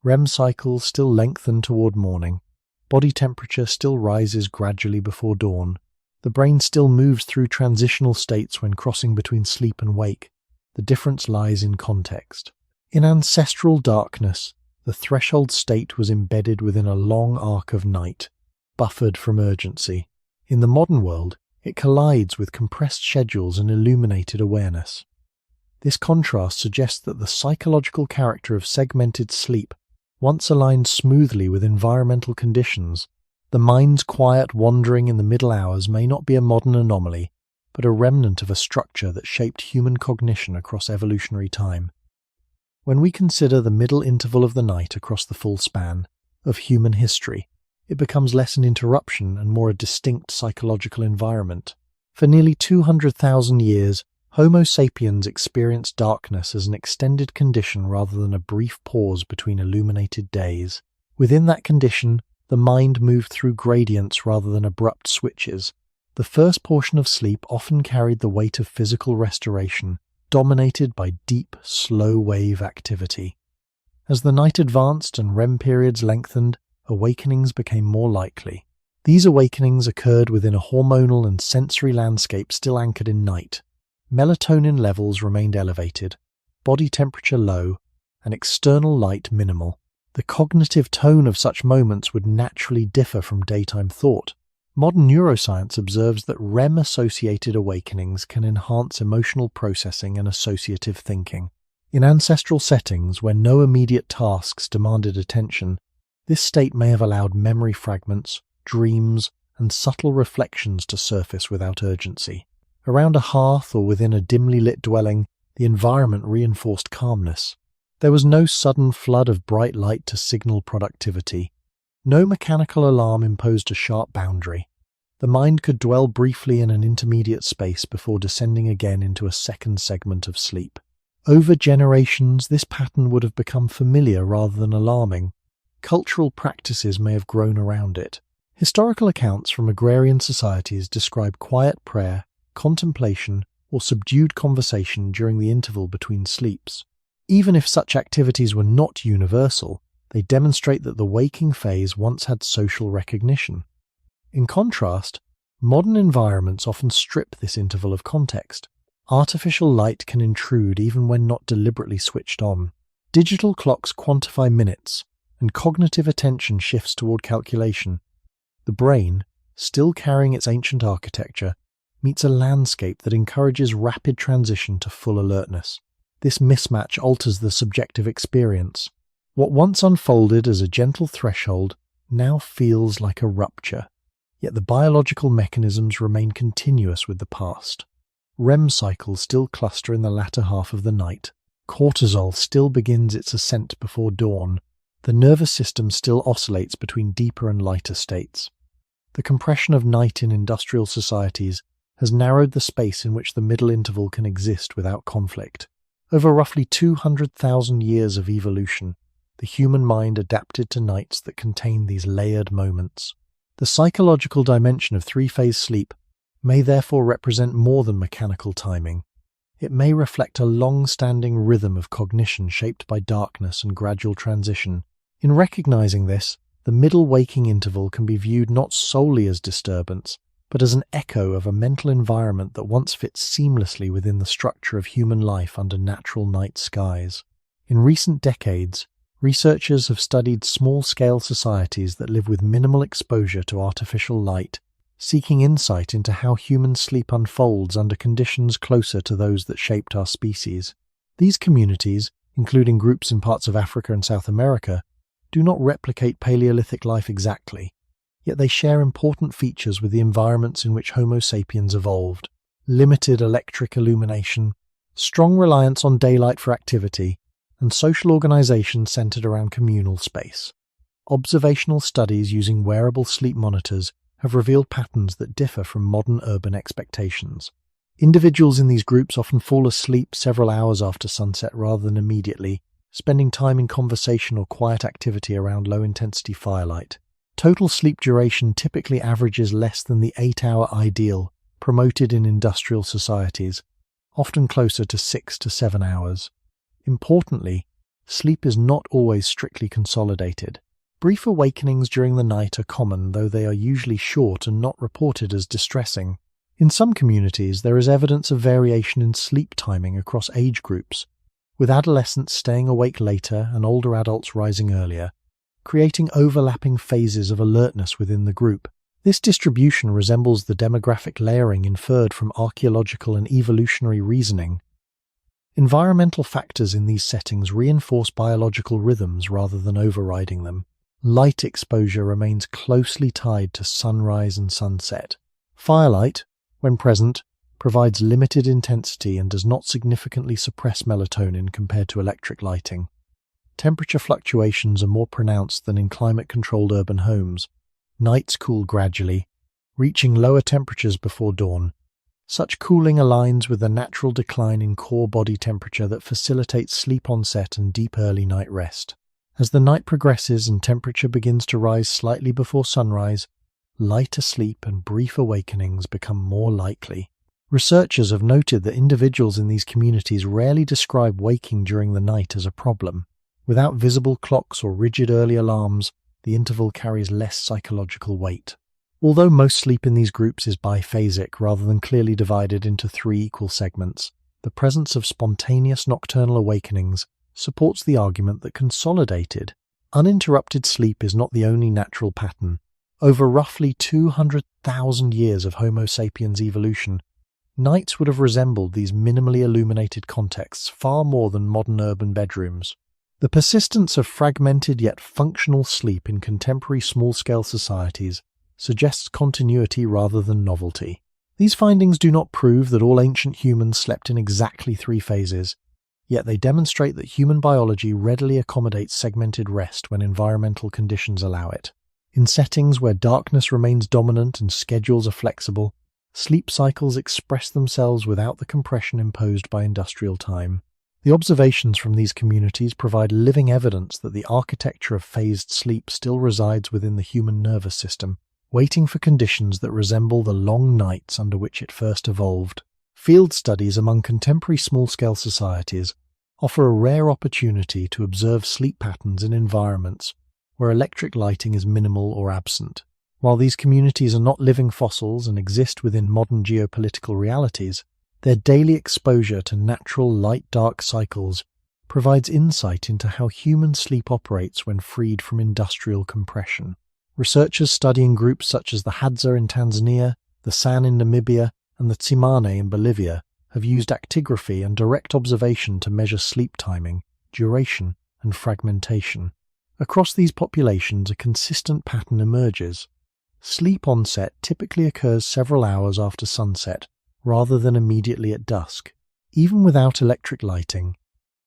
REM cycles still lengthen toward morning. Body temperature still rises gradually before dawn. The brain still moves through transitional states when crossing between sleep and wake. The difference lies in context. In ancestral darkness, the threshold state was embedded within a long arc of night, buffered from urgency. In the modern world, it collides with compressed schedules and illuminated awareness. This contrast suggests that the psychological character of segmented sleep once aligned smoothly with environmental conditions, the mind's quiet wandering in the middle hours may not be a modern anomaly, but a remnant of a structure that shaped human cognition across evolutionary time. When we consider the middle interval of the night across the full span of human history, it becomes less an interruption and more a distinct psychological environment. For nearly 200,000 years, Homo sapiens experienced darkness as an extended condition rather than a brief pause between illuminated days. Within that condition, the mind moved through gradients rather than abrupt switches. The first portion of sleep often carried the weight of physical restoration, dominated by deep, slow-wave activity. As the night advanced and REM periods lengthened, awakenings became more likely. These awakenings occurred within a hormonal and sensory landscape still anchored in night. Melatonin levels remained elevated, body temperature low, and external light minimal. The cognitive tone of such moments would naturally differ from daytime thought. Modern neuroscience observes that REM-associated awakenings can enhance emotional processing and associative thinking. In ancestral settings where no immediate tasks demanded attention, this state may have allowed memory fragments, dreams, and subtle reflections to surface without urgency. Around a hearth or within a dimly lit dwelling, the environment reinforced calmness. There was no sudden flood of bright light to signal productivity. No mechanical alarm imposed a sharp boundary. The mind could dwell briefly in an intermediate space before descending again into a second segment of sleep. Over generations, this pattern would have become familiar rather than alarming. Cultural practices may have grown around it. Historical accounts from agrarian societies describe quiet prayer, contemplation, or subdued conversation during the interval between sleeps. Even if such activities were not universal, they demonstrate that the waking phase once had social recognition. In contrast, modern environments often strip this interval of context. Artificial light can intrude even when not deliberately switched on. Digital clocks quantify minutes, and cognitive attention shifts toward calculation. The brain, still carrying its ancient architecture, meets a landscape that encourages rapid transition to full alertness. This mismatch alters the subjective experience. What once unfolded as a gentle threshold now feels like a rupture, yet the biological mechanisms remain continuous with the past. REM cycles still cluster in the latter half of the night. Cortisol still begins its ascent before dawn. The nervous system still oscillates between deeper and lighter states. The compression of night in industrial societies has narrowed the space in which the middle interval can exist without conflict. Over roughly 200,000 years of evolution, the human mind adapted to nights that contain these layered moments. The psychological dimension of three-phase sleep may therefore represent more than mechanical timing. It may reflect a long-standing rhythm of cognition shaped by darkness and gradual transition. In recognizing this, the middle waking interval can be viewed not solely as disturbance, but as an echo of a mental environment that once fit seamlessly within the structure of human life under natural night skies. In recent decades, researchers have studied small-scale societies that live with minimal exposure to artificial light, seeking insight into how human sleep unfolds under conditions closer to those that shaped our species. These communities, including groups in parts of Africa and South America, do not replicate Paleolithic life exactly, yet they share important features with the environments in which Homo sapiens evolved. Limited electric illumination, strong reliance on daylight for activity, and social organization centered around communal space. Observational studies using wearable sleep monitors have revealed patterns that differ from modern urban expectations. Individuals in these groups often fall asleep several hours after sunset rather than immediately, spending time in conversation or quiet activity around low-intensity firelight. Total sleep duration typically averages less than the 8-hour ideal promoted in industrial societies, often closer to 6 to 7 hours. Importantly, sleep is not always strictly consolidated. Brief awakenings during the night are common, though they are usually short and not reported as distressing. In some communities, there is evidence of variation in sleep timing across age groups, with adolescents staying awake later and older adults rising earlier, creating overlapping phases of alertness within the group. This distribution resembles the demographic layering inferred from archaeological and evolutionary reasoning. Environmental factors in these settings reinforce biological rhythms rather than overriding them. Light exposure remains closely tied to sunrise and sunset. Firelight, when present, provides limited intensity and does not significantly suppress melatonin compared to electric lighting. Temperature fluctuations are more pronounced than in climate-controlled urban homes. Nights cool gradually, reaching lower temperatures before dawn. Such cooling aligns with the natural decline in core body temperature that facilitates sleep onset and deep early night rest. As the night progresses and temperature begins to rise slightly before sunrise, lighter sleep and brief awakenings become more likely. Researchers have noted that individuals in these communities rarely describe waking during the night as a problem. Without visible clocks or rigid early alarms, the interval carries less psychological weight. Although most sleep in these groups is biphasic rather than clearly divided into 3 equal segments, the presence of spontaneous nocturnal awakenings supports the argument that consolidated, uninterrupted sleep is not the only natural pattern. Over roughly 200,000 years of Homo sapiens evolution, nights would have resembled these minimally illuminated contexts far more than modern urban bedrooms. The persistence of fragmented yet functional sleep in contemporary small-scale societies suggests continuity rather than novelty. These findings do not prove that all ancient humans slept in exactly 3 phases, yet they demonstrate that human biology readily accommodates segmented rest when environmental conditions allow it. In settings where darkness remains dominant and schedules are flexible, sleep cycles express themselves without the compression imposed by industrial time. The observations from these communities provide living evidence that the architecture of phased sleep still resides within the human nervous system, waiting for conditions that resemble the long nights under which it first evolved. Field studies among contemporary small-scale societies offer a rare opportunity to observe sleep patterns in environments where electric lighting is minimal or absent. While these communities are not living fossils and exist within modern geopolitical realities, their daily exposure to natural light-dark cycles provides insight into how human sleep operates when freed from industrial compression. Researchers studying groups such as the Hadza in Tanzania, the San in Namibia, and the Tsimane in Bolivia have used actigraphy and direct observation to measure sleep timing, duration, and fragmentation. Across these populations, a consistent pattern emerges. Sleep onset typically occurs several hours after sunset, rather than immediately at dusk. Even without electric lighting,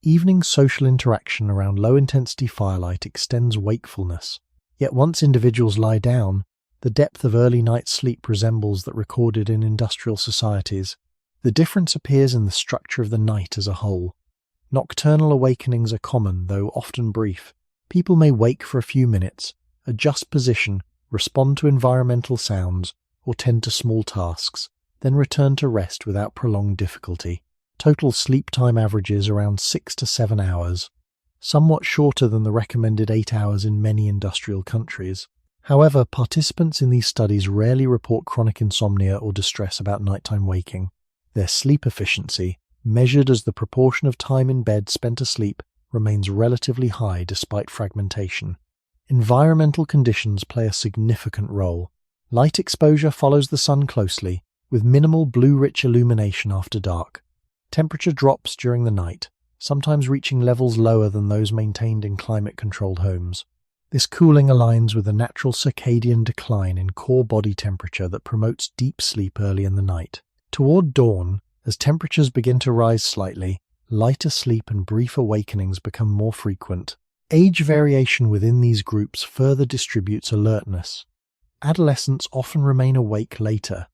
evening social interaction around low-intensity firelight extends wakefulness. Yet once individuals lie down, the depth of early night sleep resembles that recorded in industrial societies. The difference appears in the structure of the night as a whole. Nocturnal awakenings are common, though often brief. People may wake for a few minutes, adjust position, respond to environmental sounds, or tend to small tasks, then return to rest without prolonged difficulty. Total sleep time averages around 6 to 7 hours, somewhat shorter than the recommended 8 hours in many industrial countries. However, participants in these studies rarely report chronic insomnia or distress about nighttime waking. Their sleep efficiency, measured as the proportion of time in bed spent asleep, remains relatively high despite fragmentation. Environmental conditions play a significant role. Light exposure follows the sun closely, with minimal blue-rich illumination after dark. Temperature drops during the night, sometimes reaching levels lower than those maintained in climate-controlled homes. This cooling aligns with a natural circadian decline in core body temperature that promotes deep sleep early in the night. Toward dawn, as temperatures begin to rise slightly, lighter sleep and brief awakenings become more frequent. Age variation within these groups further distributes alertness. Adolescents often remain awake later,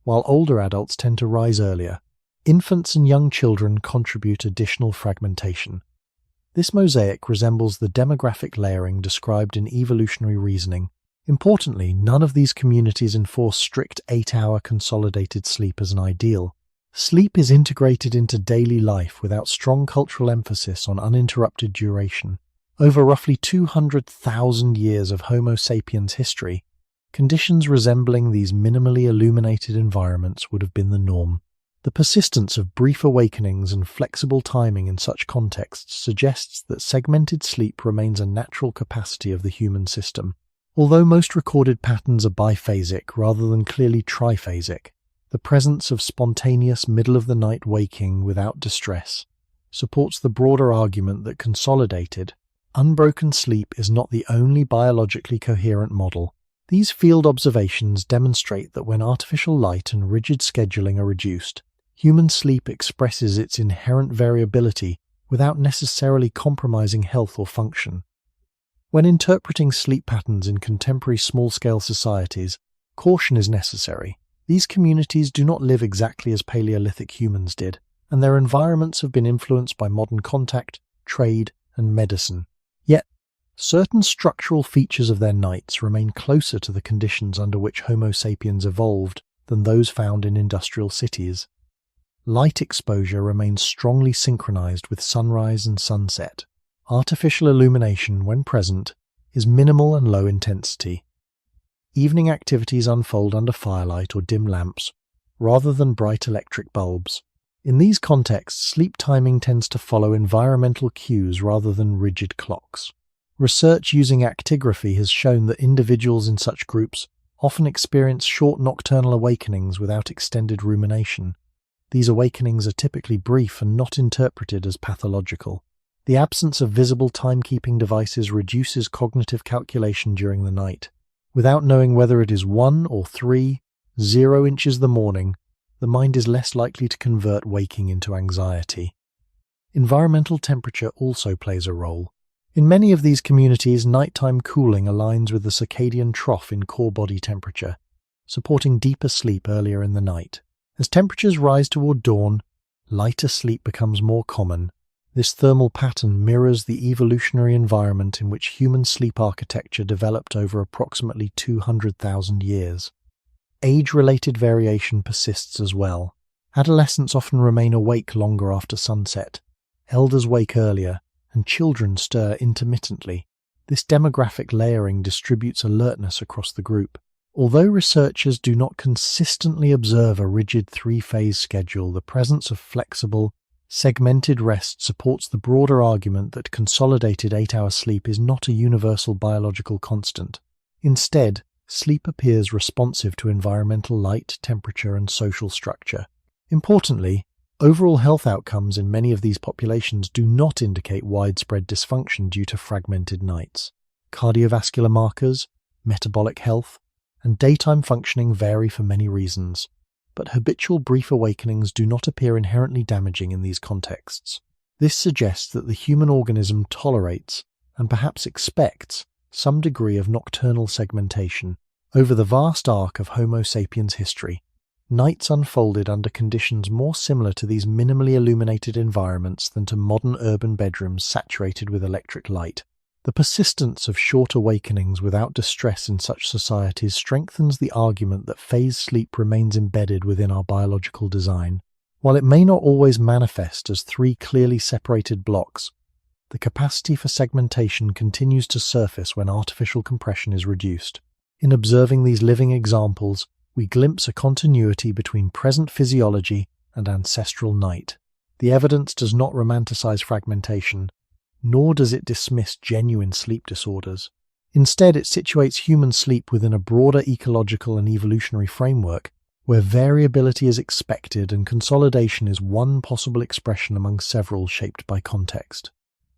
while older adults tend to rise earlier. Infants and young children contribute additional fragmentation. This mosaic resembles the demographic layering described in evolutionary reasoning. Importantly, none of these communities enforce strict 8-hour consolidated sleep as an ideal. Sleep is integrated into daily life without strong cultural emphasis on uninterrupted duration. Over roughly 200,000 years of Homo sapiens history, conditions resembling these minimally illuminated environments would have been the norm. The persistence of brief awakenings and flexible timing in such contexts suggests that segmented sleep remains a natural capacity of the human system. Although most recorded patterns are biphasic rather than clearly triphasic, the presence of spontaneous middle-of-the-night waking without distress supports the broader argument that consolidated, unbroken sleep is not the only biologically coherent model. These field observations demonstrate that when artificial light and rigid scheduling are reduced, human sleep expresses its inherent variability without necessarily compromising health or function. When interpreting sleep patterns in contemporary small-scale societies, caution is necessary. These communities do not live exactly as Paleolithic humans did, and their environments have been influenced by modern contact, trade, and medicine. Yet, certain structural features of their nights remain closer to the conditions under which Homo sapiens evolved than those found in industrial cities. Light exposure remains strongly synchronized with sunrise and sunset. Artificial illumination, when present, is minimal and low intensity. Evening activities unfold under firelight or dim lamps, rather than bright electric bulbs. In these contexts, sleep timing tends to follow environmental cues rather than rigid clocks. Research using actigraphy has shown that individuals in such groups often experience short nocturnal awakenings without extended rumination. These awakenings are typically brief and not interpreted as pathological. The absence of visible timekeeping devices reduces cognitive calculation during the night. Without knowing whether it is 1 or 3, 0 inches the morning, the mind is less likely to convert waking into anxiety. Environmental temperature also plays a role. In many of these communities, nighttime cooling aligns with the circadian trough in core body temperature, supporting deeper sleep earlier in the night. As temperatures rise toward dawn, lighter sleep becomes more common. This thermal pattern mirrors the evolutionary environment in which human sleep architecture developed over approximately 200,000 years. Age-related variation persists as well. Adolescents often remain awake longer after sunset. Elders wake earlier, and children stir intermittently. This demographic layering distributes alertness across the group. Although researchers do not consistently observe a rigid 3-phase schedule, the presence of flexible, segmented rest supports the broader argument that consolidated 8-hour sleep is not a universal biological constant. Instead, sleep appears responsive to environmental light, temperature, and social structure. Importantly, overall health outcomes in many of these populations do not indicate widespread dysfunction due to fragmented nights. Cardiovascular markers, metabolic health, and daytime functioning vary for many reasons, but habitual brief awakenings do not appear inherently damaging in these contexts. This suggests that the human organism tolerates, and perhaps expects, some degree of nocturnal segmentation. Over the vast arc of Homo sapiens history, nights unfolded under conditions more similar to these minimally illuminated environments than to modern urban bedrooms saturated with electric light. The persistence of short awakenings without distress in such societies strengthens the argument that phase sleep remains embedded within our biological design. While it may not always manifest as 3 clearly separated blocks, the capacity for segmentation continues to surface when artificial compression is reduced. In observing these living examples, we glimpse a continuity between present physiology and ancestral night. The evidence does not romanticize fragmentation, nor does it dismiss genuine sleep disorders. Instead, it situates human sleep within a broader ecological and evolutionary framework, where variability is expected and consolidation is one possible expression among several shaped by context.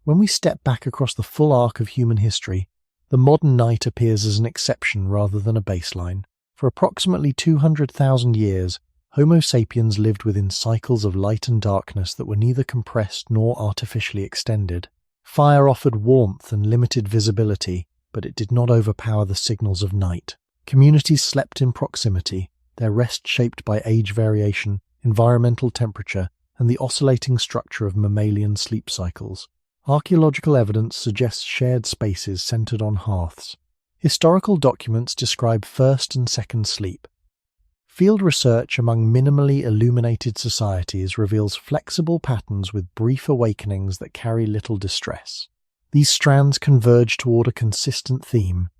When we step back across the full arc of human history, the modern night appears as an exception rather than a baseline. For approximately 200,000 years, Homo sapiens lived within cycles of light and darkness that were neither compressed nor artificially extended. Fire offered warmth and limited visibility, but it did not overpower the signals of night. Communities slept in proximity, their rest shaped by age variation, environmental temperature, and the oscillating structure of mammalian sleep cycles. Archaeological evidence suggests shared spaces centered on hearths. Historical documents describe first and second sleep. Field research among minimally illuminated societies reveals flexible patterns with brief awakenings that carry little distress. These strands converge toward a consistent theme.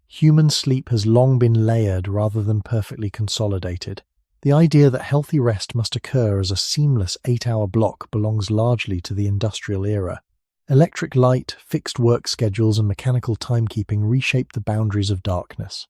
Human sleep has long been layered rather than perfectly consolidated. The idea that healthy rest must occur as a seamless 8-hour block belongs largely to the industrial era. Electric light, fixed work schedules, and mechanical timekeeping reshaped the boundaries of darkness.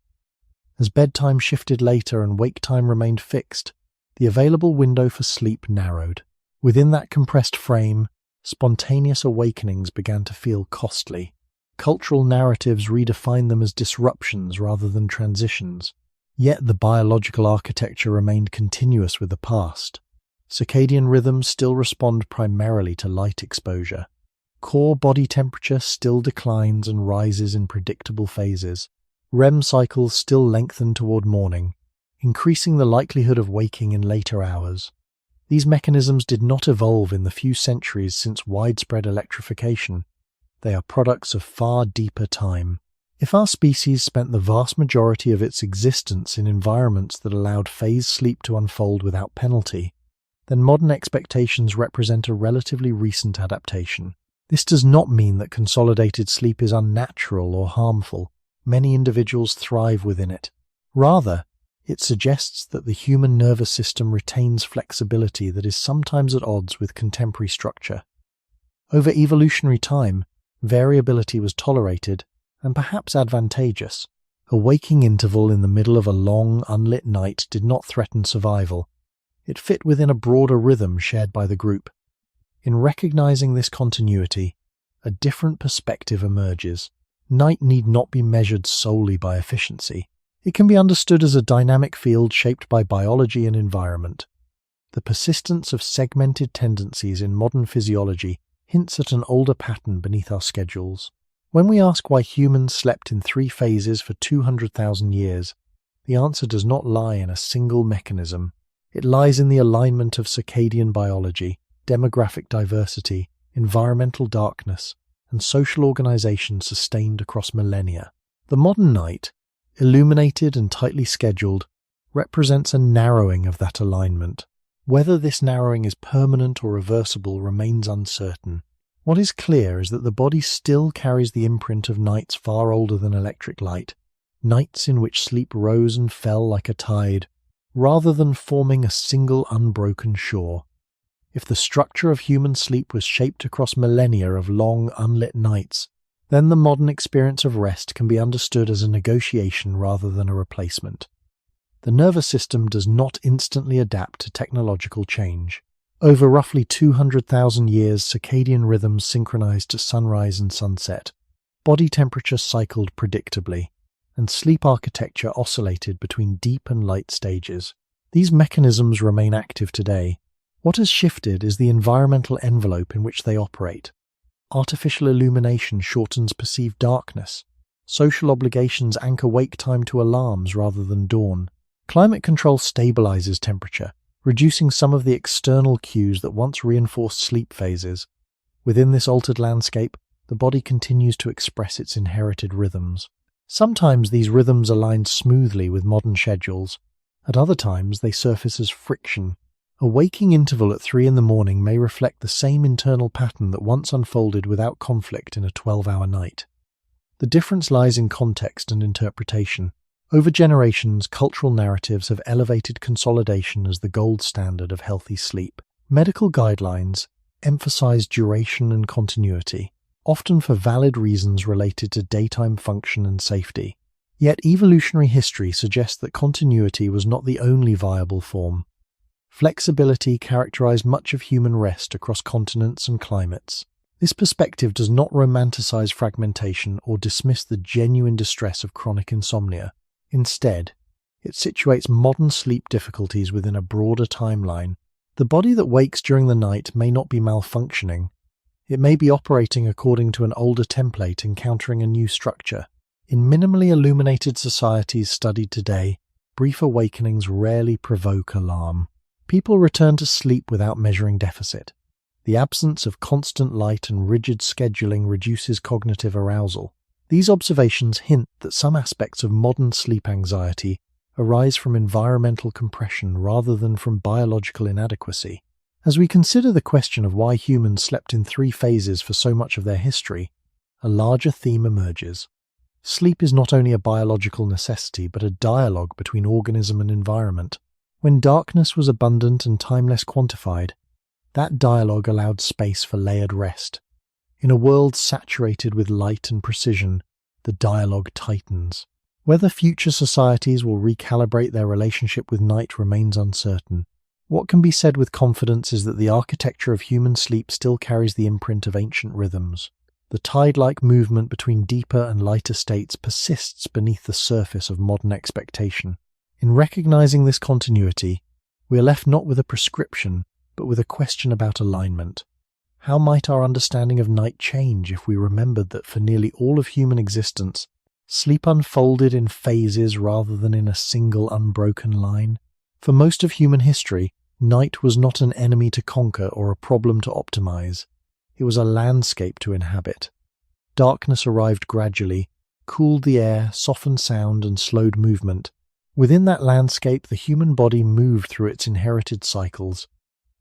As bedtime shifted later and wake time remained fixed, the available window for sleep narrowed. Within that compressed frame, spontaneous awakenings began to feel costly. Cultural narratives redefined them as disruptions rather than transitions. Yet the biological architecture remained continuous with the past. Circadian rhythms still respond primarily to light exposure. Core body temperature still declines and rises in predictable phases. REM cycles still lengthen toward morning, increasing the likelihood of waking in later hours. These mechanisms did not evolve in the few centuries since widespread electrification. They are products of far deeper time. If our species spent the vast majority of its existence in environments that allowed phase sleep to unfold without penalty, then modern expectations represent a relatively recent adaptation. This does not mean that consolidated sleep is unnatural or harmful. Many individuals thrive within it. Rather, it suggests that the human nervous system retains flexibility that is sometimes at odds with contemporary structure. Over evolutionary time, variability was tolerated and perhaps advantageous. A waking interval in the middle of a long, unlit night did not threaten survival. It fit within a broader rhythm shared by the group. In recognizing this continuity, a different perspective emerges. Night need not be measured solely by efficiency. It can be understood as a dynamic field shaped by biology and environment. The persistence of segmented tendencies in modern physiology hints at an older pattern beneath our schedules. When we ask why humans slept in 3 phases for 200,000 years, the answer does not lie in a single mechanism. It lies in the alignment of circadian biology, demographic diversity, environmental darkness, and social organization sustained across millennia. The modern night, illuminated and tightly scheduled, represents a narrowing of that alignment. Whether this narrowing is permanent or reversible remains uncertain. What is clear is that the body still carries the imprint of nights far older than electric light, nights in which sleep rose and fell like a tide, rather than forming a single unbroken shore. If the structure of human sleep was shaped across millennia of long, unlit nights, then the modern experience of rest can be understood as a negotiation rather than a replacement. The nervous system does not instantly adapt to technological change. Over roughly 200,000 years, circadian rhythms synchronized to sunrise and sunset. Body temperature cycled predictably, and sleep architecture oscillated between deep and light stages. These mechanisms remain active today. What has shifted is the environmental envelope in which they operate. Artificial illumination shortens perceived darkness. Social obligations anchor wake time to alarms rather than dawn. Climate control stabilizes temperature, reducing some of the external cues that once reinforced sleep phases. Within this altered landscape, the body continues to express its inherited rhythms. Sometimes these rhythms align smoothly with modern schedules. At other times, they surface as friction. A waking interval at 3 in the morning may reflect the same internal pattern that once unfolded without conflict in a 12-hour night. The difference lies in context and interpretation. Over generations, cultural narratives have elevated consolidation as the gold standard of healthy sleep. Medical guidelines emphasize duration and continuity, often for valid reasons related to daytime function and safety. Yet evolutionary history suggests that continuity was not the only viable form. Flexibility characterized much of human rest across continents and climates. This perspective does not romanticize fragmentation or dismiss the genuine distress of chronic insomnia. Instead, it situates modern sleep difficulties within a broader timeline. The body that wakes during the night may not be malfunctioning. It may be operating according to an older template, encountering a new structure. In minimally illuminated societies studied today, brief awakenings rarely provoke alarm. People return to sleep without measuring deficit. The absence of constant light and rigid scheduling reduces cognitive arousal. These observations hint that some aspects of modern sleep anxiety arise from environmental compression rather than from biological inadequacy. As we consider the question of why humans slept in 3 phases for so much of their history, a larger theme emerges. Sleep is not only a biological necessity but a dialogue between organism and environment. When darkness was abundant and time less quantified, that dialogue allowed space for layered rest. In a world saturated with light and precision, the dialogue tightens. Whether future societies will recalibrate their relationship with night remains uncertain. What can be said with confidence is that the architecture of human sleep still carries the imprint of ancient rhythms. The tide-like movement between deeper and lighter states persists beneath the surface of modern expectation. In recognizing this continuity, we are left not with a prescription, but with a question about alignment. How might our understanding of night change if we remembered that for nearly all of human existence, sleep unfolded in phases rather than in a single unbroken line? For most of human history, night was not an enemy to conquer or a problem to optimize. It was a landscape to inhabit. Darkness arrived gradually, cooled the air, softened sound, and slowed movement. Within that landscape, the human body moved through its inherited cycles.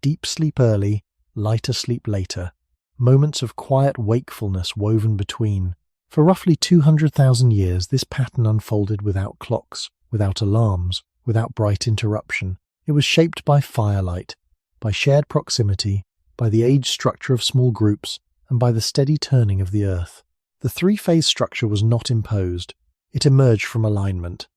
Deep sleep early, lighter sleep later. Moments of quiet wakefulness woven between. For roughly 200,000 years, this pattern unfolded without clocks, without alarms, without bright interruption. It was shaped by firelight, by shared proximity, by the age structure of small groups, and by the steady turning of the earth. The three-phase structure was not imposed. It emerged from alignment.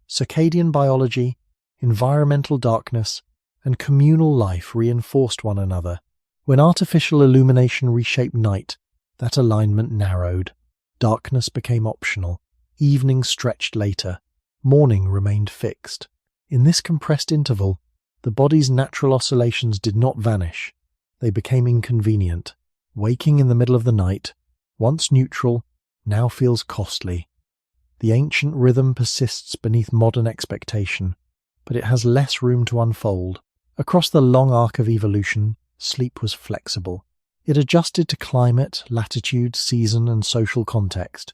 Circadian biology, environmental darkness, and communal life reinforced one another. When artificial illumination reshaped night, that alignment narrowed. Darkness became optional. Evening stretched later. Morning remained fixed. In this compressed interval, the body's natural oscillations did not vanish. They became inconvenient. Waking in the middle of the night, once neutral, now feels costly. The ancient rhythm persists beneath modern expectation, but it has less room to unfold. Across the long arc of evolution, sleep was flexible. It adjusted to climate, latitude, season, and social context.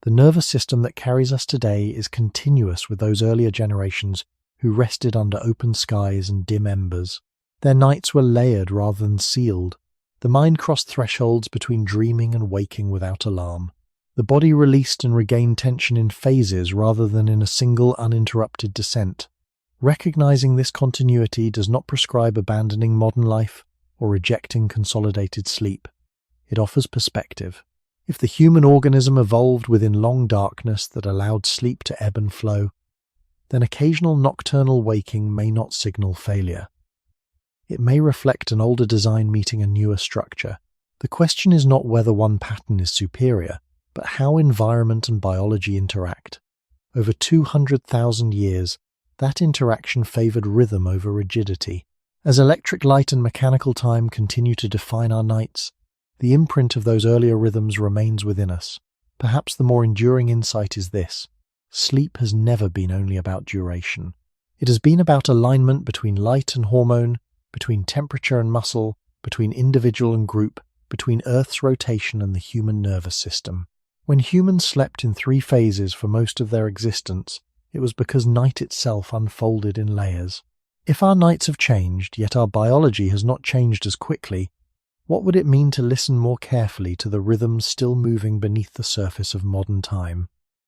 The nervous system that carries us today is continuous with those earlier generations who rested under open skies and dim embers. Their nights were layered rather than sealed. The mind crossed thresholds between dreaming and waking without alarm. The body released and regained tension in phases rather than in a single uninterrupted descent. Recognizing this continuity does not prescribe abandoning modern life or rejecting consolidated sleep. It offers perspective. If the human organism evolved within long darkness that allowed sleep to ebb and flow, then occasional nocturnal waking may not signal failure. It may reflect an older design meeting a newer structure. The question is not whether one pattern is superior, but how environment and biology interact. Over 200,000 years, that interaction favored rhythm over rigidity. As electric light and mechanical time continue to define our nights, the imprint of those earlier rhythms remains within us. Perhaps the more enduring insight is this: sleep has never been only about duration. It has been about alignment between light and hormone, between temperature and muscle, between individual and group, between Earth's rotation and the human nervous system. When humans slept in three phases for most of their existence, it was because night itself unfolded in layers. If our nights have changed, yet our biology has not changed as quickly, what would it mean to listen more carefully to the rhythms still moving beneath the surface of modern time?